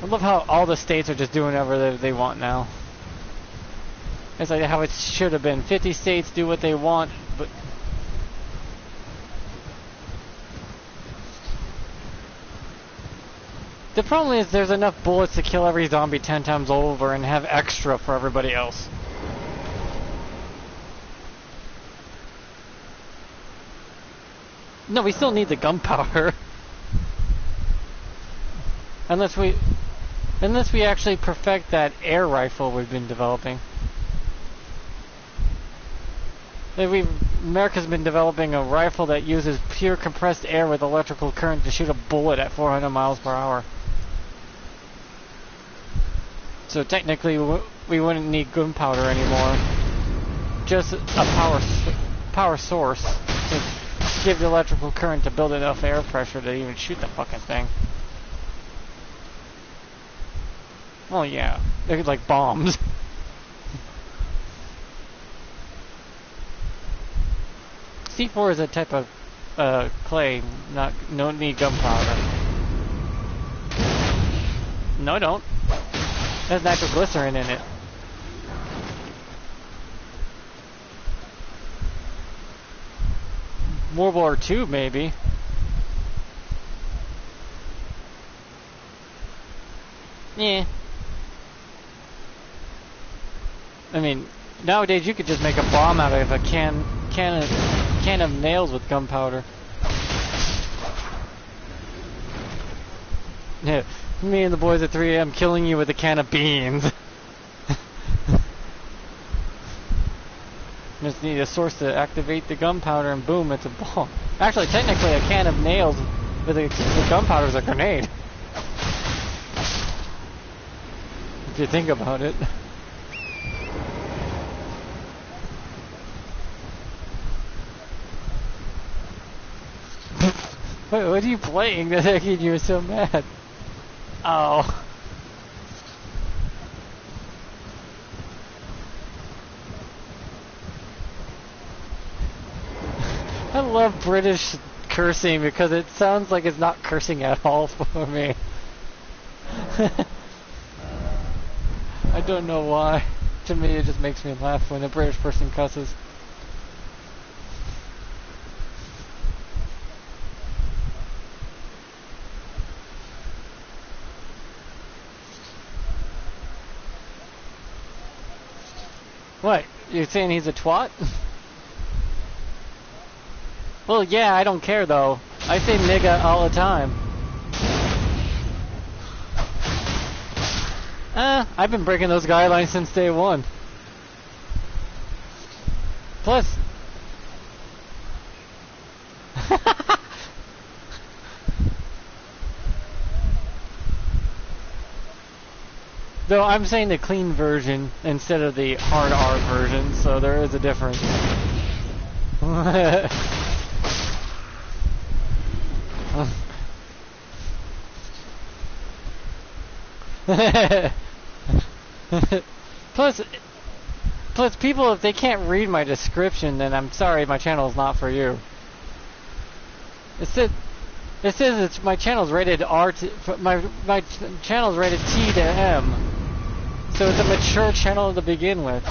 love how all the states are just doing whatever they want now. It's like how it should have been. 50 states do what they want, but... The problem is there's enough bullets to kill every zombie 10 times over and have extra for everybody else. No, we still need the gunpowder. Unless we actually perfect that air rifle we've been developing. America's been developing a rifle that uses pure compressed air with electrical current to shoot a bullet at 400 miles per hour. So technically, we wouldn't need gunpowder anymore. Just a power source to give the electrical current to build enough air pressure to even shoot the fucking thing. Well, yeah, they're like bombs. C4 is a type of clay, no need gunpowder. No, don't. There's nitroglycerin in it. World War II, maybe. Yeah. I mean, nowadays you could just make a bomb out of a can of nails with gunpowder. Yeah, me and the boys at 3 AM killing you with a can of beans. Just need a source to activate the gunpowder and boom, it's a bomb. Actually, technically a can of nails with gunpowder is a grenade. If you think about it. Wait, what are you playing that making you so mad? Oh. I love British cursing because it sounds like it's not cursing at all for me. I don't know why. To me, it just makes me laugh when a British person cusses. What? You're saying he's a twat? Well, yeah, I don't care though. I say nigga all the time. I've been breaking those guidelines since day one. Plus... Though I'm saying the clean version instead of the hard R version, so there is a difference. Plus people, if they can't read my description, then I'm sorry, my channel is not for you. It says it's my channel's rated R to, my channel's rated T to M. So it's a mature channel to begin with.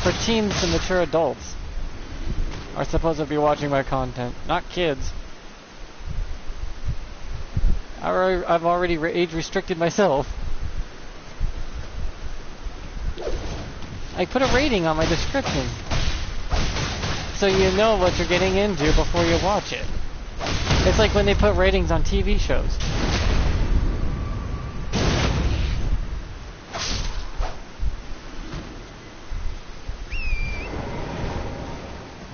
For teens to mature adults are supposed to be watching my content, not kids. I've already age restricted myself. I put a rating on my description, so you know what you're getting into before you watch it. It's like when they put ratings on TV shows.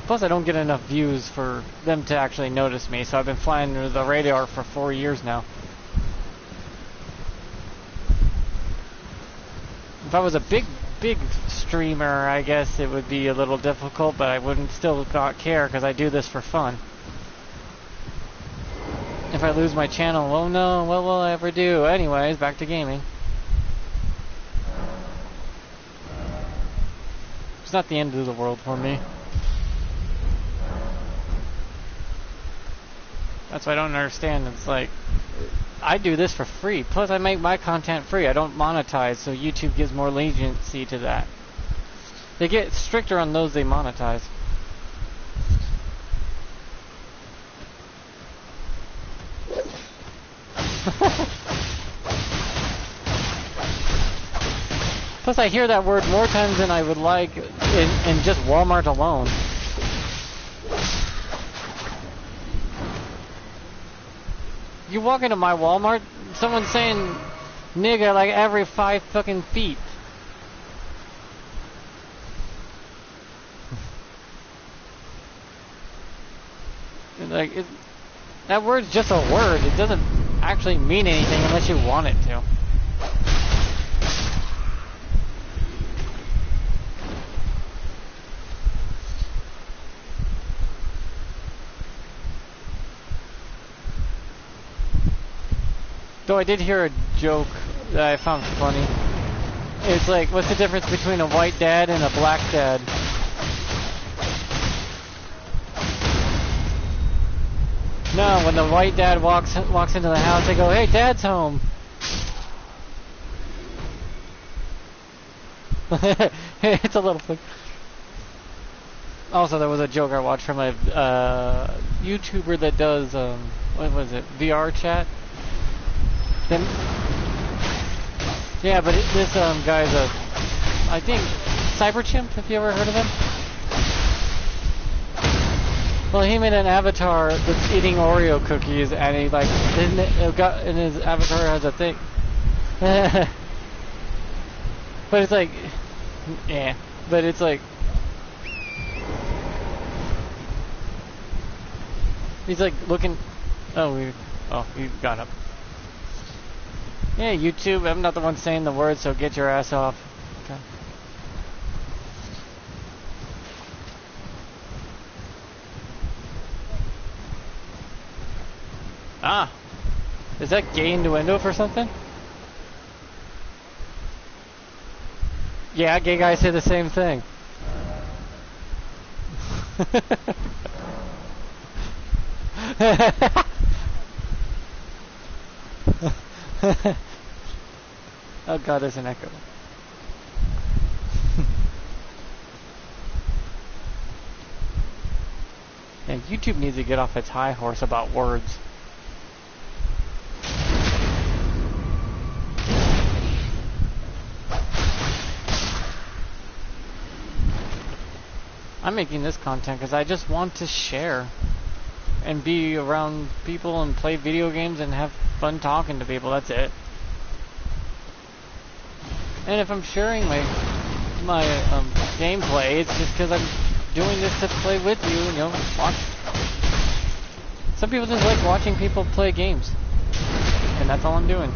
Plus, I don't get enough views for them to actually notice me, so I've been flying under the radar for 4 years now. If I was a big streamer, I guess it would be a little difficult, but I wouldn't still not care because I do this for fun. If I lose my channel, oh no, what will I ever do? Anyways, back to gaming. It's not the end of the world for me. That's what I don't understand. It's like, I do this for free. Plus, I make my content free. I don't monetize, so YouTube gives more leniency to that. They get stricter on those they monetize. Plus, I hear that word more times than I would like in just Walmart alone. You walk into my Walmart, someone's saying nigga like every 5 fucking feet. Like, that word's just a word. It doesn't actually mean anything unless you want it to. Though I did hear a joke that I found funny. It's like, what's the difference between a white dad and a black dad? No, when the white dad walks into the house, they go, "Hey, Dad's home." It's a little thing. Also, there was a joke I watched from a YouTuber that does what was it? VR chat. Then, yeah, but this guy's I think Cyberchimp. Have you ever heard of him? Well, he made an avatar that's eating Oreo cookies, and he like and his avatar has a thing. But it's like, yeah. But it's like, he's like looking. Oh, he got up. Yeah, YouTube. I'm not the one saying the word, so get your ass off. Okay. Ah, is that gay innuendo for something? Yeah, gay guys say the same thing. Oh god, there's an echo. Yeah, YouTube needs to get off its high horse about words. I'm making this content because I just want to share and be around people and play video games and have fun talking to people. That's it. And if I'm sharing my gameplay, it's just because I'm doing this to play with you, you know, watch. Some people just like watching people play games, and that's all I'm doing.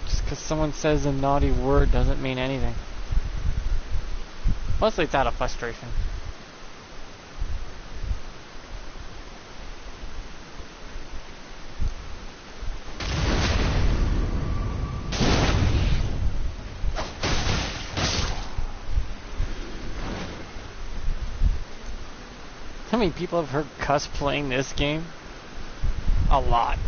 Just because someone says a naughty word doesn't mean anything. Mostly it's out of frustration. How many people have heard cuss playing this game? A lot.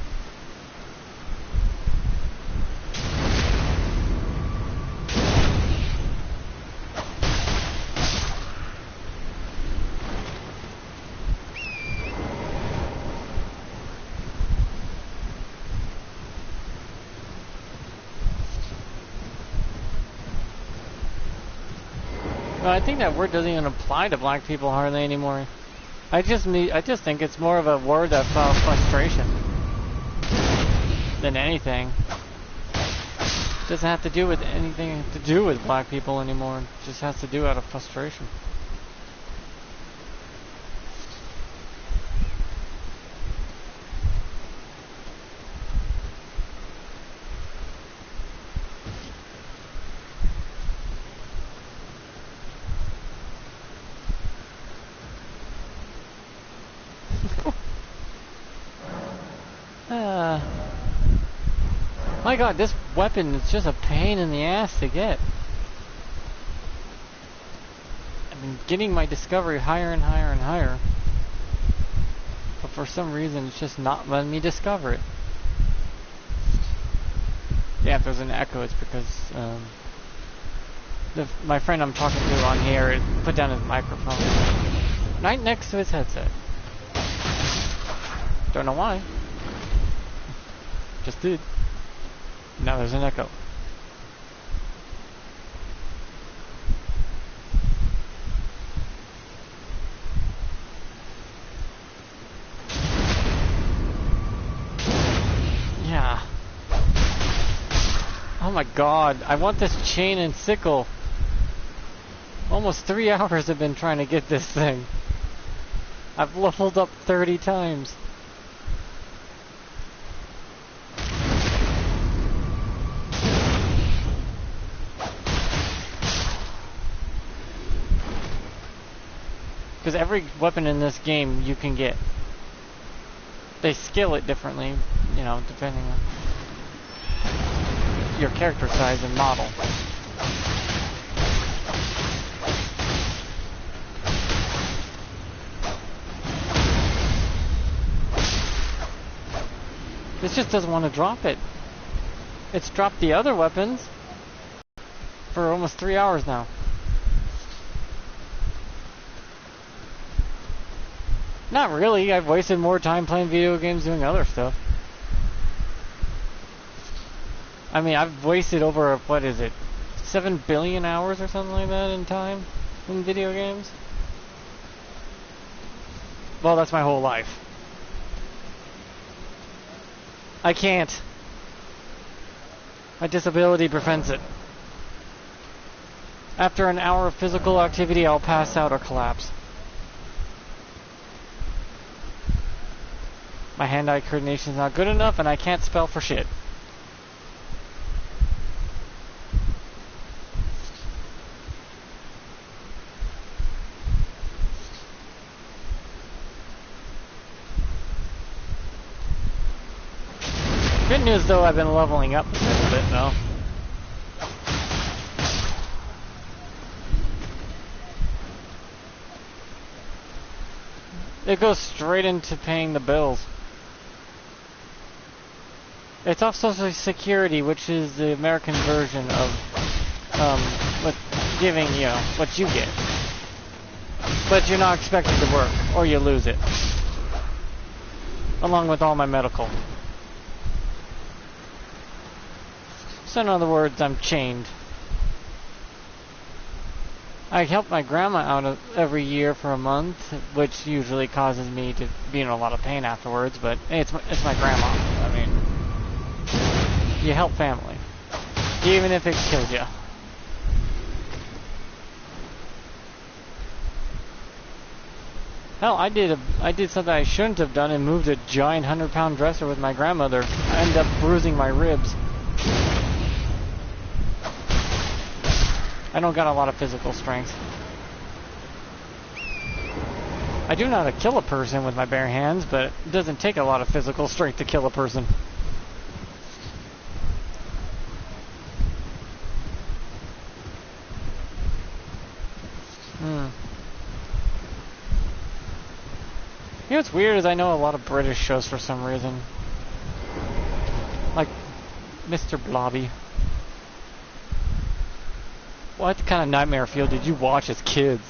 Well, I think that word doesn't even apply to black people hardly anymore. I just think it's more of a word of frustration than anything. It doesn't have to do with anything to do with black people anymore. It just has to do out of frustration. My god, this weapon is just a pain in the ass to get. I've been getting my discovery higher and higher and higher. But for some reason, it's just not letting me discover it. Yeah, if there's an echo, it's because my friend I'm talking to on here put down his microphone right next to his headset. Don't know why. Just did. Now there's an echo. Yeah. Oh my god, I want this chain and sickle. Almost 3 hours I've been trying to get this thing. I've leveled up 30 times. Because every weapon in this game you can get. They skill it differently, you know, depending on your character size and model. This just doesn't want to drop it. It's dropped the other weapons for almost 3 hours now. Not really. I've wasted more time playing video games doing other stuff. I mean, I've wasted over, what is it, 7 billion hours or something like that in time in video games? Well, that's my whole life. I can't. My disability prevents it. After an hour of physical activity, I'll pass out or collapse. My hand-eye coordination is not good enough, and I can't spell for shit. Good news, though, I've been leveling up a little bit, though. It goes straight into paying the bills. It's off Social Security, which is the American version of what giving you know, what you get. But you're not expected to work, or you lose it. Along with all my medical. So in other words, I'm chained. I help my grandma out every year for a month, which usually causes me to be in a lot of pain afterwards, but it's my grandma. I mean, you help family, even if it kills you. Hell, I did something I shouldn't have done and moved a giant 100-pound dresser with my grandmother. I ended up bruising my ribs. I don't got a lot of physical strength. I do know how to kill a person with my bare hands, but it doesn't take a lot of physical strength to kill a person. You know what's weird is I know a lot of British shows for some reason. Like Mr. Blobby. What kind of Nightmare Fuel did you watch as kids?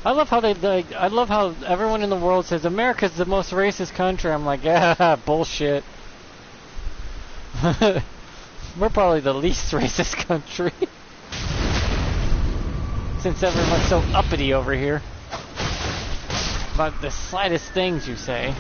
I love how they like. I love how everyone in the world says America's the most racist country. I'm like, yeah, bullshit. We're probably the least racist country. Since everyone's so uppity over here. About the slightest things you say.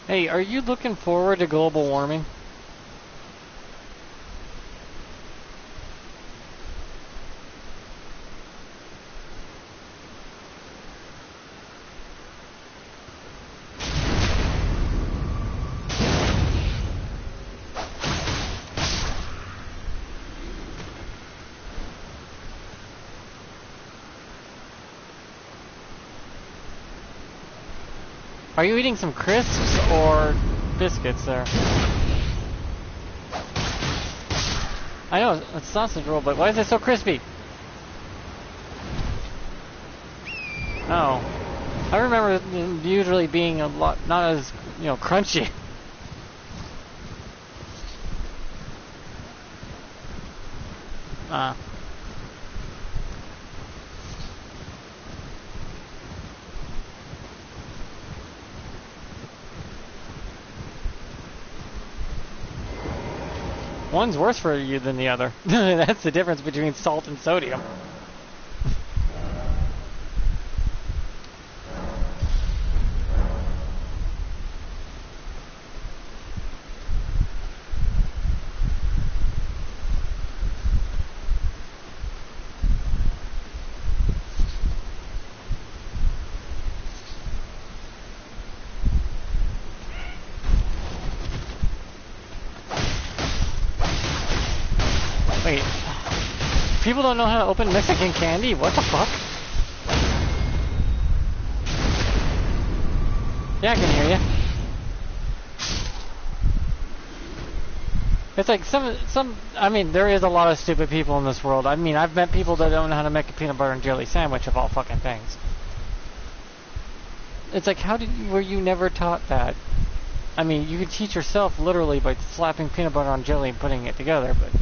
Hey, are you looking forward to global warming? Are you eating some crisps or biscuits there? I know, it's sausage roll, but why is it so crispy? Oh. I remember it usually being a lot, not as, crunchy. One's worse for you than the other. That's the difference between salt and sodium. Wait, people don't know how to open Mexican candy? What the fuck? Yeah, I can hear you. It's like I mean, there is a lot of stupid people in this world. I mean, I've met people that don't know how to make a peanut butter and jelly sandwich of all fucking things. It's like, were you never taught that? I mean, you can teach yourself literally by slapping peanut butter on jelly and putting it together, but...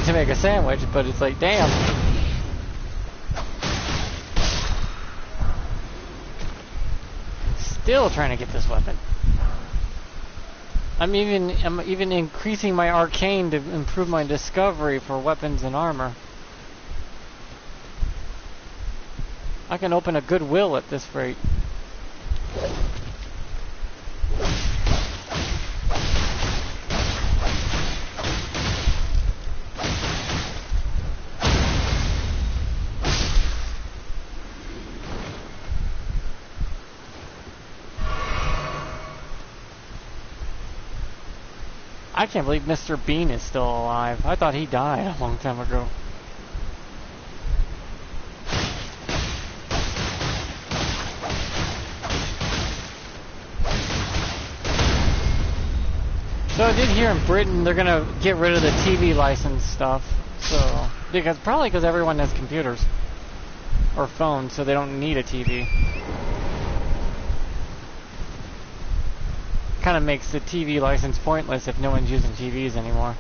to make a sandwich, but it's like, damn. Still trying to get this weapon. I'm even increasing my arcane to improve my discovery for weapons and armor. I can open a Goodwill at this rate. I can't believe Mr. Bean is still alive. I thought he died a long time ago. So I did hear in Britain they're gonna get rid of the TV license stuff. So probably because everyone has computers or phones, so they don't need a TV. Kind of makes the TV license pointless if no one's using TVs anymore.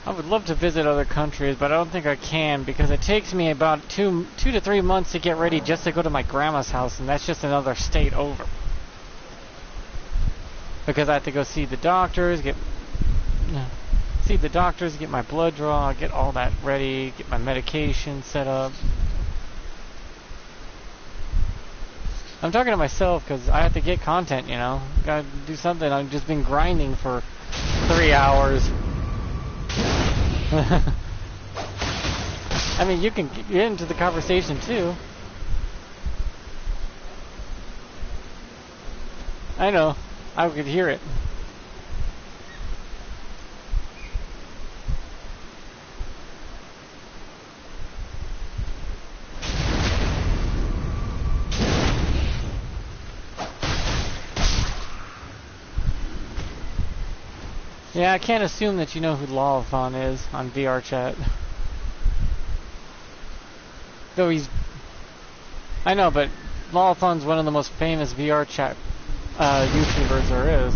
I would love to visit other countries, but I don't think I can because it takes me about two to 3 months to get ready just to go to my grandma's house, and that's just another state over. Because I have to go see the doctors, get my blood draw, get all that ready, get my medication set up. I'm talking to myself because I have to get content, Gotta do something. I've just been grinding for 3 hours. I mean, you can get into the conversation too. I know. I could hear it. Yeah, I can't assume that you know who Lawfon is on VR chat. Though he's... I know, but Lawfon's one of the most famous VR chat YouTubers there is.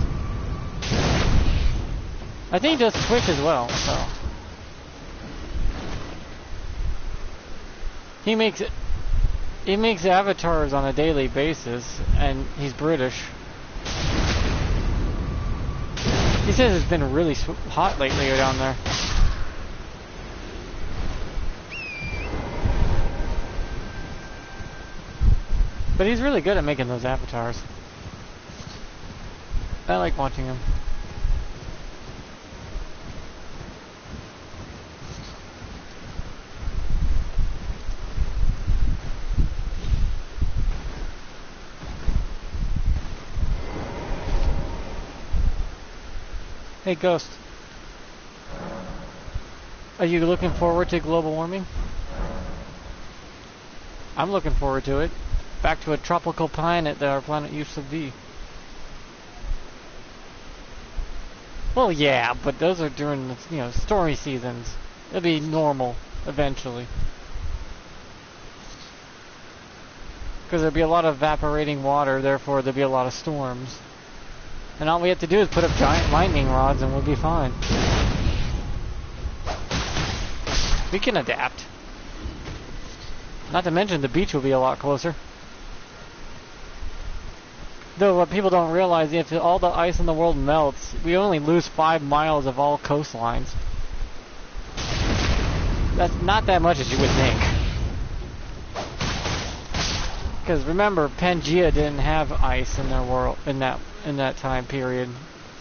I think he does Twitch as well, so... He makes avatars on a daily basis, and he's British. He says it's been really hot lately down there. But he's really good at making those avatars. I like watching him. Hey Ghost, are you looking forward to global warming? I'm looking forward to it. Back to a tropical planet that our planet used to be. Well, yeah, but those are during, you know, stormy seasons. It'll be normal eventually. Because there'll be a lot of evaporating water, therefore there'll be a lot of storms. And all we have to do is put up giant lightning rods and we'll be fine. We can adapt. Not to mention the beach will be a lot closer. Though what people don't realize, if all the ice in the world melts, we only lose 5 miles of all coastlines. That's not that much as you would think. Because remember, Pangea didn't have ice in their world in that time period,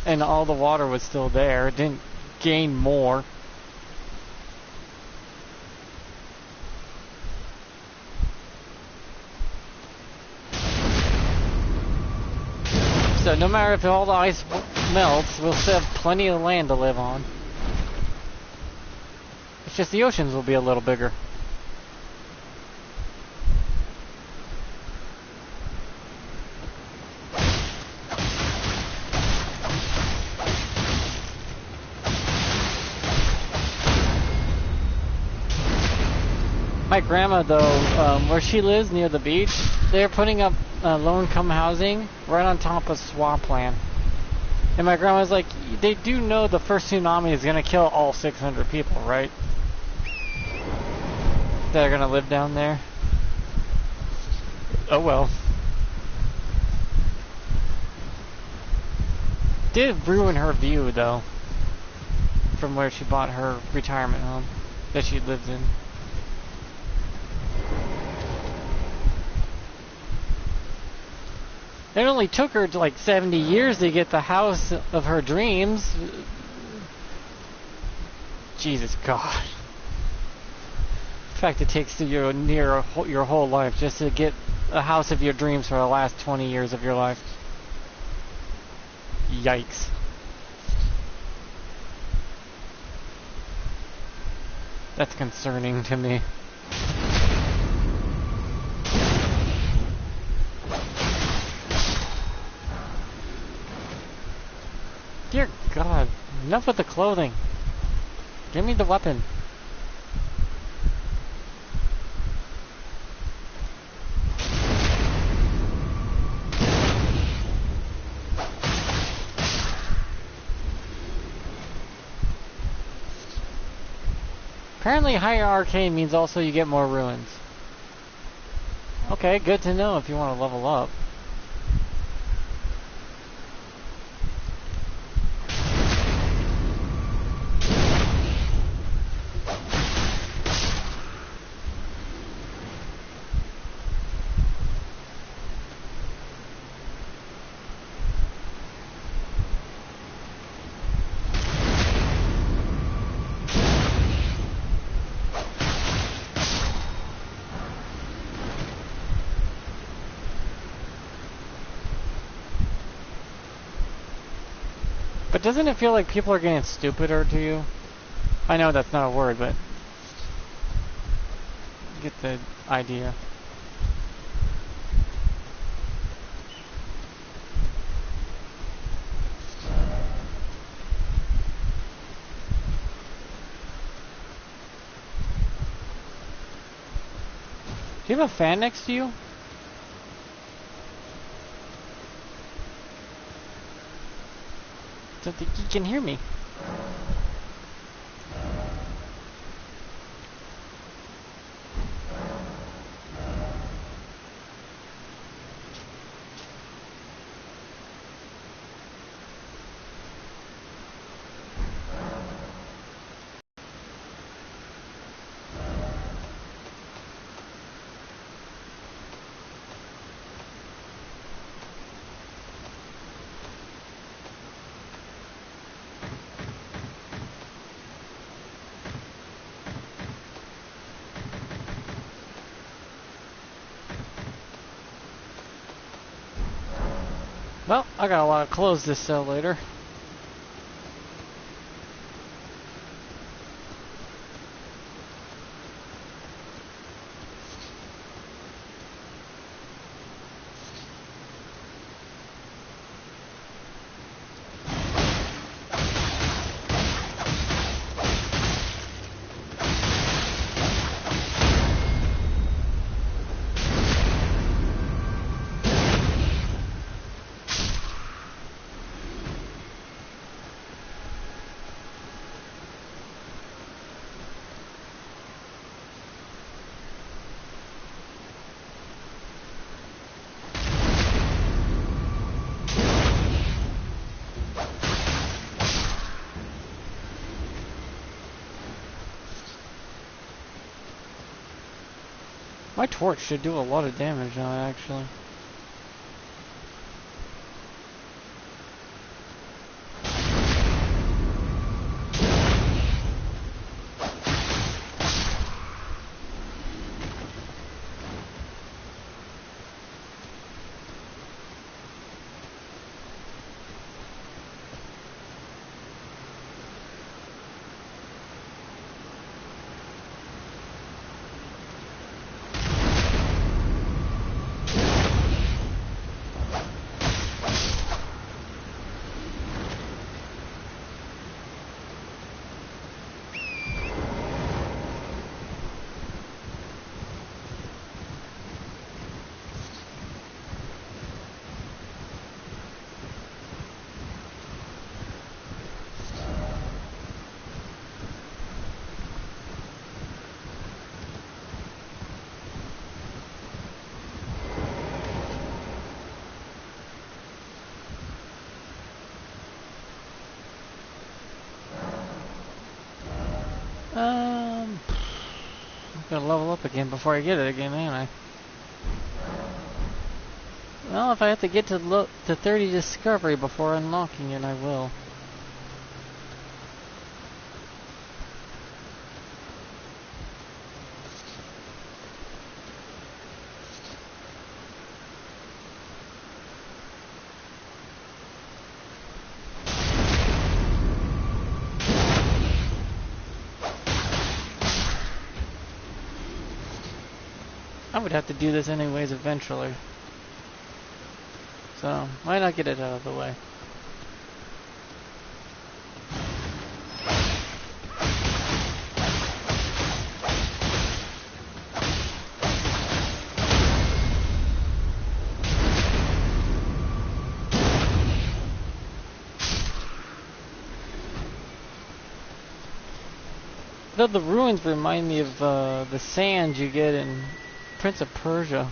and all the water was still there. It didn't gain more. So no matter if all the ice melts, we'll still have plenty of land to live on. It's just the oceans will be a little bigger. My grandma, though, where she lives near the beach, they're putting up low-income housing right on top of swampland. And my grandma's like, they do know the first tsunami is going to kill all 600 people, right? That are going to live down there. Oh well. Did ruin her view, though, from where she bought her retirement home that she lives in. It only took her like 70 years to get the house of her dreams. Jesus God. In fact, it takes you near your whole life just to get a house of your dreams for the last 20 years of your life. Yikes. That's concerning to me. Dear God, enough with the clothing. Give me the weapon. Apparently higher arcane means also you get more ruins. Okay, good to know if you want to level up. But doesn't it feel like people are getting stupider to you? I know that's not a word, but you get the idea. Do you have a fan next to you? Don't think you can hear me. Well, I got a lot of clothes to sell later. My torch should do a lot of damage now, actually. Gotta level up again before I get it again, ain't I? Well, if I have to get to 30 discovery before unlocking it, I will. I would have to do this anyways eventually. So, why not get it out of the way? Though the ruins remind me of the sand you get in Prince of Persia.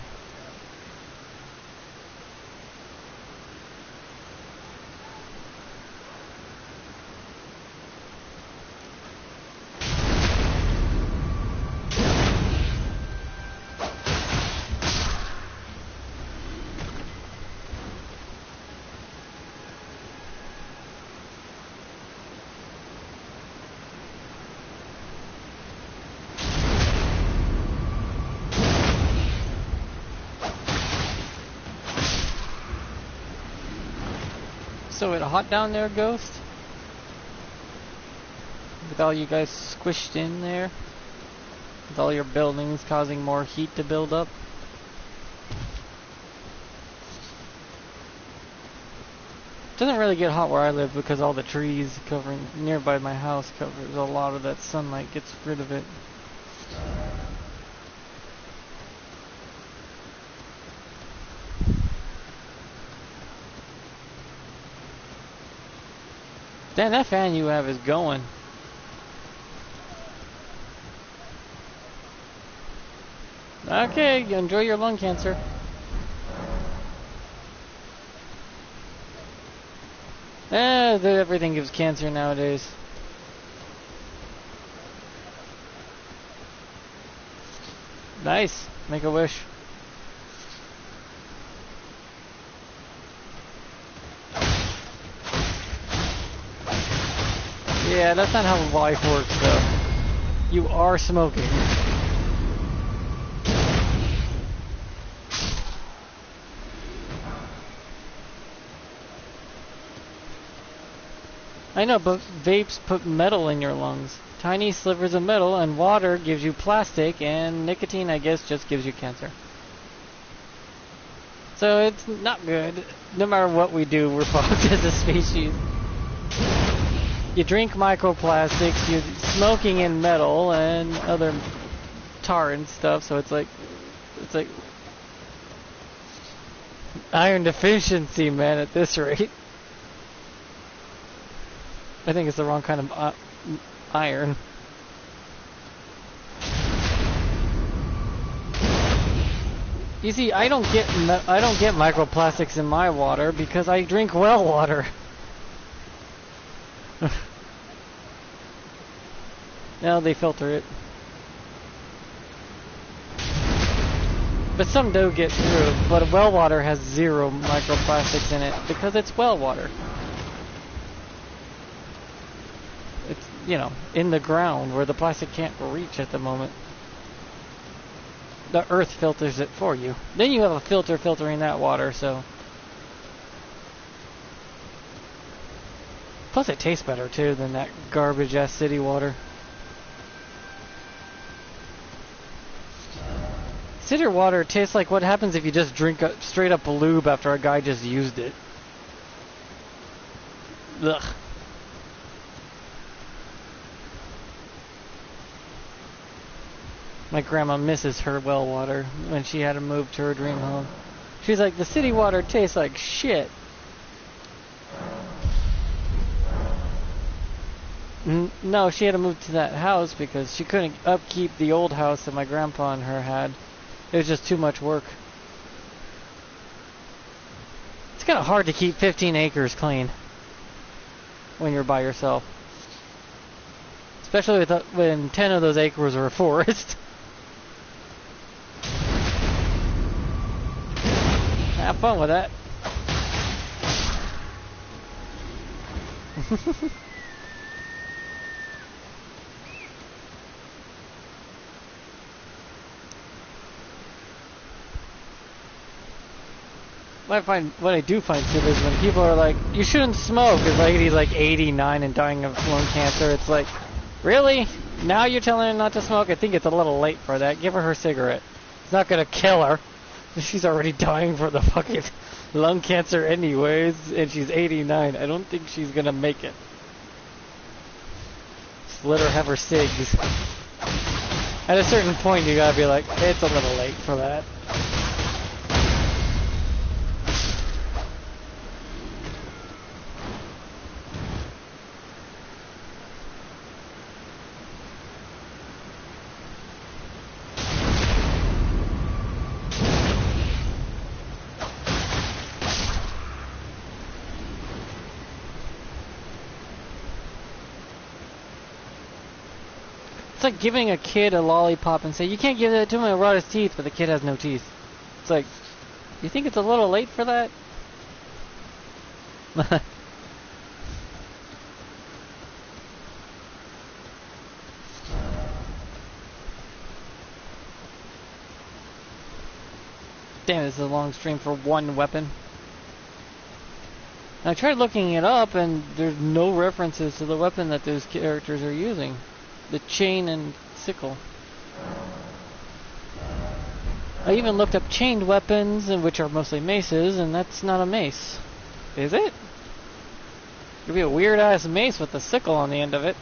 So it hot down there, Ghost? with all you guys squished in there. With all your buildings causing more heat to build up. It doesn't really get hot where I live because all the trees covering nearby my house covers a lot of that sunlight, gets rid of it. Damn, that fan you have is going. Okay, enjoy your lung cancer. Everything gives cancer nowadays. Nice. Make a wish. Yeah, that's not how life works, though. You are smoking. I know, but vapes put metal in your lungs. Tiny slivers of metal, and water gives you plastic, and nicotine, I guess, just gives you cancer. So it's not good. No matter what we do, we're fucked as a species. You drink microplastics, you're smoking in metal and other tar and stuff, so it's like iron deficiency, man, at this rate. I think it's the wrong kind of iron. You see, I don't get microplastics in my water because I drink well water. Now they filter it. But some do get through, but well water has 0 microplastics in it because it's well water. It's, you know, in the ground where the plastic can't reach at the moment. The earth filters it for you. Then you have a filter filtering that water, so. Plus it tastes better too than that garbage ass city water. City water tastes like what happens if you just drink straight up lube after a guy just used it. Ugh. My grandma misses her well water when she had to move to her dream home. She's like, the city water tastes like shit. No, she had to move to that house because she couldn't upkeep the old house that my grandpa and her had. It was just too much work. It's kind of hard to keep 15 acres clean when you're by yourself. Especially when 10 of those acres are a forest. Have fun with that. What I do find stupid is when people are like, you shouldn't smoke. It's like he's like 89 and dying of lung cancer. It's like, really? Now you're telling her not to smoke? I think it's a little late for that. Give her cigarette. It's not gonna kill her. She's already dying for the fucking lung cancer anyways, and she's 89. I don't think she's gonna make it. Just let her have her cigs. At a certain point, you gotta be like, it's a little late for that. It's like giving a kid a lollipop and say, you can't give that to him, it'll rot his teeth, but the kid has no teeth. It's like, you think it's a little late for that? Damn, this is a long stream for one weapon. I tried looking it up, and there's no references to the weapon that those characters are using. The chain and sickle. I even looked up chained weapons, which are mostly maces, and that's not a mace. Is it? It'd be a weird-ass mace with a sickle on the end of it.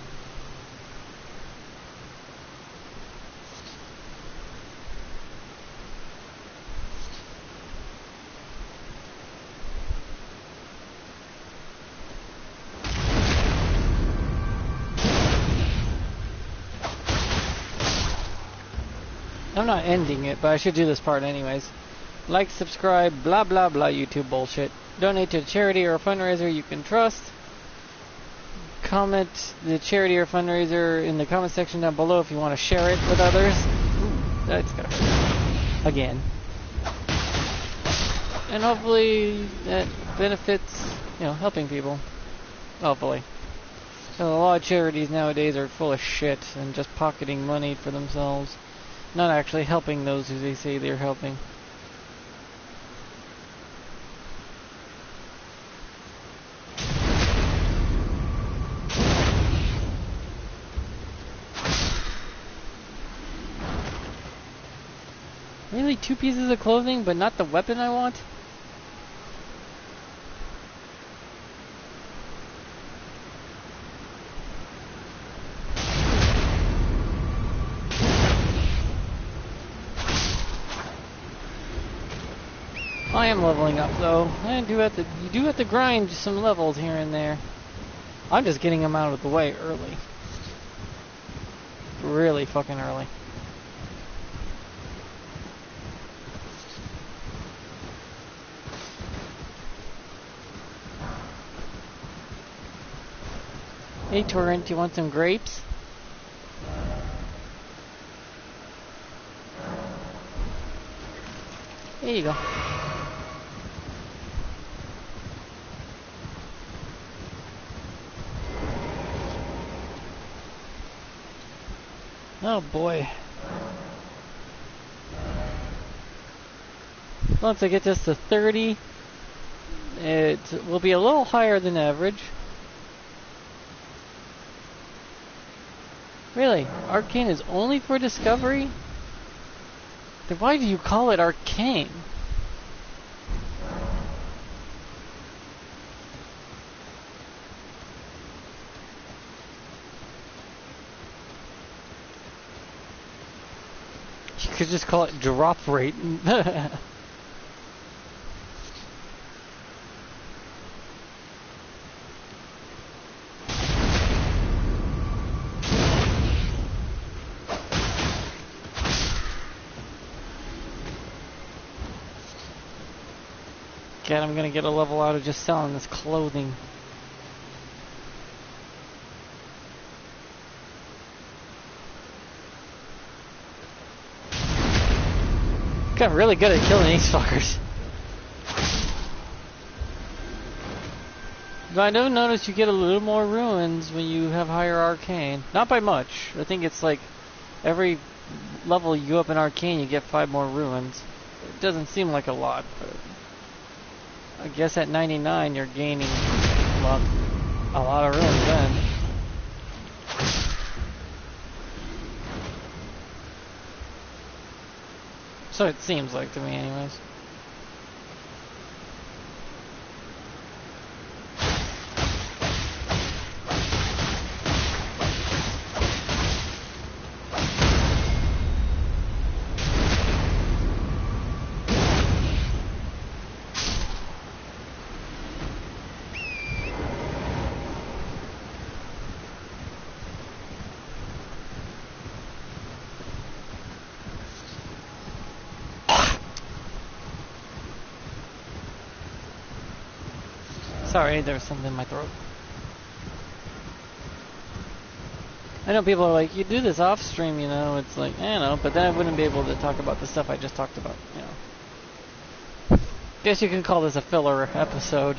I'm not ending it, but I should do this part anyways. Like, subscribe, blah blah blah YouTube bullshit. Donate to a charity or a fundraiser you can trust. Comment the charity or fundraiser in the comment section down below if you want to share it with others. Ooh, that's gonna hurt. Again. And hopefully that benefits, helping people. Hopefully. A lot of charities nowadays are full of shit and just pocketing money for themselves. Not actually helping those who they say they're helping. Really, 2 pieces of clothing, but not the weapon I want? I am leveling up though. You do have to grind some levels here and there. I'm just getting them out of the way early. Really fucking early. Hey Torrent, you want some grapes? There you go. Oh boy. Once I get this to 30, it will be a little higher than average. Really? Arcane is only for discovery? Then why do you call it arcane? You could just call it drop rate. God, I'm gonna get a level out of just selling this clothing. Got really good at killing these fuckers. But I do notice you get a little more ruins when you have higher arcane. Not by much. I think it's like every level you go up in arcane you get 5 more ruins. It doesn't seem like a lot, but I guess at 99 you're gaining a lot of ruins then. So it seems like to me anyways. Sorry, there was something in my throat. I know people are like, you do this off stream, it's like, I know, but then I wouldn't be able to talk about the stuff I just talked about, Guess you can call this a filler episode.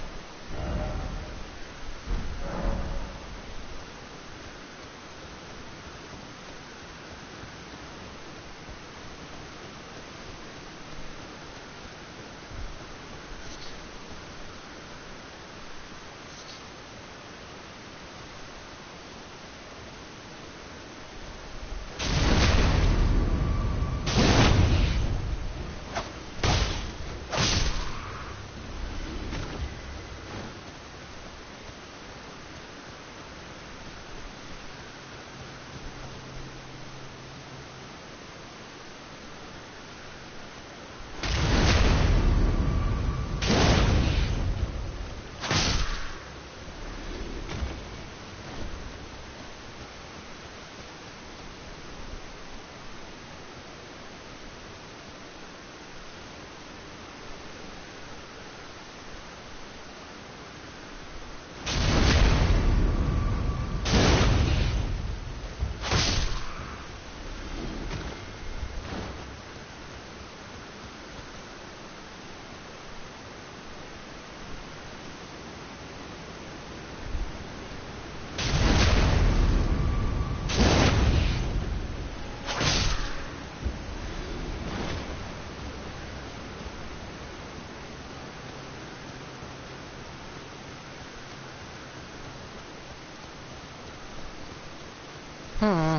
Hmm.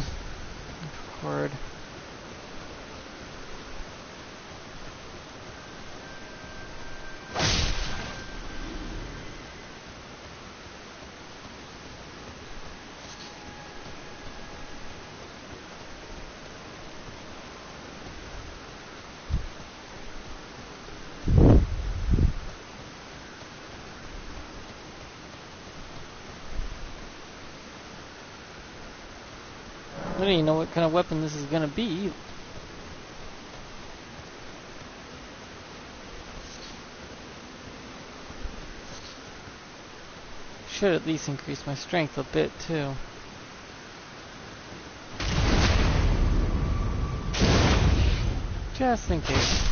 Word. I don't even know what kind of weapon this is gonna be. Should at least increase my strength a bit too. Just in case.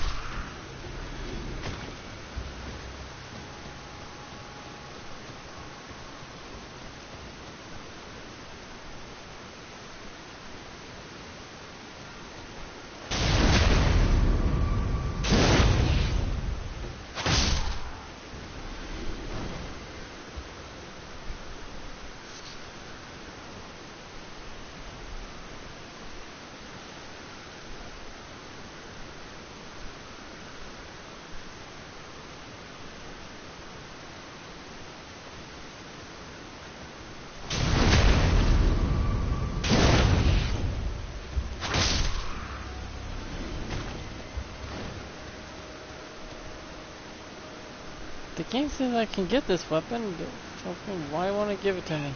The game says I can get this weapon, but fucking why won't it give it to me?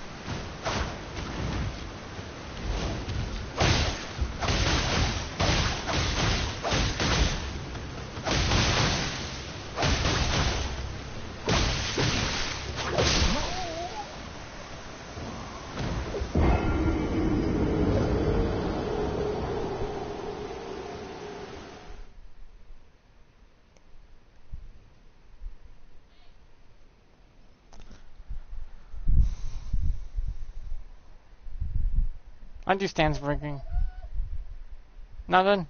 Understands breaking. Nothing.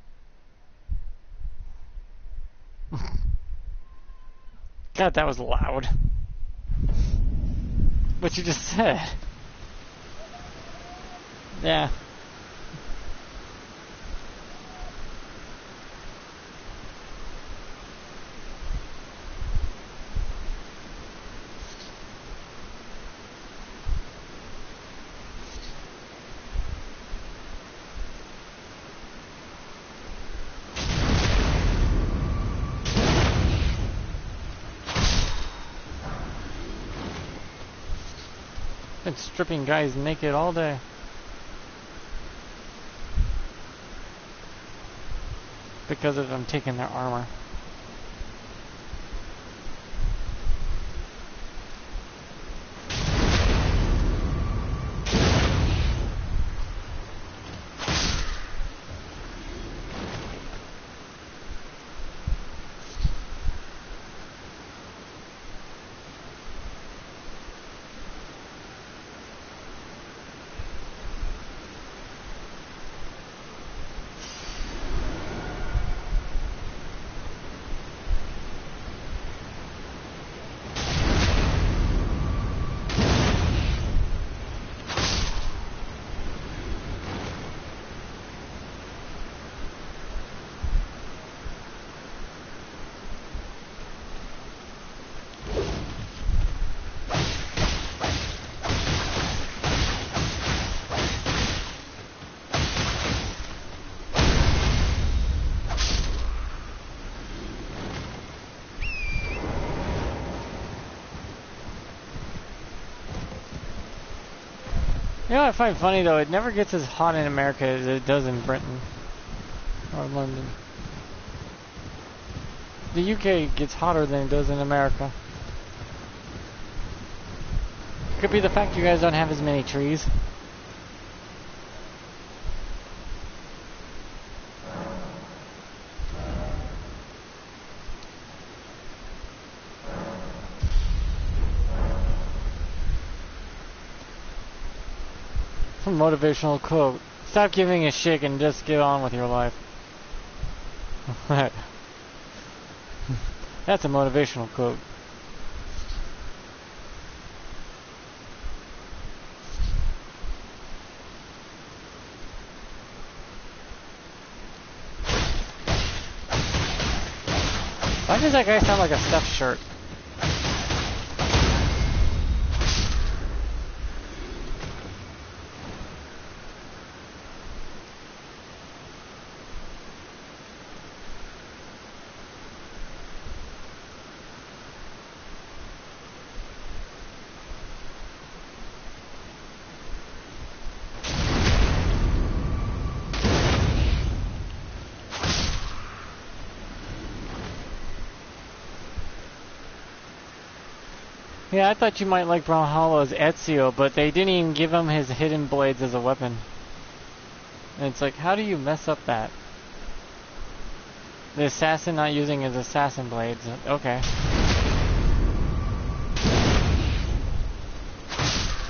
God, that was loud. What you just said. Yeah. Been stripping guys naked all day. Because of them taking their armor. You know what I find funny though? It never gets as hot in America as it does in Britain or London. The UK gets hotter than it does in America. Could be the fact you guys don't have as many trees. Motivational quote. Stop giving a shit and just get on with your life. That's a motivational quote. does that guy sound like a stuffed shirt? Yeah, I thought you might like Brawlhalla's Ezio, but they didn't even give him his hidden blades as a weapon. And it's like, how do you mess up that? The assassin not using his assassin blades. Okay.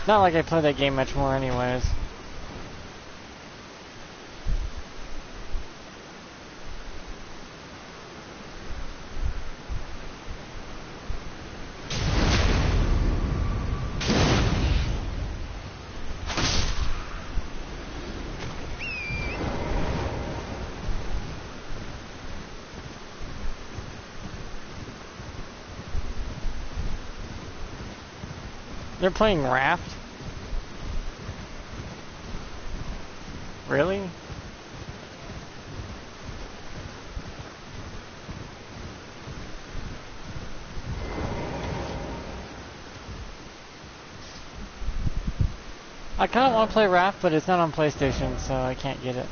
Not like I play that game much more anyways. They're playing Raft? Really? I kind of want to play Raft, but it's not on PlayStation, so I can't get it.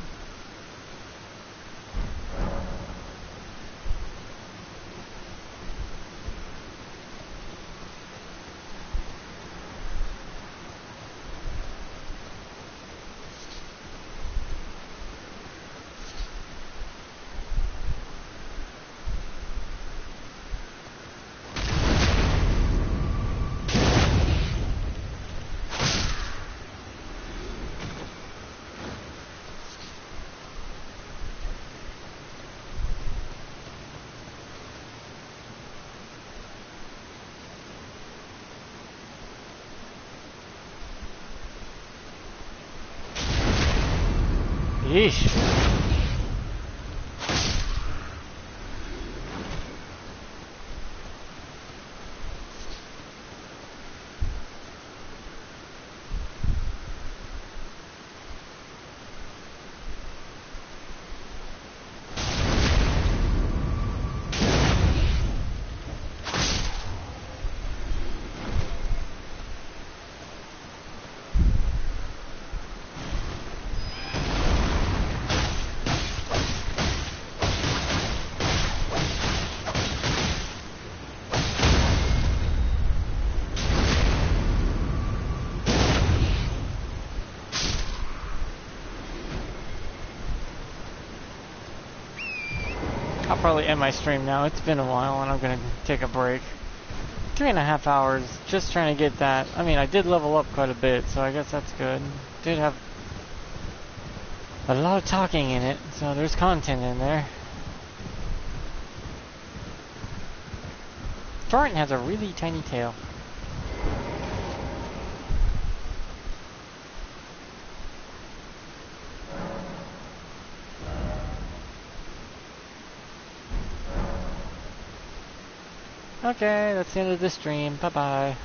Yeesh. I'll probably end my stream now. It's been a while and I'm gonna take a break. 3.5 hours just trying to get that. I mean, I did level up quite a bit, so I guess that's good. Did have a lot of talking in it, so there's content in there. Thornton has a really tiny tail. Okay, that's the end of the stream. Bye-bye.